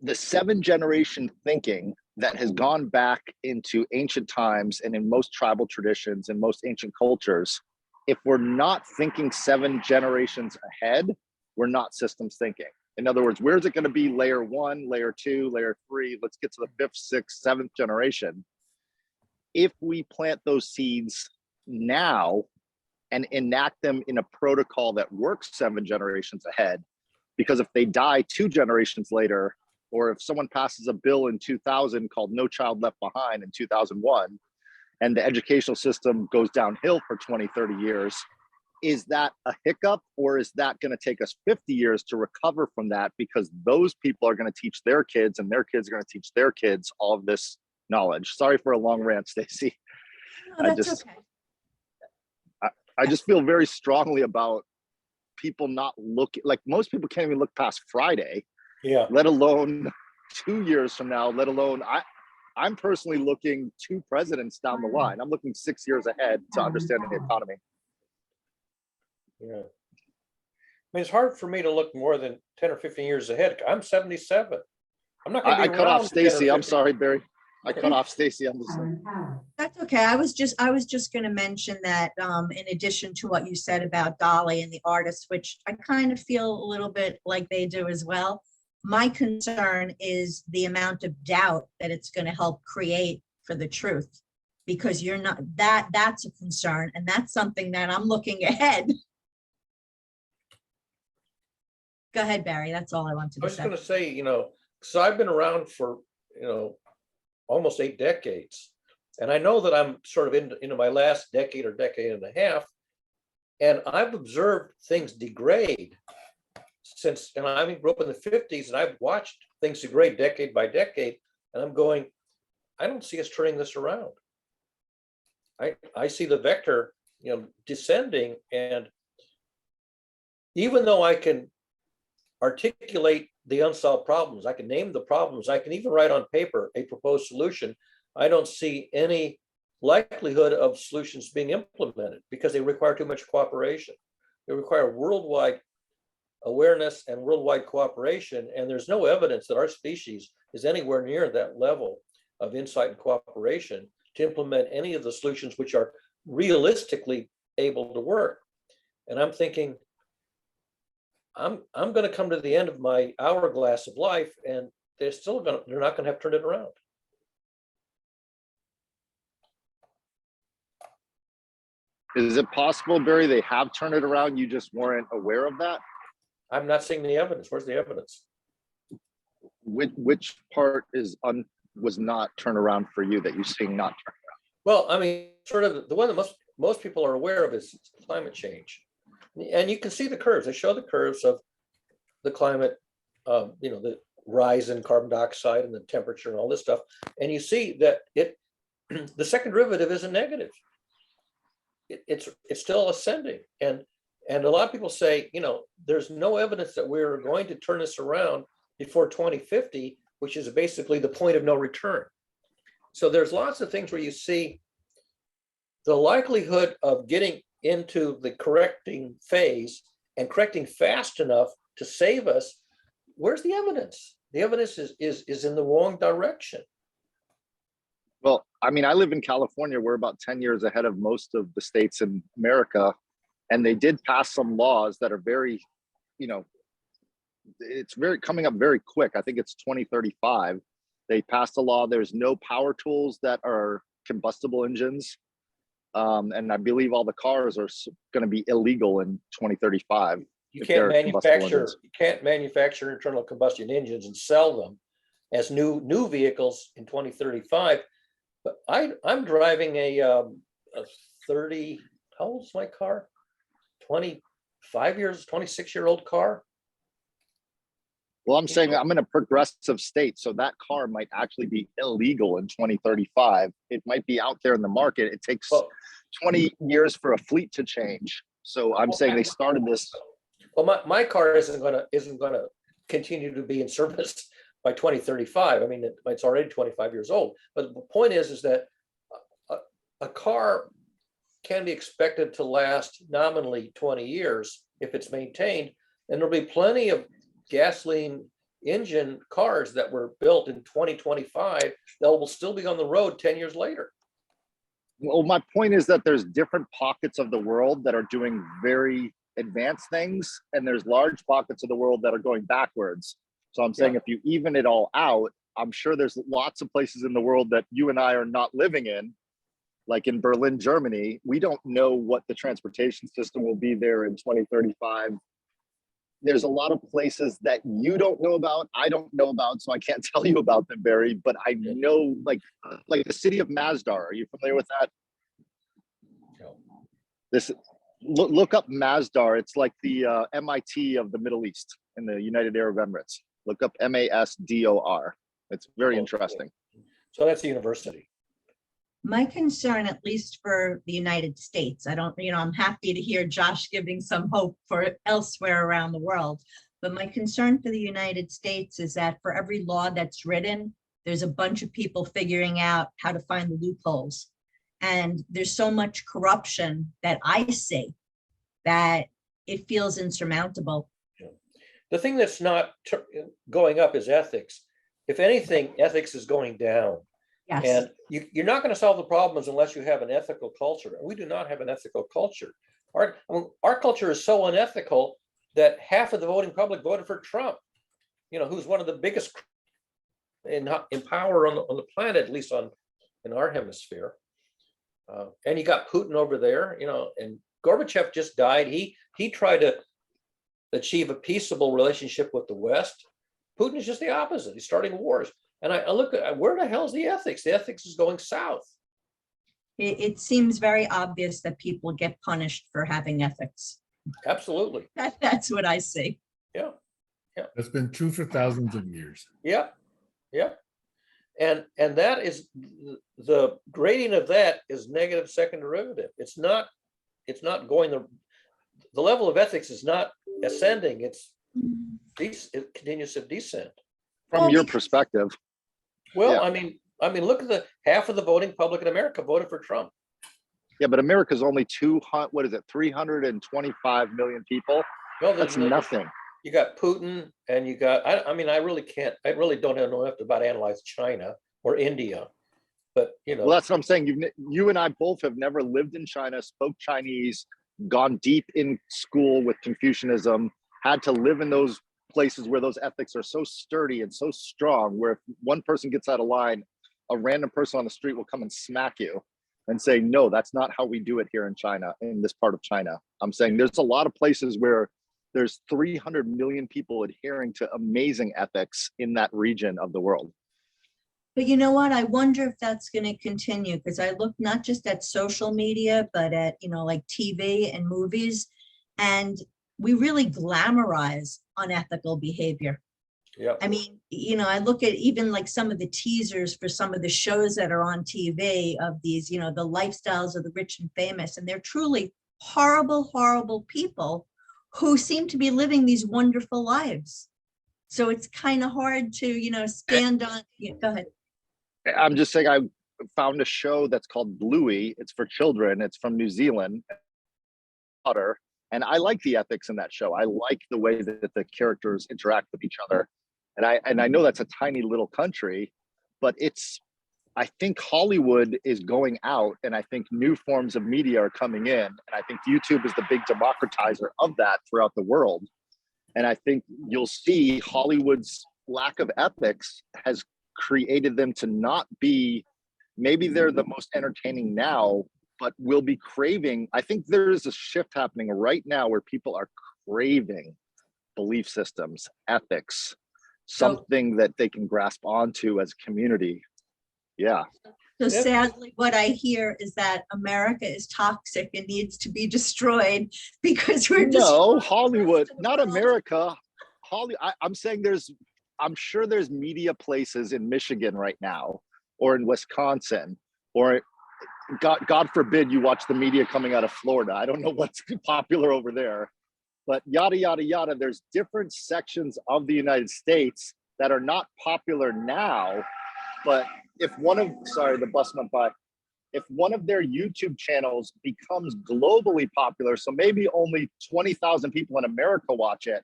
the 7 generation thinking that has gone back into ancient times and in most tribal traditions and most ancient cultures. If we're not thinking 7 generations ahead, we're not systems thinking. In other words, where's it going to be layer 1, layer 2, layer 3? Let's get to the 5th, 6th, 7th generation. If we plant those seeds now and enact them in a protocol that works 7 generations ahead, because if they die 2 generations later, or if someone passes a bill in 2000 called No Child Left Behind in 2001, and the educational system goes downhill for 20, 30 years, is that a hiccup, or is that going to take us 50 years to recover from that? Because those people are going to teach their kids, and their kids are going to teach their kids all of this knowledge. Sorry for a long rant, Stacey. No, that's okay. I just feel very strongly about people not looking, like most people can't even look past Friday, let alone 2 years from now, let alone I'm personally looking 2 presidents down the line. I'm looking 6 years ahead to understanding the economy. Yeah. I mean, it's hard for me to look more than 10 or 15 years ahead. I'm 77. I'm not going to be I cut off around 10 or Stacey. I'm 15. sorry, Barry. I cut off Stacey. I'm just That's okay. I was just going to mention that in addition to what you said about Dolly and the artists, which I kind of feel a little bit like they do as well. My concern is the amount of doubt that it's going to help create for the truth, because you're not, that's a concern. And that's something that I'm looking ahead. Go ahead, Barry. That's all I wanted I to was say. going to say, so I've been around for, almost 8 decades. And I know that I'm sort of into my last decade or decade and a half. And I've observed things degrade since, and I grew up in the 50s, and I've watched things degrade decade by decade. And I'm going, I don't see us turning this around. I see the vector, descending. And even though I can articulate the unsolved problems, I can name the problems, I can even write on paper a proposed solution, I don't see any likelihood of solutions being implemented because they require too much cooperation. They require worldwide awareness and worldwide cooperation, and there's no evidence that our species is anywhere near that level of insight and cooperation to implement any of the solutions which are realistically able to work. And I'm thinking, I'm going to come to the end of my hourglass of life, and they're not going to have turned it around. Is it possible, Barry, they have turned it around, you just weren't aware of that? I'm not seeing the evidence. Where's the evidence? Which part was not turned around for you that you're seeing not turned around? Well, I mean, sort of the one that most people are aware of is climate change. And you can see the curves. They show the curves of the climate, the rise in carbon dioxide and the temperature and all this stuff. And you see that the second derivative isn't negative. It's still ascending. And a lot of people say, there's no evidence that we're going to turn this around before 2050, which is basically the point of no return. So there's lots of things where you see the likelihood of getting into the correcting phase and correcting fast enough to save us. Where's the evidence? The evidence is in the wrong direction. Well, I mean, I live in California. We're about 10 years ahead of most of the states in America. And they did pass some laws that are very, it's very coming up very quick. I think it's 2035. They passed a law. There's no power tools that are combustible engines. And I believe all the cars are going to be illegal in 2035. you if can't they're combustible engines. manufacture internal combustion engines and sell them as new vehicles in 2035. But I'm driving a 30, how old is my car? 25 years, 26-year-old car. Well, I'm saying I'm in a progressive state, so that car might actually be illegal in 2035. It might be out there in the market. It takes Well, 20 years for a fleet to change. So I'm saying they started this. well, my car isn't gonna continue to be in service by 2035. I mean, it's already 25 years old. But the point is that a car can be expected to last nominally 20 years if it's maintained, and there'll be plenty of gasoline engine cars that were built in 2025 that will still be on the road 10 years later. Well, my point is that there's different pockets of the world that are doing very advanced things, and there's large pockets of the world that are going backwards. So I'm saying if you even it all out, I'm sure there's lots of places in the world that you and I are not living in, like in Berlin, Germany. We don't know what the transportation system will be there in 2035. There's a lot of places that you don't know about, I don't know about, so I can't tell you about them, Barry, but I know like the city of Masdar. Are you familiar with that? No. This look up Masdar. It's like the MIT of the Middle East in the United Arab Emirates. Look up MASDOR. It's very interesting. So that's a university. My concern, at least for the United States, I don't, I'm happy to hear Josh giving some hope for elsewhere around the world. But my concern for the United States is that for every law that's written, there's a bunch of people figuring out how to find the loopholes. And there's so much corruption that I see that it feels insurmountable. The thing that's not going up is ethics. If anything, ethics is going down. Yes. And you're not going to solve the problems unless you have an ethical culture. And we do not have an ethical culture. Our culture is so unethical that half of the voting public voted for Trump, who's one of the biggest in power on the planet, at least in our hemisphere. And you got Putin over there, and Gorbachev just died. He tried to achieve a peaceable relationship with the West. Putin is just the opposite. He's starting wars. And I look at where the hell's the ethics? The ethics is going south. It seems very obvious that people get punished for having ethics. Absolutely. That's what I see. Yeah. That's been true for thousands of years. Yeah. And that is the grading of that is negative second derivative. It's not going the level of ethics is not ascending. It continues to descend. From your perspective. Well, Yeah. I mean, look at the half of the voting public in America voted for Trump. Yeah, but America's only 325 million people. Well, That's nothing. You got Putin, and you got. I really don't know enough about analyze China or India, but Well, that's what I'm saying. You and I both have never lived in China, spoke Chinese, gone deep in school with Confucianism, had to live in those places where those ethics are so sturdy and so strong, where if one person gets out of line, a random person on the street will come and smack you and say, no, that's not how we do it here in China, in this part of China. I'm saying there's a lot of places where there's 300 million people adhering to amazing ethics in that region of the world. But you know what? I wonder if that's going to continue, because I look not just at social media, but at, like TV and movies, and we really glamorize unethical behavior. yeah. I mean, I look at even like some of the teasers for some of the shows that are on TV of these, the lifestyles of the rich and famous, and they're truly horrible, horrible people who seem to be living these wonderful lives. So it's kind of hard to, stand on. Go ahead. I'm just saying, I found a show that's called Bluey. It's for children. It's from New Zealand. And I like the ethics in that show. I like the way that the characters interact with each other. And I know that's a tiny little country, but I think Hollywood is going out, and I think new forms of media are coming in. And I think YouTube is the big democratizer of that throughout the world. And I think you'll see Hollywood's lack of ethics has created them to not be, maybe they're the most entertaining now, but will be craving. I think there is a shift happening right now where people are craving belief systems, ethics, So- something that they can grasp onto as a community. Yeah. So Yep. sadly, what I hear is that America is toxic and needs to be destroyed because we're No, destroying the Hollywood, rest of the not world. America. I'm saying I'm sure there's media places in Michigan right now, or in Wisconsin, or God forbid you watch the media coming out of Florida. I don't know what's popular over there, but yada, yada, yada. There's different sections of the United States that are not popular now, but if the bus went by. If one of their YouTube channels becomes globally popular, so maybe only 20,000 people in America watch it,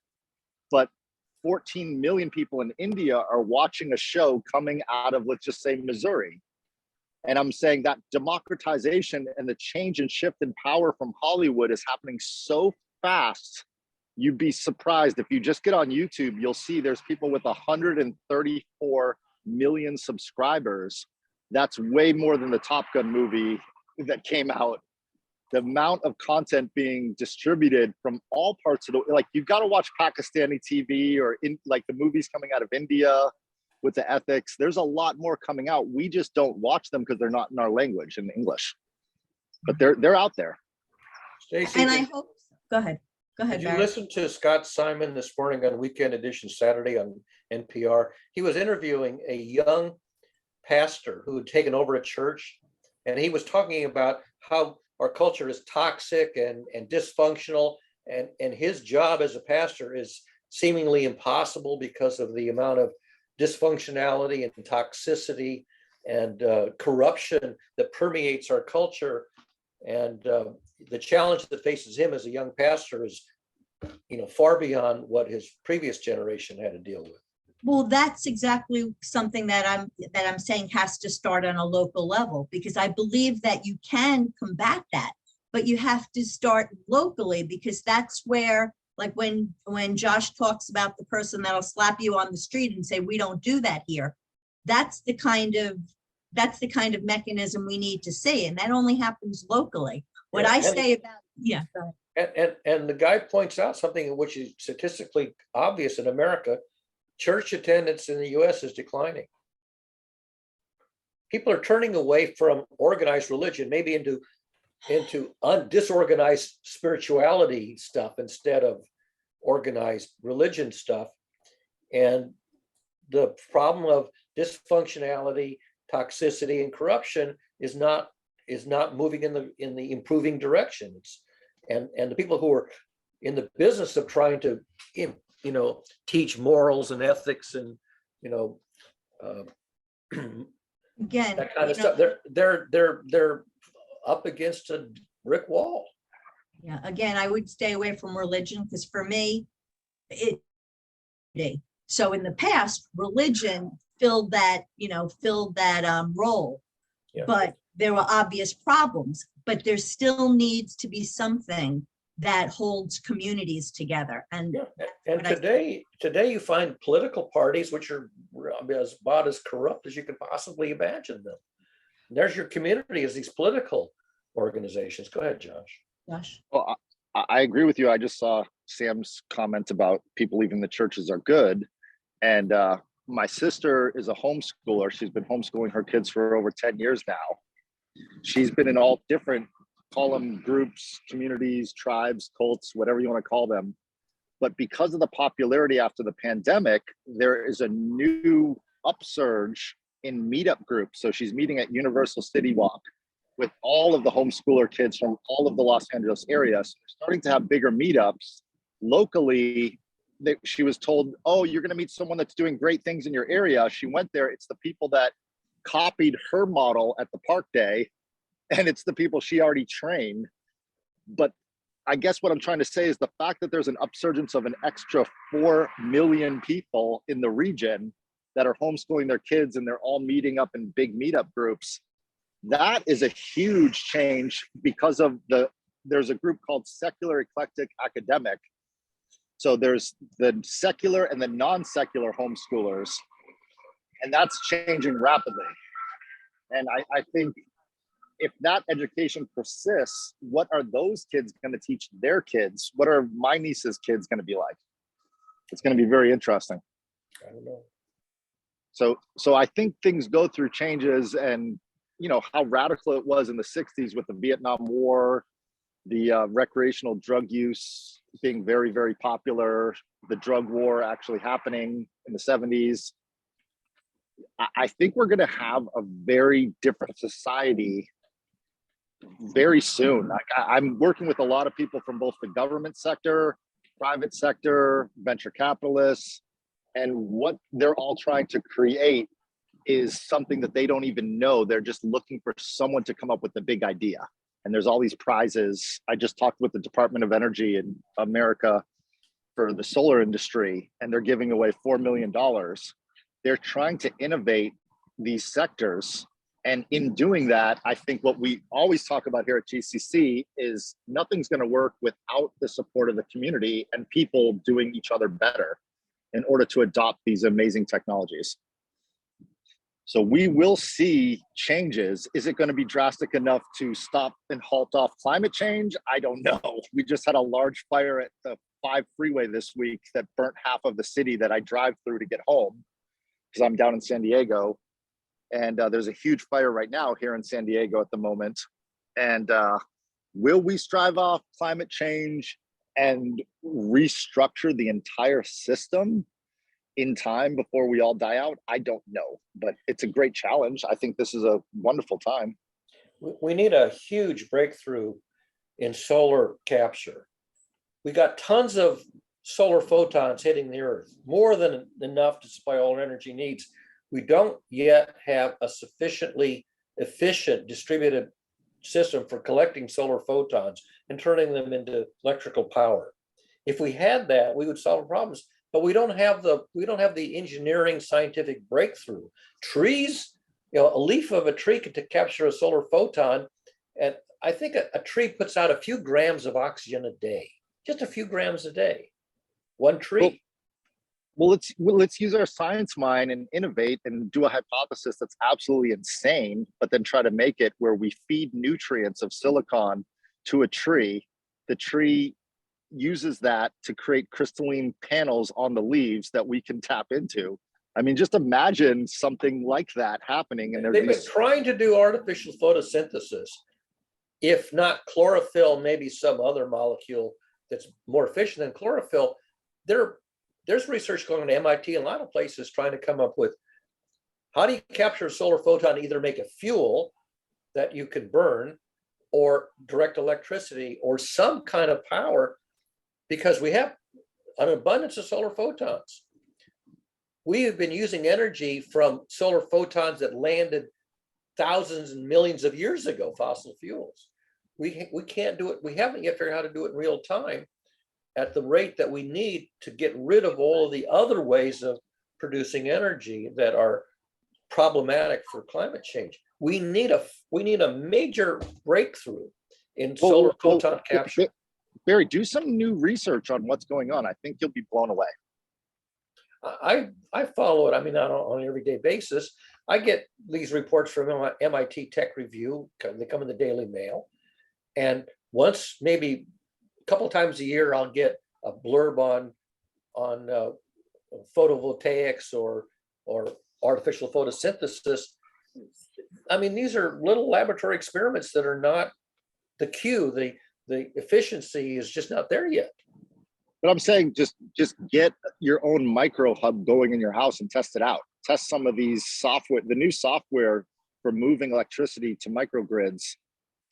but 14 million people in India are watching a show coming out of, let's just say, Missouri. And I'm saying that democratization and the change and shift in power from Hollywood is happening so fast. You'd be surprised if you just get on YouTube, you'll see there's people with 134 million subscribers. That's way more than the Top Gun movie that came out. The amount of content being distributed from all parts of the, like, you've got to watch Pakistani TV or in like the movies coming out of India with the ethics. There's a lot more coming out. We just don't watch them because they're not in our language, in English, but they're out there. Stacy, And I hope, go ahead, did you Barry. listen to Scott Simon this morning on Weekend Edition Saturday on NPR? He was interviewing a young pastor who had taken over a church, and he was talking about how our culture is toxic and dysfunctional, and his job as a pastor is seemingly impossible because of the amount of dysfunctionality and toxicity and corruption that permeates our culture. And the challenge that faces him as a young pastor is, far beyond what his previous generation had to deal with. Well, that's exactly something that I'm saying has to start on a local level, because I believe that you can combat that, but you have to start locally, because that's where, like when Josh talks about the person that'll slap you on the street and say, we don't do that here. That's the kind of mechanism we need to see. And that only happens locally. What Yeah, I and- say about, yeah, go ahead. And the guy points out something which is statistically obvious in America. Church attendance in the US is declining. People are turning away from organized religion, maybe into disorganized spirituality stuff instead of organized religion stuff. And the problem of dysfunctionality, toxicity, and corruption is not moving in the improving direction. And the people who are in the business of trying to teach morals and ethics and Again, that kind of stuff, they're up against a brick wall. yeah, again, I would stay away from religion, because for me, so in the past, religion filled that role. Yeah. But there were obvious problems, but there still needs to be something that holds communities together. And Yeah, and But I- today you find political parties which are about as corrupt as you can possibly imagine them. And there's your community, is these political organizations. Go ahead, Josh. gosh, Well, I agree with you. I just saw Sam's comment about people leaving the churches are good. And my sister is a homeschooler. She's been homeschooling her kids for over 10 years now. She's been in all different, call them groups, communities, tribes, cults, whatever you want to call them. But because of the popularity after the pandemic, there is a new upsurge in meetup groups. So she's meeting at Universal City Walk with all of the homeschooler kids from all of the Los Angeles area. So they're starting to have bigger meetups locally. She was told, oh, you're going to meet someone that's doing great things in your area. She went there. It's the people that copied her model at the park day, and it's the people she already trained. But I guess what I'm trying to say is the fact that there's an upsurgence of an extra 4 million people in the region that are homeschooling their kids, and they're all meeting up in big meetup groups. That is a huge change because of there's a group called Secular Eclectic Academic. So there's the secular and the non-secular homeschoolers, and that's changing rapidly. And I think if that education persists, what are those kids going to teach their kids? What are my niece's kids going to be like? It's going to be very interesting. I don't know. So I think things go through changes, and you know how radical it was in the 60s with the Vietnam War, the recreational drug use being very, very popular, the drug war actually happening in the 70s. I think we're going to have a very different society very soon. Like I'm working with a lot of people from both the government sector, private sector, venture capitalists, and what they're all trying to create is something that they don't even know. They're just looking for someone to come up with the big idea. And there's all these prizes. I just talked with the Department of Energy in America for the solar industry, and they're giving away $4 million. They're trying to innovate these sectors. And in doing that, I think what we always talk about here at GCC is nothing's going to work without the support of the community and people doing each other better in order to adopt these amazing technologies. So we will see changes. Is it going to be drastic enough to stop and halt off climate change? I don't know. We just had a large fire at the 5 freeway this week that burnt half of the city that I drive through to get home, because I'm down in San Diego. And there's a huge fire right now here in San Diego at the moment. And will we strive off climate change and restructure the entire system in time before we all die out? I don't know, but it's a great challenge. I think this is a wonderful time. We need a huge breakthrough in solar capture. We got tons of solar photons hitting the Earth, more than enough to supply all our energy needs. We don't yet have a sufficiently efficient distributed system for collecting solar photons and turning them into electrical power. If we had that, we would solve problems. But we don't have the engineering scientific breakthrough. Trees, a leaf of a tree can capture a solar photon, and I think a tree puts out a few grams of oxygen a day, just a few grams a day. One tree. Well, let's use our science mind and innovate and do a hypothesis that's absolutely insane, but then try to make it where we feed nutrients of silicon to a tree. The tree uses that to create crystalline panels on the leaves that we can tap into. I mean, just imagine something like that happening. And they've been trying to do artificial photosynthesis. If not chlorophyll, maybe some other molecule that's more efficient than chlorophyll. There's research going on at MIT and a lot of places trying to come up with how do you capture a solar photon, either make a fuel that you can burn or direct electricity or some kind of power, because we have an abundance of solar photons. We have been using energy from solar photons that landed thousands and millions of years ago, fossil fuels. We can't do it. We haven't yet figured out how to do it in real time at the rate that we need to get rid of all of the other ways of producing energy that are problematic for climate change. We need a major breakthrough in solar photon capture. Barry, do some new research on what's going on. I think you'll be blown away. I follow it. I mean, not on an everyday basis. I get these reports from MIT Tech Review. They come in the Daily Mail, and once, maybe a couple of times a year, I'll get a blurb on photovoltaics or artificial photosynthesis. I mean, these are little laboratory experiments that are not the cue. The efficiency is just not there yet. But I'm saying just get your own micro hub going in your house and test it out. Test some of these software, the new software for moving electricity to microgrids.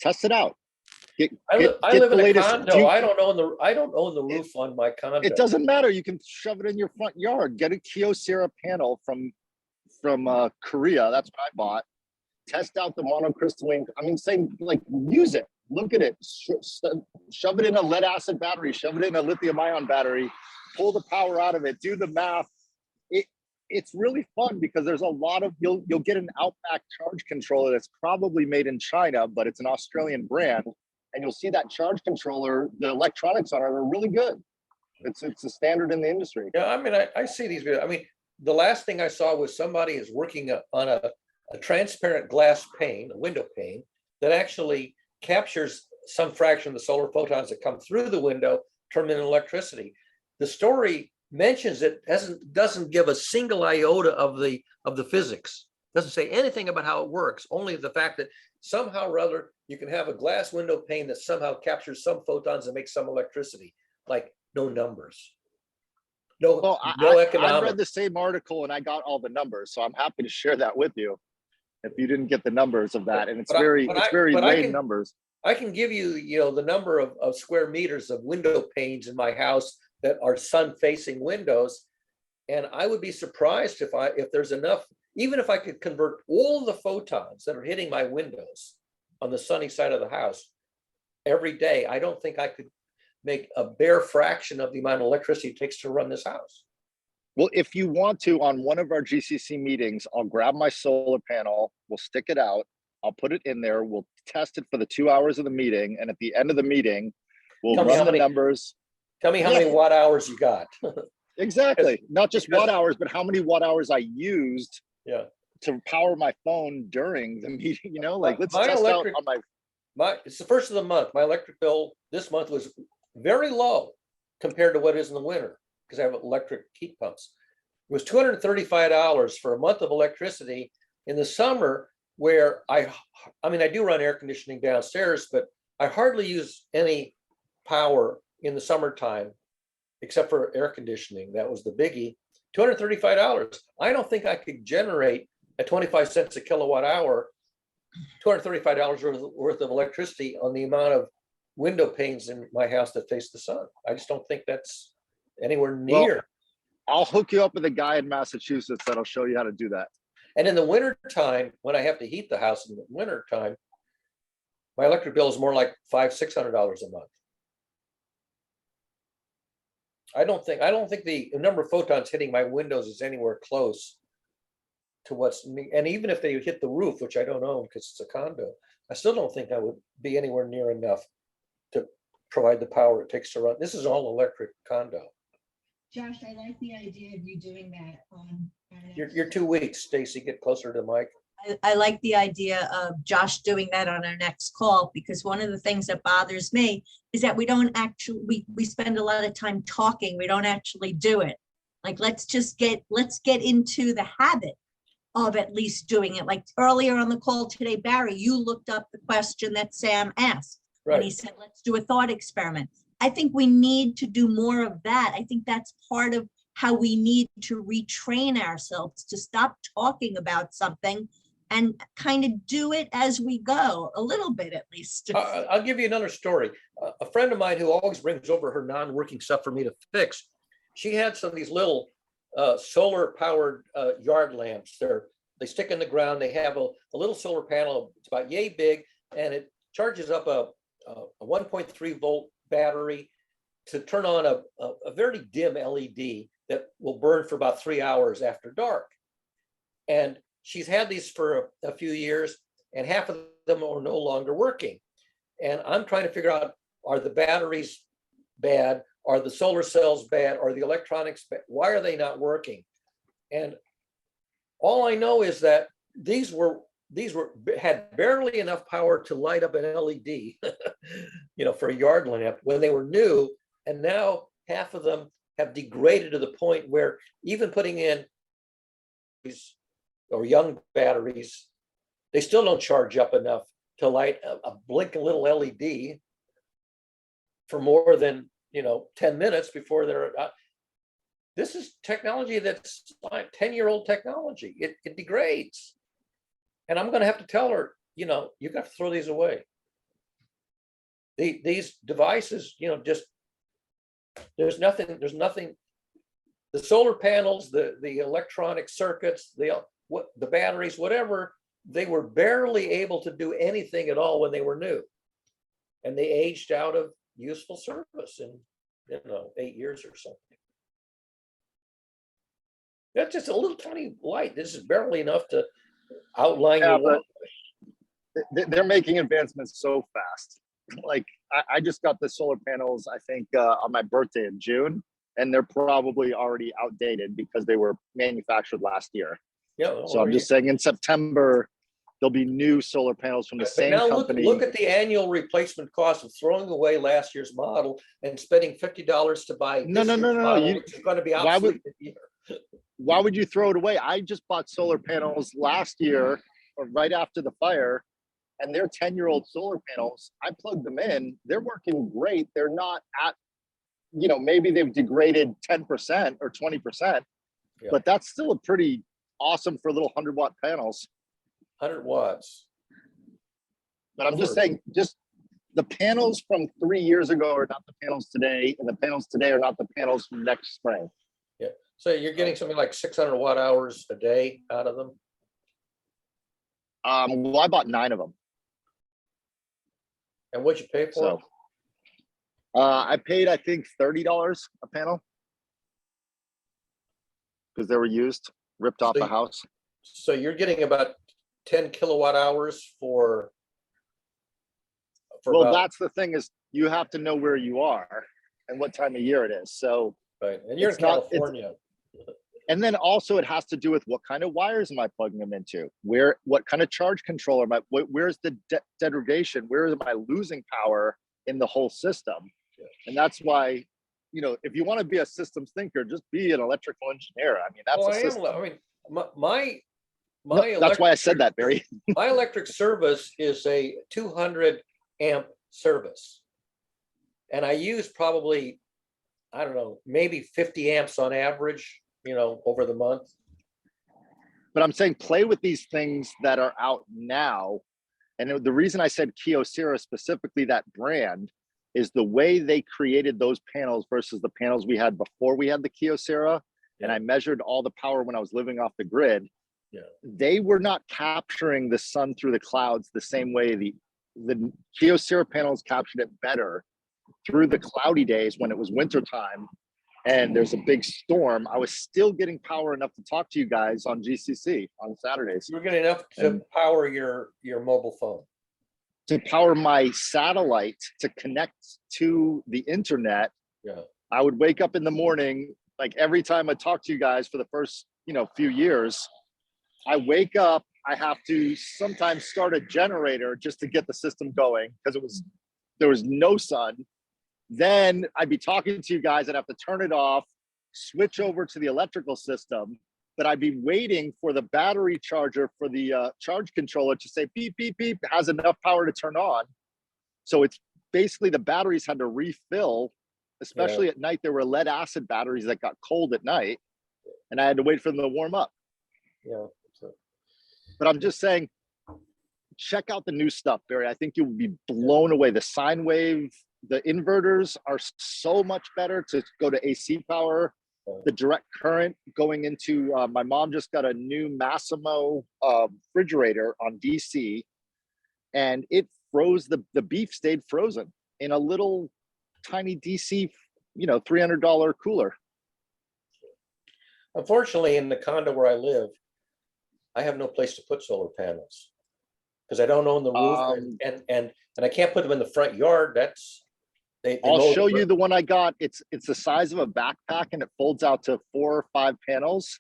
Test it out. I live in a condo. I don't own the roof on my condo. It doesn't matter. You can shove it in your front yard. Get a Kyocera panel from Korea. That's what I bought. Test out the monocrystalline. I mean, use it. Look at it. Shove it in a lead acid battery. Shove it in a lithium ion battery. Pull the power out of it. Do the math. It's really fun because there's a lot of you'll get an Outback charge controller that's probably made in China, but it's an Australian brand, and you'll see that charge controller. The electronics on it are really good. It's a standard in the industry. Yeah, I mean, I see these videos. I mean, the last thing I saw was somebody is working on a transparent glass pane, a window pane, that actually captures some fraction of the solar photons that come through the window, turn into electricity. The story mentions it, doesn't give a single iota of the physics. Doesn't say anything about how it works, only the fact that somehow or other you can have a glass window pane that somehow captures some photons and makes some electricity. Like, no numbers. No, Well, no I economics. read the same article and I got all the numbers, so I'm happy to share that with you. If you didn't get the numbers of that, and it's very lame numbers. I can give you, the number of square meters of window panes in my house that are sun-facing windows, and I would be surprised if there's enough. Even if I could convert all the photons that are hitting my windows on the sunny side of the house every day, I don't think I could make a bare fraction of the amount of electricity it takes to run this house. Well, if you want to, on one of our GCC meetings, I'll grab my solar panel, we'll stick it out, I'll put it in there, we'll test it for the 2 hours of the meeting, and at the end of the meeting, we'll run the numbers. Tell me how many watt hours you got. Exactly. Not just watt hours, but how many watt hours I used to power my phone during the meeting. Let's test out on it's the first of the month. My electric bill this month was very low compared to what it is in the winter, because I have electric heat pumps. It was $235 for a month of electricity. In the summer, where I do run air conditioning downstairs, but I hardly use any power in the summertime, except for air conditioning. That was the biggie. $235. I don't think I could generate at 25 cents a kilowatt hour, $235 worth of electricity on the amount of window panes in my house that face the sun. I just don't think that's anywhere near. Well, I'll hook you up with a guy in Massachusetts that'll show you how to do that. And in the winter time, when I have to heat the house in the winter time, my electric bill is more like $500-600 a month. I don't think the number of photons hitting my windows is anywhere close to what's me. And even if they hit the roof, which I don't own because it's a condo, I still don't think that would be anywhere near enough to provide the power it takes to run. This is all electric condo. Josh, I like the idea of you doing that on. You're 2 weeks, Stacy. Get closer to Mike. I like the idea of Josh doing that on our next call, because one of the things that bothers me is that we don't actually, we spend a lot of time talking. We don't actually do it. Like, let's get into the habit of at least doing it. Like earlier on the call today, Barry, you looked up the question that Sam asked. Right. And he said, let's do a thought experiment. I think we need to do more of that. I think that's part of how we need to retrain ourselves to stop talking about something and kind of do it as we go, a little bit at least. I'll give you another story. A friend of mine who always brings over her non-working stuff for me to fix, she had some of these little solar-powered yard lamps. They stick in the ground. They have a little solar panel. It's about yay big, and it charges up a 1.3 volt battery to turn on a very dim LED that will burn for about 3 hours after dark. And she's had these for a few years, and half of them are no longer working. And I'm trying to figure out, are the batteries bad? Are the solar cells bad? Are the electronics bad? Why are they not working? And all I know is that these had barely enough power to light up an LED, for a yard lamp when they were new. And now half of them have degraded to the point where even putting in these or young batteries, they still don't charge up enough to light a blinking little LED for more than 10 minutes before they're this is technology that's like 10-year-old technology. It degrades. And I'm going to have to tell her, you got to throw these away. These devices, just there's nothing. The solar panels, the electronic circuits, the batteries, whatever, they were barely able to do anything at all when they were new. And they aged out of useful service in 8 years or something. That's just a little tiny light. This is barely enough to outline your but they're making advancements so fast. Like I just got the solar panels, I think on my birthday in June, and they're probably already outdated because they were manufactured last year. Yeah. So I'm just saying in September, there'll be new solar panels from the But same now company. look at the annual replacement cost of throwing away last year's model and spending $50 to buy No, this no, no, year's no, no. model, You, which is going to be why would- obsolete in a year. why would you throw it away? I just bought solar panels last year or right after the fire, and they're 10-year-old solar panels. I plugged them in. They're working great. They're not at, maybe they've degraded 10% or 20%, Yeah. but that's still a pretty awesome for little 100-watt panels. 100 watts. But I'm just Sure. saying, just the panels from 3 years ago are not the panels today, and the panels today are not the panels from next spring. Yeah. So you're getting something like 600 watt hours a day out of them. Well, I bought 9 of them. And what'd you pay for So it? I paid, I think, $30 a panel because they were used, ripped off So the you- house. So you're getting about 10 kilowatt hours for Well, about, that's the thing is you have to know where you are and what time of year it is. So, right. And you're in it's not- it's- California. and then also it has to do with what kind of wires am I plugging them into? What kind of charge controller am I, where's the degradation? Where am I losing power in the whole system? Yeah. And that's why, if you want to be a systems thinker, just be an electrical engineer. I mean, that's Well, a system. I mean, my No, that's why I said that, Barry. My electric service is a 200 amp service. And I use probably, I don't know, maybe 50 amps on average, over the month. But I'm saying play with these things that are out now. And the reason I said Kyocera, specifically that brand, is the way they created those panels versus the panels we had before we had the Kyocera. And I measured all the power when I was living off the grid. Yeah. They were not capturing the sun through the clouds the same way the Kyocera panels captured it better through the cloudy days when it was wintertime and there's a big storm. I was still getting power enough to talk to you guys on GCC on Saturdays, You're getting enough to power your mobile phone. to power my satellite to connect to the internet. Yeah. I would wake up in the morning, like every time I talk to you guys for the first, few years, I wake up, I have to sometimes start a generator just to get the system going because there was no sun. Then I'd be talking to you guys, I'd have to turn it off, switch over to the electrical system, but I'd be waiting for the battery charger for the charge controller to say beep, beep, beep, has enough power to turn on. So it's basically the batteries had to refill, especially at night. There were lead acid batteries that got cold at night and I had to wait for them to warm up. Yeah. So, But I'm just saying, check out the new stuff, Barry. I think you'll be blown away. The sine wave, the inverters are so much better to go to AC power. The direct current going into, my mom just got a new Massimo refrigerator on DC and it froze, the beef stayed frozen in a little tiny DC, $300 cooler. unfortunately, in the condo where I live, I have no place to put solar panels because I don't own the roof and I can't put them in the front yard. That's they I'll mow show the- you the one I got. It's the size of a backpack and it folds out to 4 or 5 panels.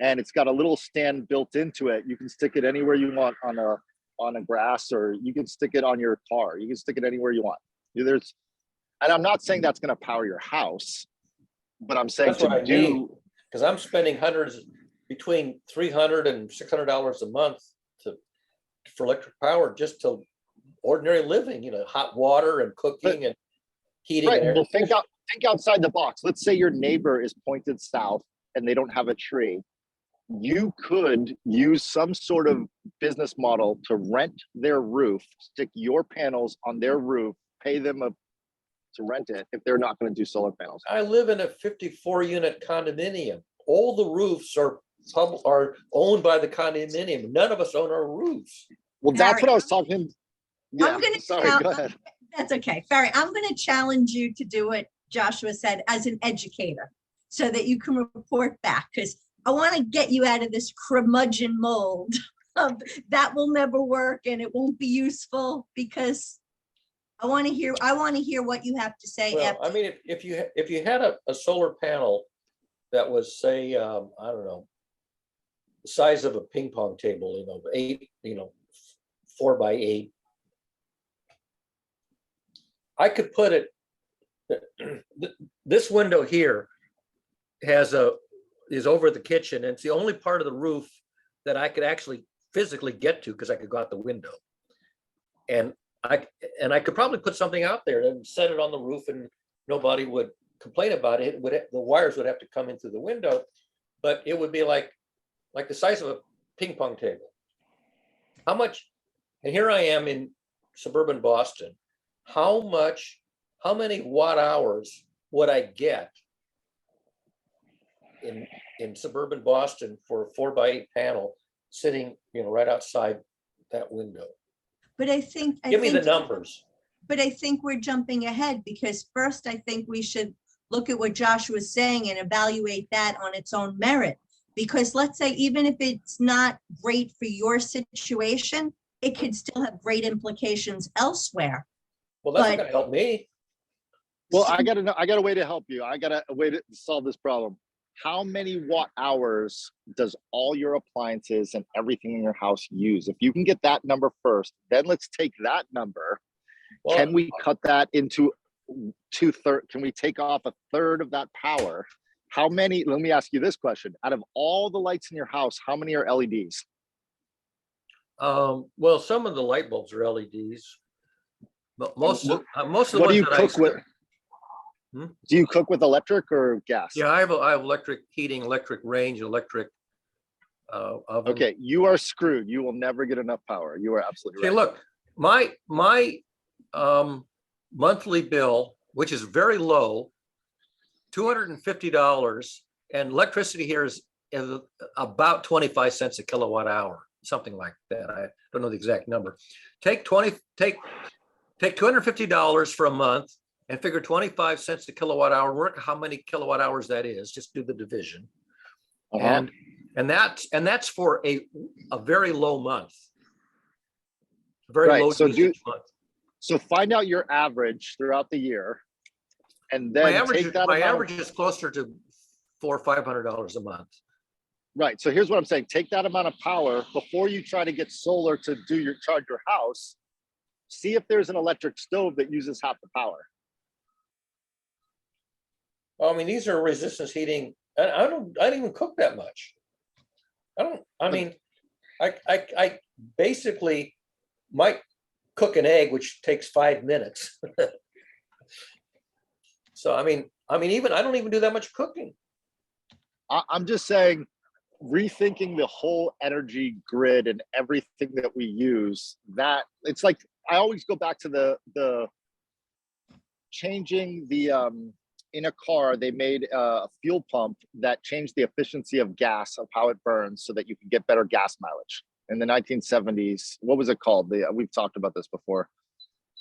And it's got a little stand built into it. You can stick it anywhere you want on a grass, or you can stick it on your car. You can stick it anywhere you want. And I'm not saying that's going to power your house, but I'm saying That's what I to need. do. Because I'm spending between $300 and $600 a month for electric power just to ordinary living, hot water and cooking and heating. Right. And Well, everything. think outside the box. Let's say your neighbor is pointed south and they don't have a tree. You could use some sort of business model to rent their roof, stick your panels on their roof, pay them to rent it if they're not going to do solar panels. I live in a 54-unit condominium. All the roofs are owned by the condominium. None of us own our roofs. Well, that's Barry, what I was talking. Yeah, I'm gonna sorry, tell- go ahead. That's okay. Barry, I'm going to challenge you to do what Joshua said as an educator so that you can report back, because I want to get you out of this curmudgeon mold of that will never work and it won't be useful, because I want to hear what you have to say. Well, after. I mean, if you had a solar panel that was, say, I don't know, the size of a ping pong table, 4x8. I could put it, this window here is over the kitchen, and it's the only part of the roof that I could actually physically get to because I could go out the window. And I could probably put something out there and set it on the roof and nobody would complain about it. The wires would have to come in through the window, but it would be like the size of a ping pong table. How much, and here I am in suburban Boston, how many watt hours would I get in suburban Boston for a 4x8 panel sitting, right outside that window? But I think. Give me the numbers. But I think we're jumping ahead because first, I think we should look at what Josh was saying and evaluate that on its own merit. Because let's say, even if it's not great for your situation, it could still have great implications elsewhere. Well, that's not gonna help me. Well, I got a way to help you. I got a way to solve this problem. How many watt hours does all your appliances and everything in your house use? If you can get that number first, then let's take that number. Well, Can we cut that into 2/3? Can we take off 1/3 of that power? How many, let me ask you this question. Out of all the lights in your house, how many are LEDs? well, some of the light bulbs are LEDs, but most of the What do ones you that I cook with? Hmm? Do you cook with electric or gas? Yeah, I have electric heating, electric range, electric oven. Okay, you are screwed. You will never get enough power. You are absolutely See, right. look, my monthly bill, which is very low, $250, and electricity here is about 25 cents a kilowatt hour, something like that. I don't know the exact number. Take $250 for a month and figure 25 cents a kilowatt hour, work how many kilowatt hours that is, just do the division. Uh-huh. And that's for a very low month. Very Right, low so usage month. So find out your average throughout the year, and then take that My amount average is closer to $400 or $500 a month. Right. So here's what I'm saying. Take that amount of power before you try to get solar to charge your house. See if there's an electric stove that uses half the power. Well, I mean, these are resistance heating. I don't even cook that much. I basically might cook an egg, which takes 5 minutes. So, I don't even do that much cooking. I'm just saying, rethinking the whole energy grid and everything that we use, that it's like, I always go back to the changing the, in a car, they made a fuel pump that changed the efficiency of gas, of how it burns, so that you can get better gas mileage. In the 1970s, what was it called? We've talked about this before.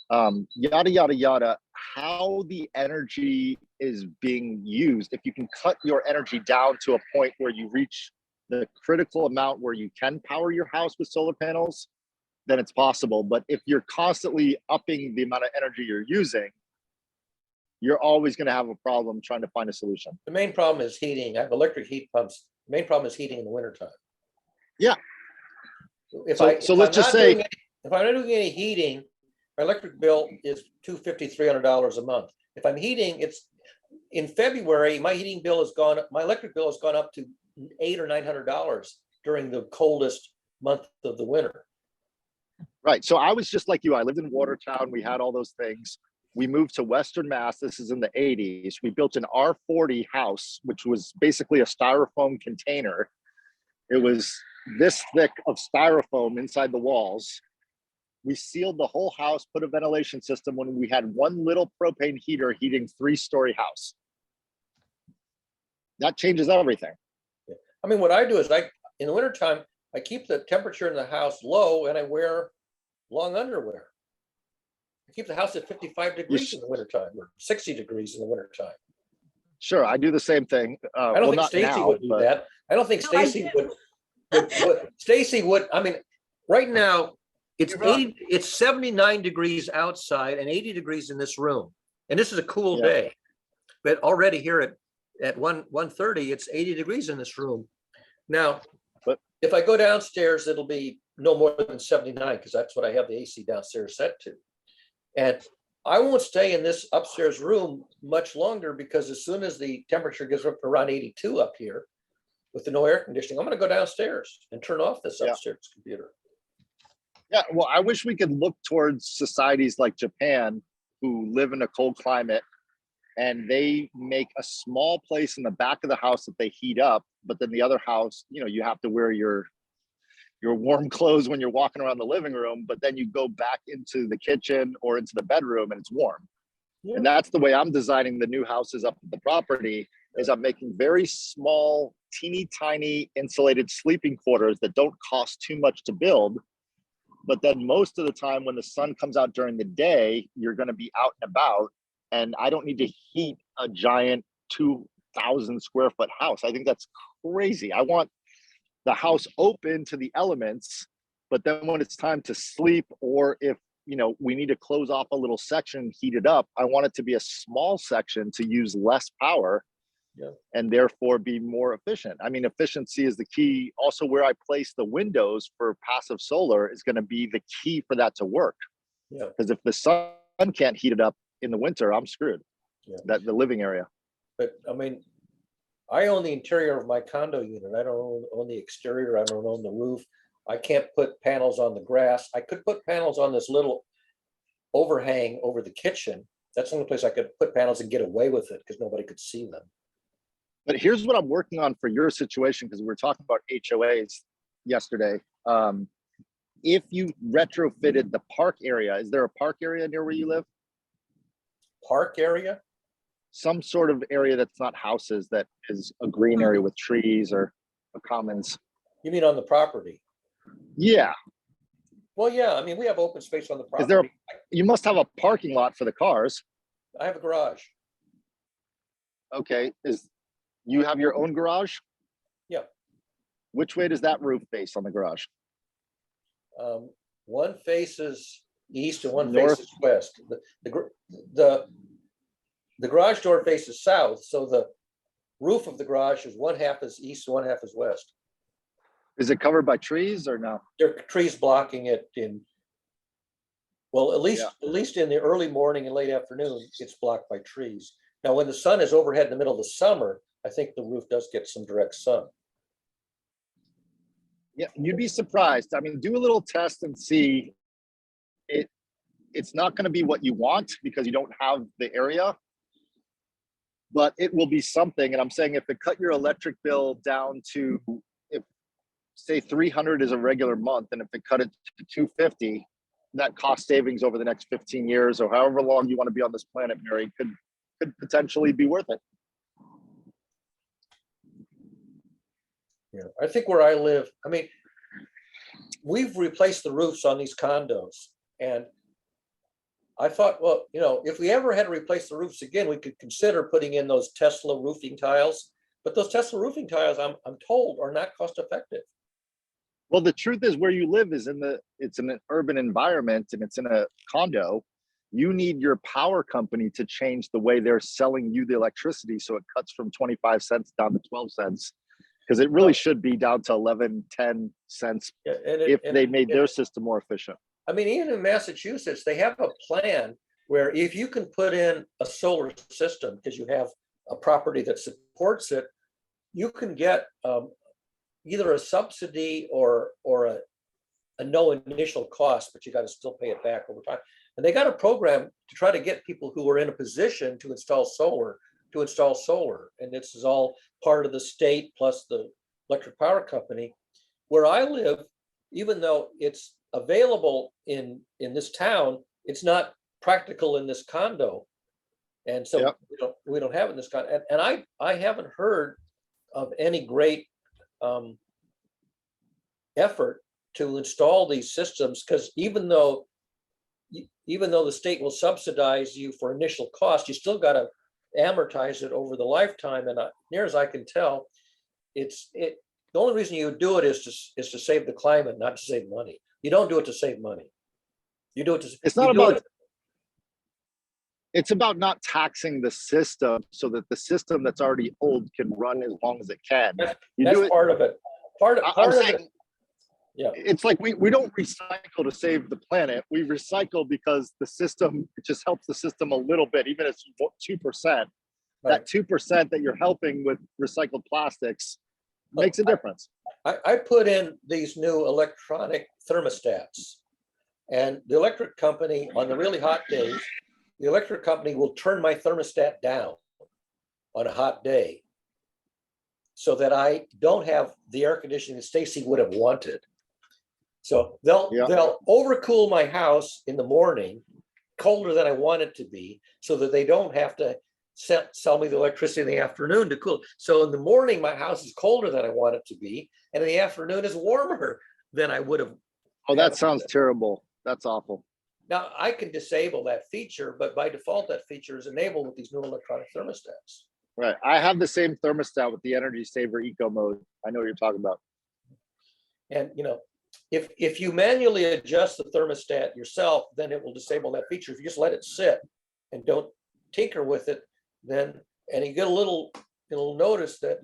Yada, yada, yada. How the energy is being used. If you can cut your energy down to a point where you reach the critical amount where you can power your house with solar panels, then it's possible. But if you're constantly upping the amount of energy you're using, you're always going to have a problem trying to find a solution. The main problem is heating. I have electric heat pumps. The main problem is heating in the wintertime. Yeah. If let's I'm just not say, doing if I'm not doing any heating, my electric bill is $250, $300 a month. If I'm heating, it's in February, my electric bill has gone up to $800 or $900 during the coldest month of the winter. right. So I was just like you. I lived in Watertown. We had all those things. We moved to Western Mass. This is in the 80s. We built an R40 house, which was basically a styrofoam container. It was this thick of styrofoam inside the walls. We sealed the whole house, put a ventilation system when we had one little propane heater heating 3-story house. That changes everything. I mean, what I do is in the wintertime, I keep the temperature in the house low and I wear long underwear. I keep the house at 55 degrees in the wintertime or 60 degrees in the wintertime. Sure, I do the same thing. I don't think Stacy would do that. I don't think Stacy would. Stacy would. I mean, right now it's 79 degrees outside and 80 degrees in this room, and this is a cool day. But already here at 1:30, it's 80 degrees in this room. Now, if I go downstairs, it'll be no more than 79 because that's what I have the AC downstairs set to. And I won't stay in this upstairs room much longer because as soon as the temperature gets up to around 82 up here with the no air conditioning, I'm going to go downstairs and turn off this Yeah. upstairs computer. Yeah, well, I wish we could look towards societies like Japan who live in a cold climate and they make a small place in the back of the house that they heat up, but then the other house, you know, you have to wear your warm clothes when you're walking around the living room, but then you go back into the kitchen or into the bedroom and it's warm. Yeah. And that's the way I'm designing the new houses up at the property is I'm making very small, teeny tiny insulated sleeping quarters that don't cost too much to build. But then most of the time when the sun comes out during the day, you're going to be out and about. And I don't need to heat a giant 2,000 square foot house. I think that's crazy. I want the house open to the elements, but then when it's time to sleep, or if, you know, we need to close off a little section, heat it up, I want it to be a small section to use less power. Yeah. And therefore be more efficient. I mean, efficiency is the key. Also, where I place the windows for passive solar is going to be the key for that to work. Yeah. Because if the sun can't heat it up in the winter, I'm screwed. Yeah. That the living area. But I mean, I own the interior of my condo unit. I don't own the exterior. I don't own the roof. I can't put panels on the grass. I could put panels on this little overhang over the kitchen. That's the only place I could put panels and get away with it because nobody could see them. But here's what I'm working on for your situation, because we were talking about HOAs yesterday. If you retrofitted the park area, is there a park area near where you live? Park area? Some sort of area that's not houses, that is a green area with trees or a commons. You mean on the property? Yeah. Well, yeah, I mean, we have open space on the Is there, property. you must have a parking lot for the cars. I have a garage. Okay. You have your own garage? Yeah. Which way does that roof face on the garage? One faces east and one North. faces west. The garage door faces south, so the roof of the garage is one half is east, one half is west. Is it covered by trees or no? There are trees blocking it in, well, at least in the early morning and late afternoon, it's blocked by trees. Now, when the sun is overhead in the middle of the summer, I think the roof does get some direct sun. Yeah, you'd be surprised. I mean, do a little test and see. It's not going to be what you want because you don't have the area, but it will be something. And I'm saying if it cut your electric bill down to, if say 300 is a regular month, and if it cut it to 250, that cost savings over the next 15 years or however long you want to be on this planet, Mary, could potentially be worth it. Yeah, I think where I live, I mean, we've replaced the roofs on these condos, and I thought, well, you know, if we ever had to replace the roofs again, we could consider putting in those Tesla roofing tiles. But those Tesla roofing tiles, I'm told, are not cost effective. Well, the truth is, where you live is it's in an urban environment and it's in a condo. You need your power company to change the way they're selling you the electricity, so it cuts from 25 cents down to 12 cents. Because it really should be down to 11, 10 cents if they made their system more efficient. I mean, even in Massachusetts, they have a plan where if you can put in a solar system, because you have a property that supports it, you can get either a subsidy or a no initial cost, but you got to still pay it back over time. And they got a program to try to get people who are in a position to install solar. And this is all part of the state plus the electric power company. Where I live, even though it's available in this town, it's not practical in this condo. And so Yep. we don't have it in this condo. And I haven't heard of any great effort to install these systems, because even though the state will subsidize you for initial cost, you still got to amortize it over the lifetime. And near as I can tell, the only reason you do it is to save the climate, not to save money. You don't do it to save money. You do it to. It's not about. It's about not taxing the system so that the system that's already old can run as long as it can. That's part of it. Part of it. It's like we don't recycle to save the planet. We recycle because the system, it just helps the system a little bit, even if it's 2%. That 2% that you're helping with recycled plastics makes a difference. I put in these new electronic thermostats, and the electric company, on the really hot days, the electric company will turn my thermostat down on a hot day so that I don't have the air conditioning that Stacy would have wanted. So they'll overcool my house in the morning, colder than I want it to be, so that they don't have to sell me the electricity in the afternoon to cool. So in the morning, my house is colder than I want it to be, and in the afternoon is warmer than I would have. Oh, that sounds terrible. That's awful. Now, I can disable that feature, but by default, that feature is enabled with these new electronic thermostats. Right. I have the same thermostat with the energy saver eco mode. I know what you're talking about. And if you manually adjust the thermostat yourself, then it will disable that feature. If you just let it sit and don't tinker with it, then, and you get it'll notice that,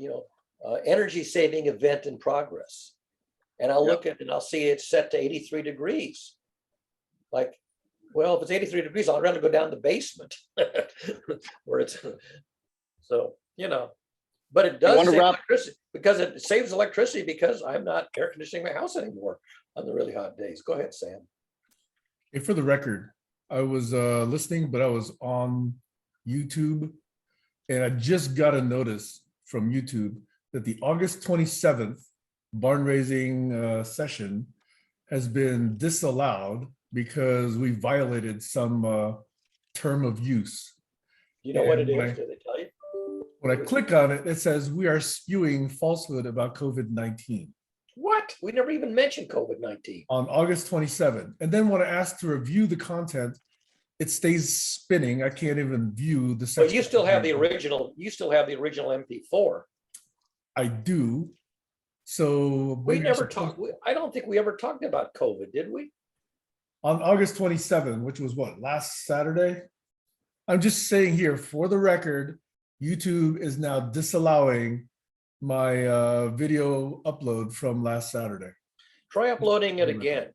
energy saving event in progress. And I'll look at it and I'll see it's set to 83 degrees. Like, well, if it's 83 degrees, I'd rather go down the basement where it's, so, but it does save electricity because it saves electricity because I'm not air conditioning my house anymore on the really hot days. Go ahead, Sam. Hey, for the record, I was listening, but I was on YouTube, and I just got a notice from YouTube that the August 27th barn raising session has been disallowed because we violated some term of use. You know what it And is? Did they tell you? When I click on it, it says we are spewing falsehood about COVID-19 What? We never even mentioned COVID-19. on August 27th. And then when I ask to review the content, it stays spinning. I can't even view the But section. you still have the original. You still have the original MP4. I do. So We maybe never should talked. post- I don't think we ever talked about COVID, did we? on August 27th, which was what, last Saturday? I'm just saying here for the record, YouTube is now disallowing my video upload from last Saturday. Try uploading it again.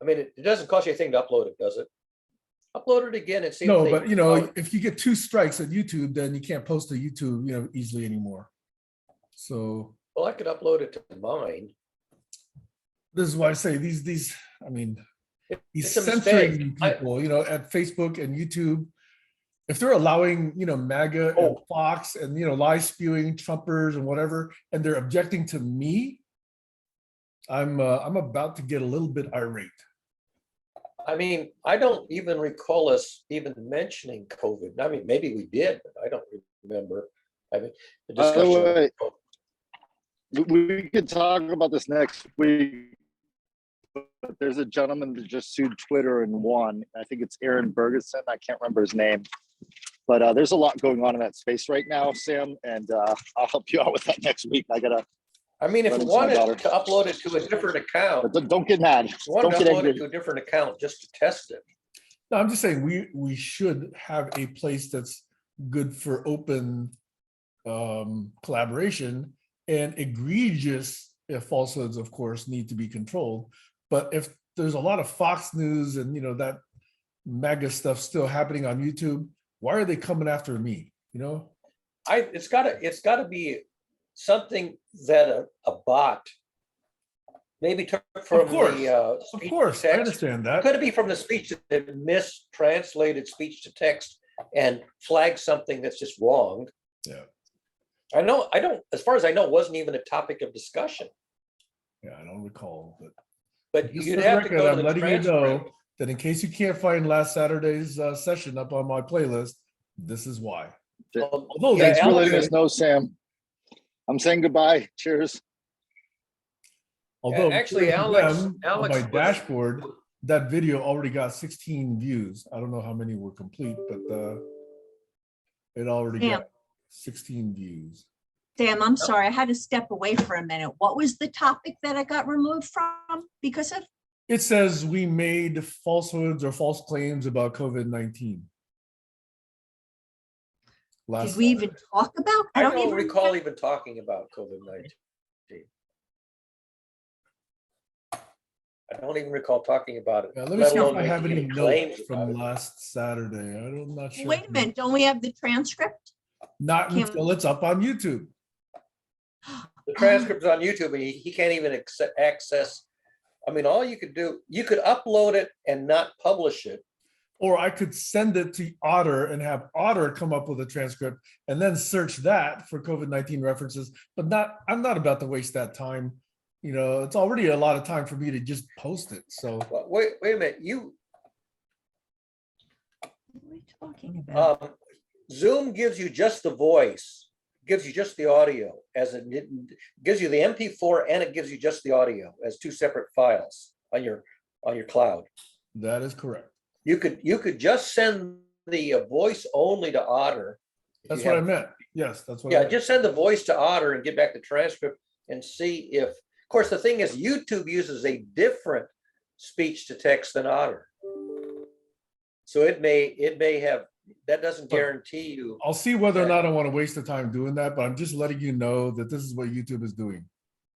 I mean, it doesn't cost you anything to upload it, does it? Upload it again and see. No, if they, but if you get 2 strikes at YouTube, then you can't post to YouTube, easily anymore. So well, I could upload it to mine. this is why I say these, I mean, these It's a censoring mistake. people, at Facebook and YouTube, if they're allowing, MAGA and Fox and, lie spewing Trumpers and whatever, and they're objecting to me, I'm about to get a little bit irate. I mean, I don't even recall us even mentioning COVID. I mean, maybe we did, but I don't remember having the discussion. We could talk about this next week. But there's a gentleman that just sued Twitter and won. I think it's Aaron Bergeson. I can't remember his name. But there's a lot going on in that space right now, Sam, and I'll help you out with that next week. I mean, if you wanted to upload it to a different account, don't get mad. Don't get upload it to a different account just to test it. No, I'm just saying we should have a place that's good for open collaboration, and egregious falsehoods, of course, need to be controlled. But if there's a lot of Fox News and that MAGA stuff still happening on YouTube, why are they coming after me? It's gotta be something that a bot maybe took from Of course, the of course, I understand that. Could it be from the speech that mistranslated speech to text and flagged something that's just wrong? Yeah. I don't, as far as I know, it wasn't even a topic of discussion. Yeah, I don't recall, But just you'd for the have to record, go to I'm the letting you transcript. know that in case you can't find last Saturday's session up on my playlist, this is why. Although Yeah, Thanks for Alex- letting us know, Sam. I'm saying goodbye. Cheers. Although actually, according to Alex them, was- on my dashboard, that video already got 16 views. I don't know how many were complete, but it already got 16 views. Sam, I'm sorry, I had to step away for a minute. What was the topic that I got removed from because of? It says we made falsehoods or false claims about COVID-19. Did we even talk about? I don't even recall even talking about COVID-19. don't even recall talking about it. Yeah, let me let see if alone I have making any claims notes about from it. last Saturday. I'm not sure. Wait a minute, don't we have the transcript? Not Kim- until it's up on YouTube. The transcript's on YouTube and he can't even access. I mean, all you could do, you could upload it and not publish it. Or I could send it to Otter and have Otter come up with a transcript and then search that for COVID-19 references, but I'm not about to waste that time. You know, it's already a lot of time for me to just post it. So Well, wait a minute. What are we talking about? Zoom gives you just the voice, gives you just the audio it gives you the MP4 and it gives you just the audio as two separate files on your cloud. that is correct. You could just send the voice only to Otter. That's what I meant. Yes, that's what I Yeah, meant. just send the voice to Otter and get back the transcript and see if, of course, the thing is YouTube uses a different speech to text than Otter. So it may have, that doesn't guarantee you. I'll see whether or not I want to waste the time doing that, but I'm just letting you know that this is what YouTube is doing.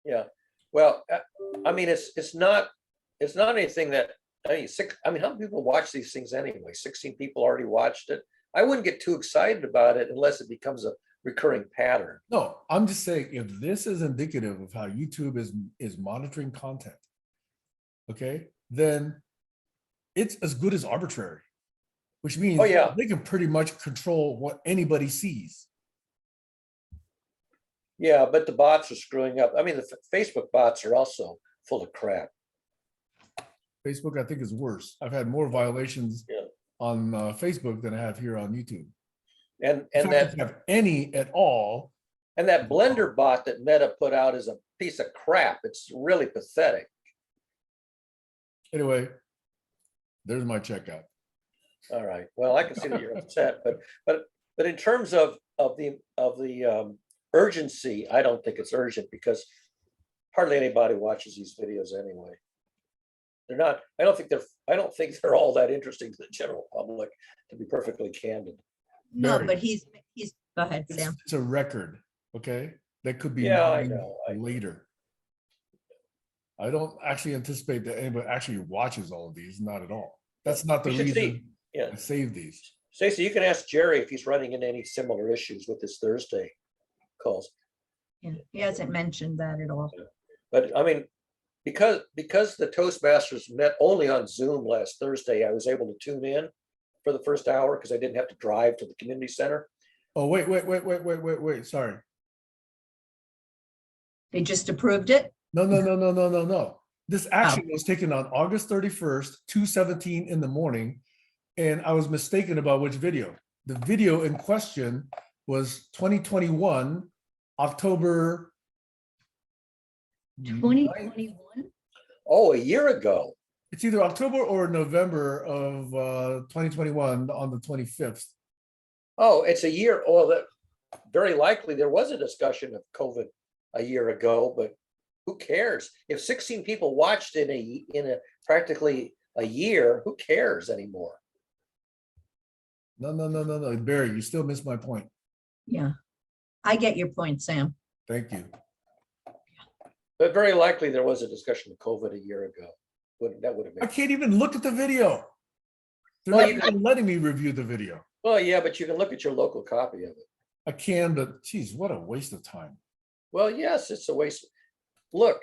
Yeah, well, I mean, it's not anything that, how many people watch these things anyway? 16 people already watched it. I wouldn't get too excited about it unless it becomes a recurring pattern. No, I'm just saying if this is indicative of how YouTube is monitoring content, okay, then it's as good as arbitrary, which means they can pretty much control what anybody sees. Yeah, but the bots are screwing up. I mean, the Facebook bots are also full of crap. Facebook, I think, is worse. I've had more violations on Facebook than I have here on YouTube. And if that I have any at all. And that Blender bot that Meta put out is a piece of crap. It's really pathetic. Anyway, there's my checkout. All right. Well, I can see that you're upset, but in terms of the urgency, I don't think it's urgent because hardly anybody watches these videos anyway. They're not. I don't think they're all that interesting to the general public, to be perfectly candid. No, Barry, but he's, go ahead, it's Sam. a record, okay? That could be Yeah, I mined know. later. I don't actually anticipate that anybody actually watches all of these, not at all. That's not the You should reason see, I save these. Stacey, you can ask Jerry if he's running into any similar issues with his Thursday calls. Yeah, he hasn't mentioned that at all. But I mean, because the Toastmasters met only on Zoom last Thursday, I was able to tune in for the first hour because I didn't have to drive to the community center. Oh, wait. Sorry. They just approved it? No. This action was taken on August 31st, 2:17 in the morning, and I was mistaken about which video. The video in question was 2021, October 2021? Oh, a year ago. It's either October or November of 2021 on the 25th. Oh, it's a year. Well, that very likely there was a discussion of COVID a year ago, but who cares? If 16 people watched in a practically a year, who cares anymore? No. Barry, you still missed my point. Yeah, I get your point, Sam. Thank you. But very likely there was a discussion of COVID a year ago. That would have I been. can't even look at the video. They're Well, not even letting me review the video. Well, yeah, but you can look at your local copy of it. I can, but geez, what a waste of time. Well, yes, it's a waste. Look,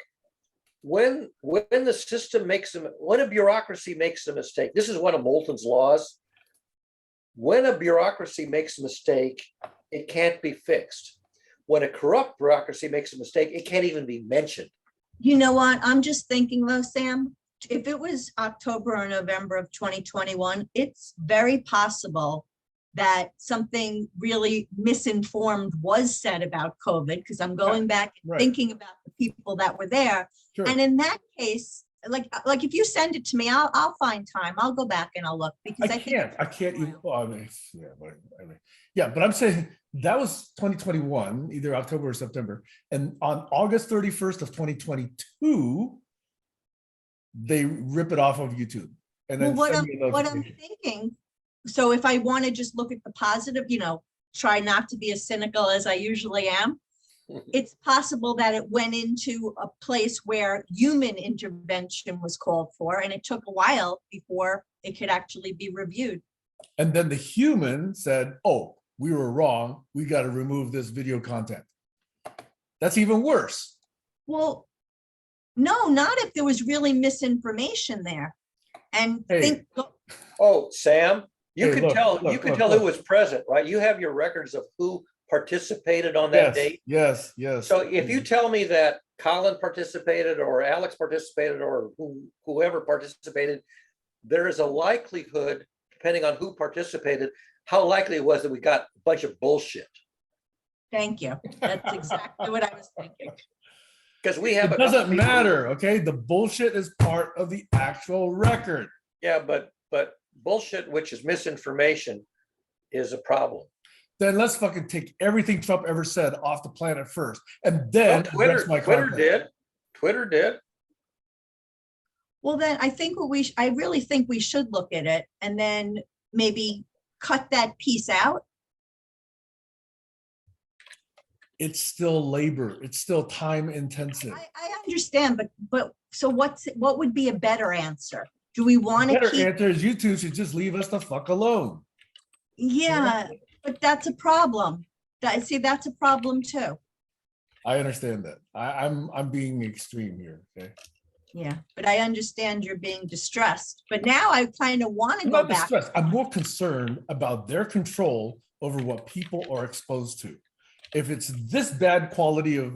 when the system when a bureaucracy makes a mistake, this is one of Moulton's laws. When a bureaucracy makes a mistake, it can't be fixed. When a corrupt bureaucracy makes a mistake, it can't even be mentioned. You know what? I'm just thinking though, Sam, if it was October or November of 2021, it's very possible that something really misinformed was said about COVID, because I'm going back and right. thinking about the people that were there. Sure. And in that case, like if you send it to me, I'll find time. I'll go back and I'll look because I can't even. Well, I mean, but I'm saying that was 2021, either October or September, and on August 31st of 2022, they rip it off of YouTube. And then what I'm thinking. So if I want to just look at the positive, try not to be as cynical as I usually am. it's possible that it went into a place where human intervention was called for, and it took a while before it could actually be reviewed. And then the human said, oh, we were wrong. We got to remove this video content. That's even worse. Well, no, not if there was really misinformation there. And Hey. think, Oh, Sam, you Hey, could look, tell, look, you could look, tell look. who was present, right? You have your records of who participated on that Yes, date. yes, yes. So if you tell me that Colin participated or Alex participated or whoever participated, there is a likelihood, depending on who participated, how likely it was that we got a bunch of bullshit. thank you. That's exactly what I was thinking. Because we have. It a couple doesn't people- matter, okay? The bullshit is part of the actual record. Yeah, but bullshit, which is misinformation, is a problem. Then let's fucking take everything Trump ever said off the planet first, and Well, then address my Twitter content. did. Twitter did. Well, then I think I really think we should look at it and then maybe cut that piece out. It's still labor. It's still time intensive. I understand, but so what would be a better answer? Do we want to Better keep? answer is you two should just leave us the fuck alone. Yeah, but that's a problem. That's a problem too. I understand that. I'm being extreme here. Okay. Yeah, but I understand you're being distressed. But now I kind of want to I'm go not back. distressed. I'm more concerned about their control over what people are exposed to. If it's this bad quality of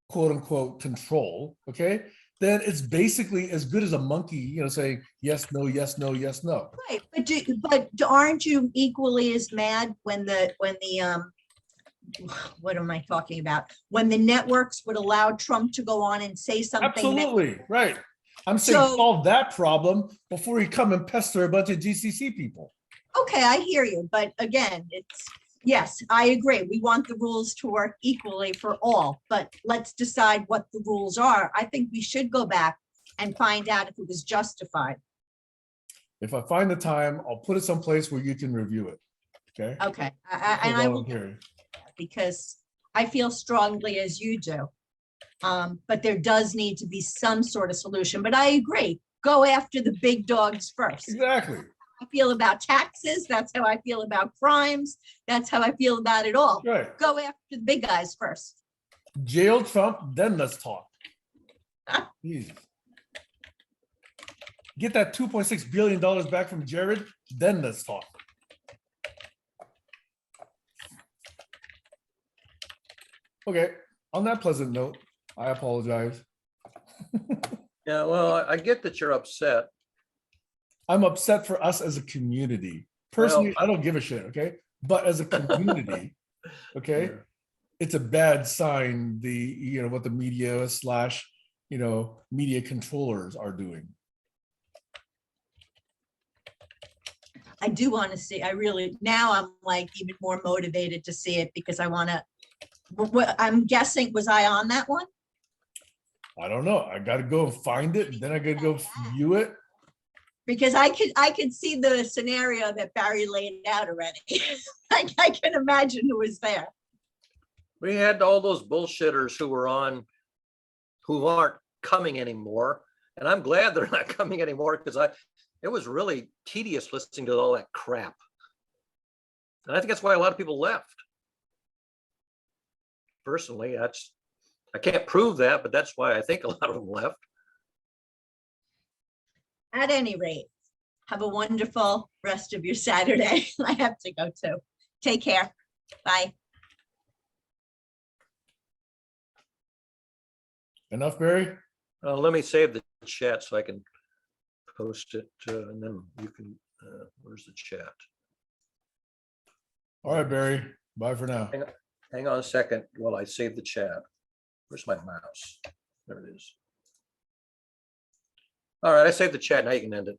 quote unquote control, okay, then it's basically as good as a monkey, saying yes, no, yes, no, yes, no. Right, but aren't you equally as mad when the what am I talking about? When the networks would allow Trump to go on and say something. Absolutely, right. I'm saying So- solve that problem before you come and pester a bunch of GCC people. Okay, I hear you, but again, yes, I agree. We want the rules to work equally for all, but let's decide what the rules are. I think we should go back and find out if it was justified. If I find the time, I'll put it someplace where you can review it. Okay. Okay, For and I will, volunteering. because I feel strongly as you do. But there does need to be some sort of solution, but I agree, go after the big dogs first. Exactly. I feel about taxes, that's how I feel about crimes, that's how I feel about it all. Right. Go after the big guys first. Jail Trump, then let's talk. Jesus. Get that $2.6 billion back from Jared, then let's talk. Okay, on that pleasant note, I apologize. Yeah, well, I get that you're upset. I'm upset for us as a community. Personally, I don't give a shit, okay? But as a community, okay, Yeah. it's a bad sign what the media / media controllers are doing. I do want to see, now I'm like even more motivated to see it because I want to, I'm guessing, was I on that one? I don't know. I gotta go find it, and then I gotta go view it. Because I could see the scenario that Barry laid out already. I can imagine who was there. We had all those bullshitters who were on, who aren't coming anymore. And I'm glad they're not coming anymore because it was really tedious listening to all that crap. And I think that's why a lot of people left. Personally, I can't prove that, but that's why I think a lot of them left. At any rate, have a wonderful rest of your Saturday. I have to go too. Take care. Bye. Enough, Barry? Let me save the chat so I can post it and then you can, where's the chat? All right, Barry. Bye for now. Hang on a second while I save the chat. Where's my mouse? There it is. All right, I saved the chat. Now you can end it.